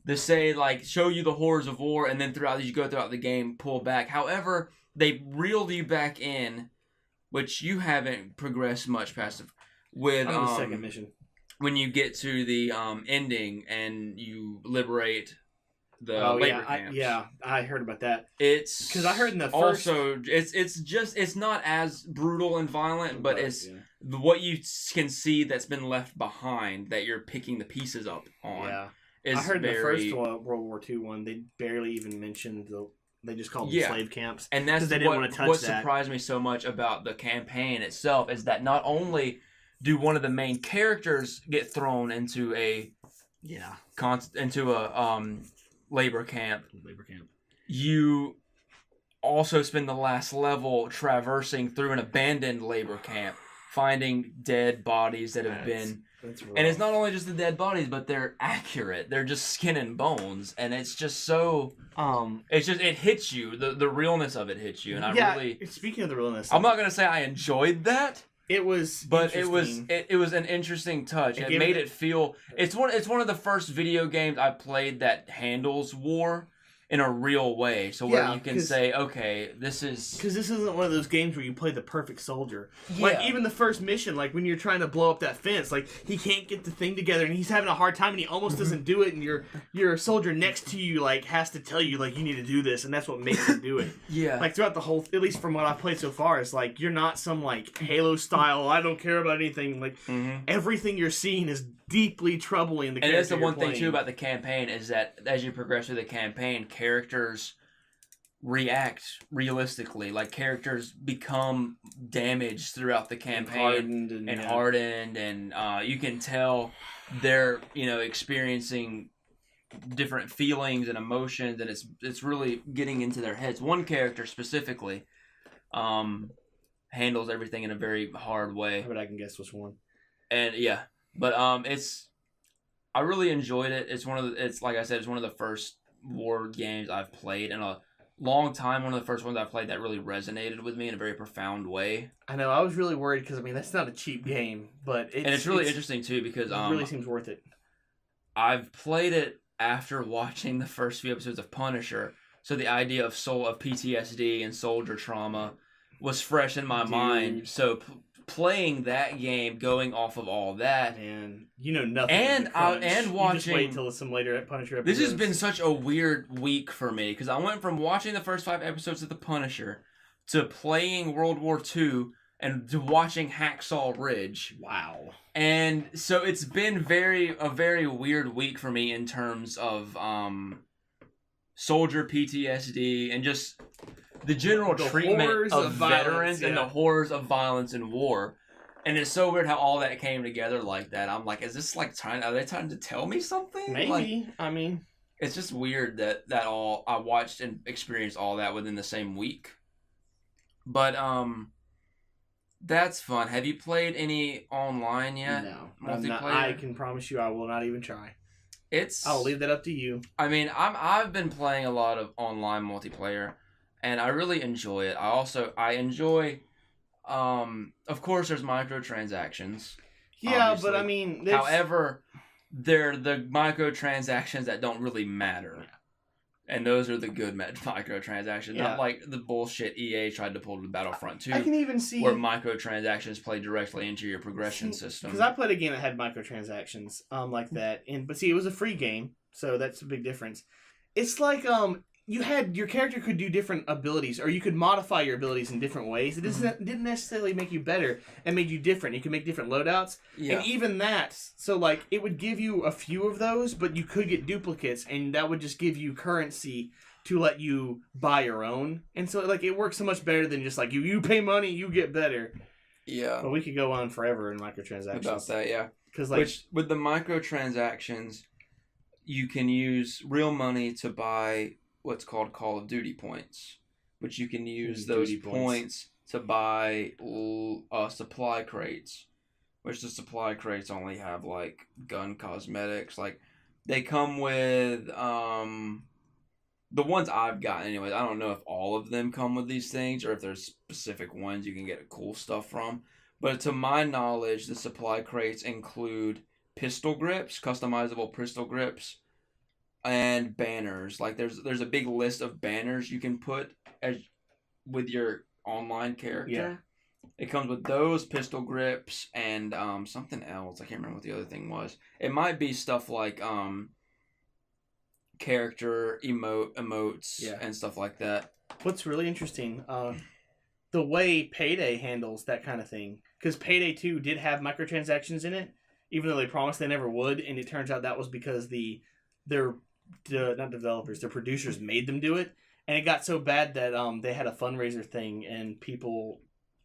To say, like, show you the horrors of war, and then as you go throughout the game, pull back. However, they reeled you back in, which you haven't progressed much past with
the second mission.
When you get to the ending and you liberate the labor camps.
I heard about that.
It's
because I heard in the first.
Also, it's not as brutal and violent, but it's what you can see that's been left behind that you're picking the pieces up on.
Yeah, I heard the first World War II one. They barely even mentioned They just called them slave camps,
and that's
they didn't want to touch
what
that.
surprised me so much about the campaign itself is that not only do one of the main characters get thrown into a labor camp, you also spend the last level traversing through an abandoned labor camp, finding dead bodies that have been. And it's not only just the dead bodies, but they're accurate. They're just skin and bones, and it's just so. It hits you. The realness of it hits you, and I really.
Speaking of the realness,
I'm not gonna say I enjoyed that.
It was,
but it was an interesting touch. It made it feel. It's one of the first video games I played that handles war in a real way, so where you can say, okay, this is...
Because this isn't one of those games where you play the perfect soldier. Yeah. Like, even the first mission, like, when you're trying to blow up that fence, like, he can't get the thing together, and he's having a hard time, and he almost doesn't do it, and your soldier next to you, like, has to tell you, like, you need to do this, and that's what makes him do it.
Yeah.
Like, throughout the whole... At least from what I've played so far, it's like, you're not some, like, Halo-style, I don't care about anything. Like, everything you're seeing is deeply troubling the character.
And that's the one thing too about the campaign is that as you progress through the campaign, characters react realistically. Like characters become damaged throughout the campaign and hardened, and you can tell they're experiencing different feelings and emotions, and it's really getting into their heads. One character specifically handles everything in a very hard way.
But I can guess which one.
And yeah. But I really enjoyed it. It's like I said, it's one of the first war games I've played in a long time. One of the first ones I've played that really resonated with me in a very profound way.
I know. I was really worried because that's not a cheap game, but
it's really interesting too because
it really seems worth it.
I've played it after watching the first few episodes of Punisher, so the idea of PTSD and soldier trauma was fresh in my mind. So. Playing that game, going off of all that,
and nothing.
And watching.
You just wait till some later Punisher episodes.
This has been such a weird week for me because I went from watching the first 5 episodes of The Punisher to playing World War II and to watching Hacksaw Ridge.
Wow.
And so it's been a very weird week for me in terms of soldier PTSD and just. The general treatment of veterans and the horrors of violence and war. And it's so weird how all that came together like that. I'm like, is this like are they trying to tell me something?
Maybe.
It's just weird that all I watched and experienced all that within the same week. But that's fun. Have you played any online yet?
No. I can promise you I will not even try. I'll leave that up to you.
I've been playing a lot of online multiplayer. And I really enjoy it. I enjoy, of course, there's microtransactions.
Yeah,
obviously. But however, they're the microtransactions that don't really matter. And those are the good microtransactions.
Yeah.
Not like the bullshit EA tried to pull to Battlefront 2.
I can even see...
Where microtransactions play directly into your progression system.
Because I played a game that had microtransactions like that. But it was a free game, so that's a big difference. It's like... your character could do different abilities, or you could modify your abilities in different ways. It didn't necessarily make you better. It made you different. You could make different loadouts. Yeah. And even that, so like, it would give you a few of those, but you could get duplicates, and that would just give you currency to let you buy your own. And so, like, it works so much better than just like, you pay money, you get better.
Yeah.
But we could go on forever in microtransactions.
About that, yeah.
Which,
with the microtransactions, you can use real money to buy... what's called Call of Duty points, which you can use those points to buy supply crates, which the supply crates only have like gun cosmetics. Like they come with the ones I've gotten anyways. I don't know if all of them come with these things or if there's specific ones you can get cool stuff from. But to my knowledge, the supply crates include pistol grips, customizable pistol grips, and banners. Like there's a big list of banners you can put with your online character. Yeah. It comes with those pistol grips and something else. I can't remember what the other thing was. It might be stuff like character emotes and stuff like that.
What's really interesting, the way Payday handles that kind of thing, because Payday 2 did have microtransactions in it, even though they promised they never would, and it turns out that was because their producers made them do it, and it got so bad that they had a fundraiser thing, and people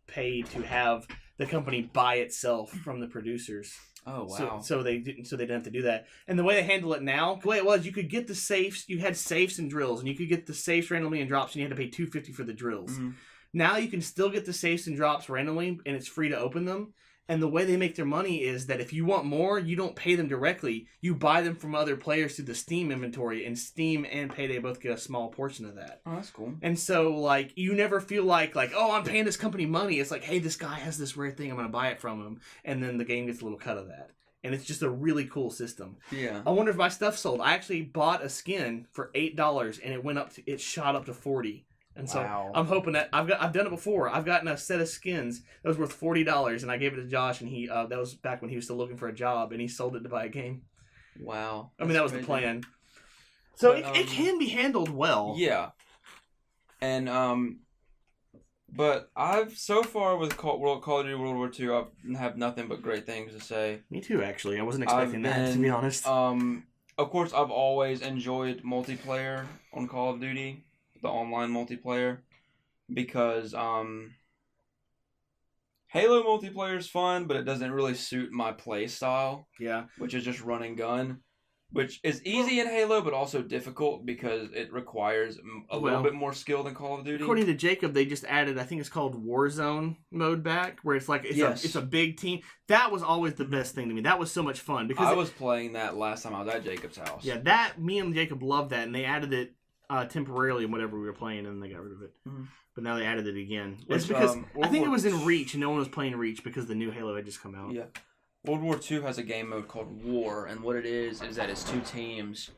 paid to have the company buy itself from the producers.
Oh wow!
So they didn't have to do that. And the way they handle it now, the way it was, you could get the safes. You had safes and drills, and you could get the safes randomly in drops, and you had to pay $250 for the drills. Mm-hmm. Now you can still get the safes and drops randomly, and it's free to open them. And the way they make their money is that if you want more, you don't pay them directly. You buy them from other players through the Steam inventory, and Steam and Payday both get a small portion of that.
Oh, that's cool.
And so, like, you never feel like, oh, I'm paying this company money. It's like, hey, this guy has this rare thing. I'm going to buy it from him. And then the game gets a little cut of that. And it's just a really cool system.
Yeah.
I wonder if my stuff sold. I actually bought a skin for $8, and it shot up to $40. And so I'm hoping that I've done it before. I've gotten a set of skins that was worth $40, and I gave it to Josh, and he that was back when he was still looking for a job, and he sold it to buy a game.
Wow.
I mean, that was the plan. So it can be handled well.
Yeah. And but I've so far with Call of Duty World War II, I have nothing but great things to say.
Me too, actually. I wasn't expecting that, to be honest.
Of course, I've always enjoyed multiplayer on Call of Duty. The online multiplayer, because Halo multiplayer is fun, but it doesn't really suit my play style.
Yeah,
which is just run and gun, which is easy in Halo, but also difficult because it requires a little bit more skill than Call of Duty.
According to Jacob, they just added, I think it's called Warzone mode back, where it's like it's a big team. That was always the best thing to me. That was so much fun because
I was playing that last time I was at Jacob's house.
Yeah, me and Jacob loved that, and they added it temporarily in whatever we were playing, and then they got rid of it. Mm-hmm. But now they added it again. It's because I think it was in Reach, and no one was playing Reach because the new Halo had just come out.
Yeah. World War II has a game mode called War, and what it is that it's two teams,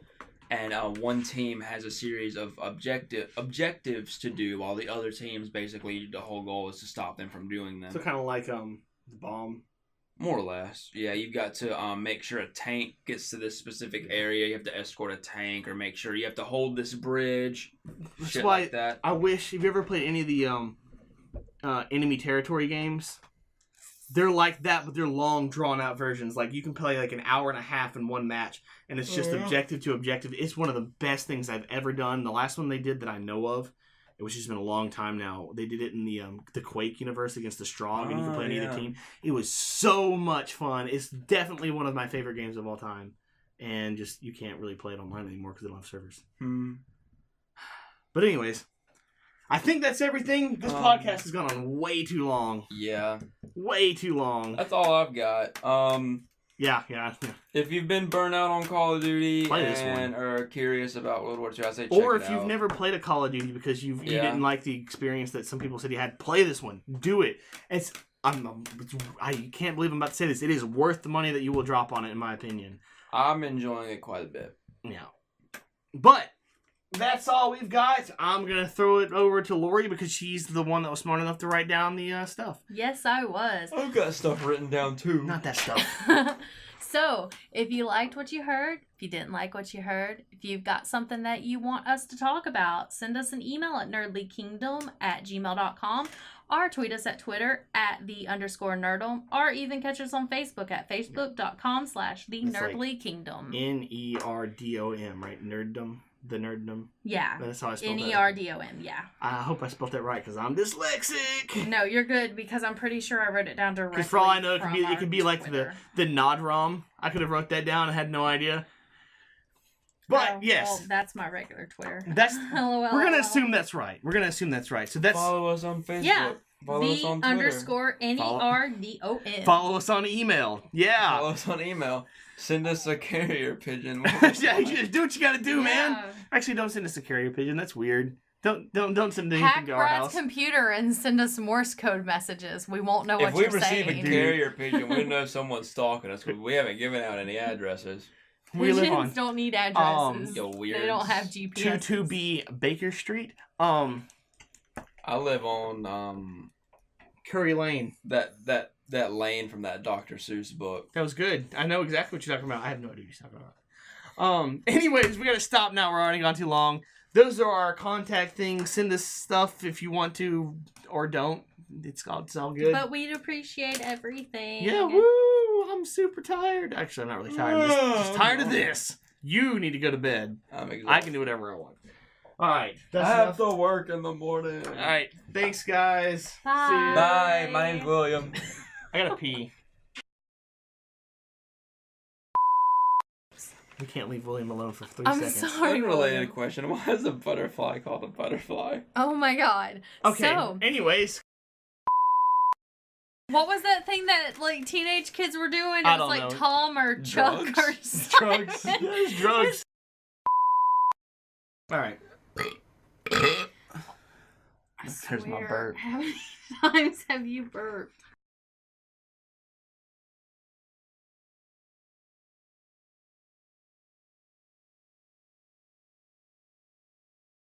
and one team has a series of objectives to do, while the other teams, basically, the whole goal is to stop them from doing them.
So kind of like the bomb.
More or less. Yeah, you've got to make sure a tank gets to this specific area. You have to escort a tank, or make sure you have to hold this bridge.
That's why like that. I wish, have you ever played any of the enemy territory games? They're like that, but they're long, drawn-out versions. Like, you can play like an hour and a half in one match, and it's just objective to objective. It's one of the best things I've ever done. The last one they did that I know of, it was just been a long time now. They did it in the Quake universe against the Strong, and you can play on either team. It was so much fun. It's definitely one of my favorite games of all time. And just, you can't really play it online anymore because they don't have servers. But anyways, I think that's everything. This podcast has gone on way too long.
Yeah.
Way too long.
That's all I've got.
Yeah.
If you've been burnt out on Call of Duty and are curious about World War II, I say check it out.
Or if you've never played a Call of Duty because you didn't like the experience that some people said you had, play this one. Do it. I can't believe I'm about to say this. It is worth the money that you will drop on it, in my opinion.
I'm enjoying it quite a bit.
Yeah. But that's all we've got. I'm going to throw it over to Lori because she's the one that was smart enough to write down the stuff.
Yes, I was.
I've got stuff written down too.
Not that stuff.
So, if you liked what you heard, if you didn't like what you heard, if you've got something that you want us to talk about, send us an email at nerdlykingdom@gmail.com, or tweet us at Twitter @_Nerdom, or even catch us on Facebook at facebook.com/thenerdlykingdom.
Nerdom, right? Nerddom. The Nerdom.
Yeah.
That's how I spelled that.
Nerdom, yeah.
I hope I spelled that right because I'm dyslexic.
No, you're good because I'm pretty sure I wrote it down directly.
Because for all I know, it could be like the Nodrom. I could have wrote that down and had no idea. But yes.
Well, that's my regular Twitter.
That's
LOL.
We're gonna assume that's right. So that's
follow us on Facebook.
Yeah.
Follow us on Twitter.
_NERDOM.
Follow us on email. Yeah.
Follow us on email. Send us a carrier pigeon.
Yeah, you just do what you gotta do, man. Actually, don't send us a carrier pigeon. That's weird. Don't send anything to our house.
Hack Brad's computer and send us Morse code messages. We won't know what you're saying.
If we receive a carrier pigeon, we know someone's stalking us because we haven't given out any addresses.
Pigeons don't need addresses.
Yo, weirds.
They don't have GPS.
22B Baker Street.
I live on
Curry Lane.
That lane from that Dr. Seuss book.
That was good. I know exactly what you're talking about. I have no idea what you're talking about. Anyways, we gotta stop now. We're already gone too long. Those are our contact things. Send us stuff if you want to or don't. It's all good.
But we'd appreciate everything.
Yeah, woo! I'm super tired. Actually, I'm not really tired. I'm just tired of this. You need to go to bed. I can do whatever I want. All right.
I have to work in the morning.
All right. Thanks, guys.
Bye.
See ya.
Bye. My name's William.
I gotta pee. We can't leave William alone for 3
I'm
seconds.
sorry.
Unrelated
William.
question. Why is a butterfly called a butterfly?
Oh my god.
Okay.
So,
Anyways.
what was that thing that like teenage kids were doing? It
I
was
don't
like
know.
Tom or Chuck
Drugs?
or something.
Drugs. There's drugs. All right.
I
There's my
swear,
burp.
how many times have you burped?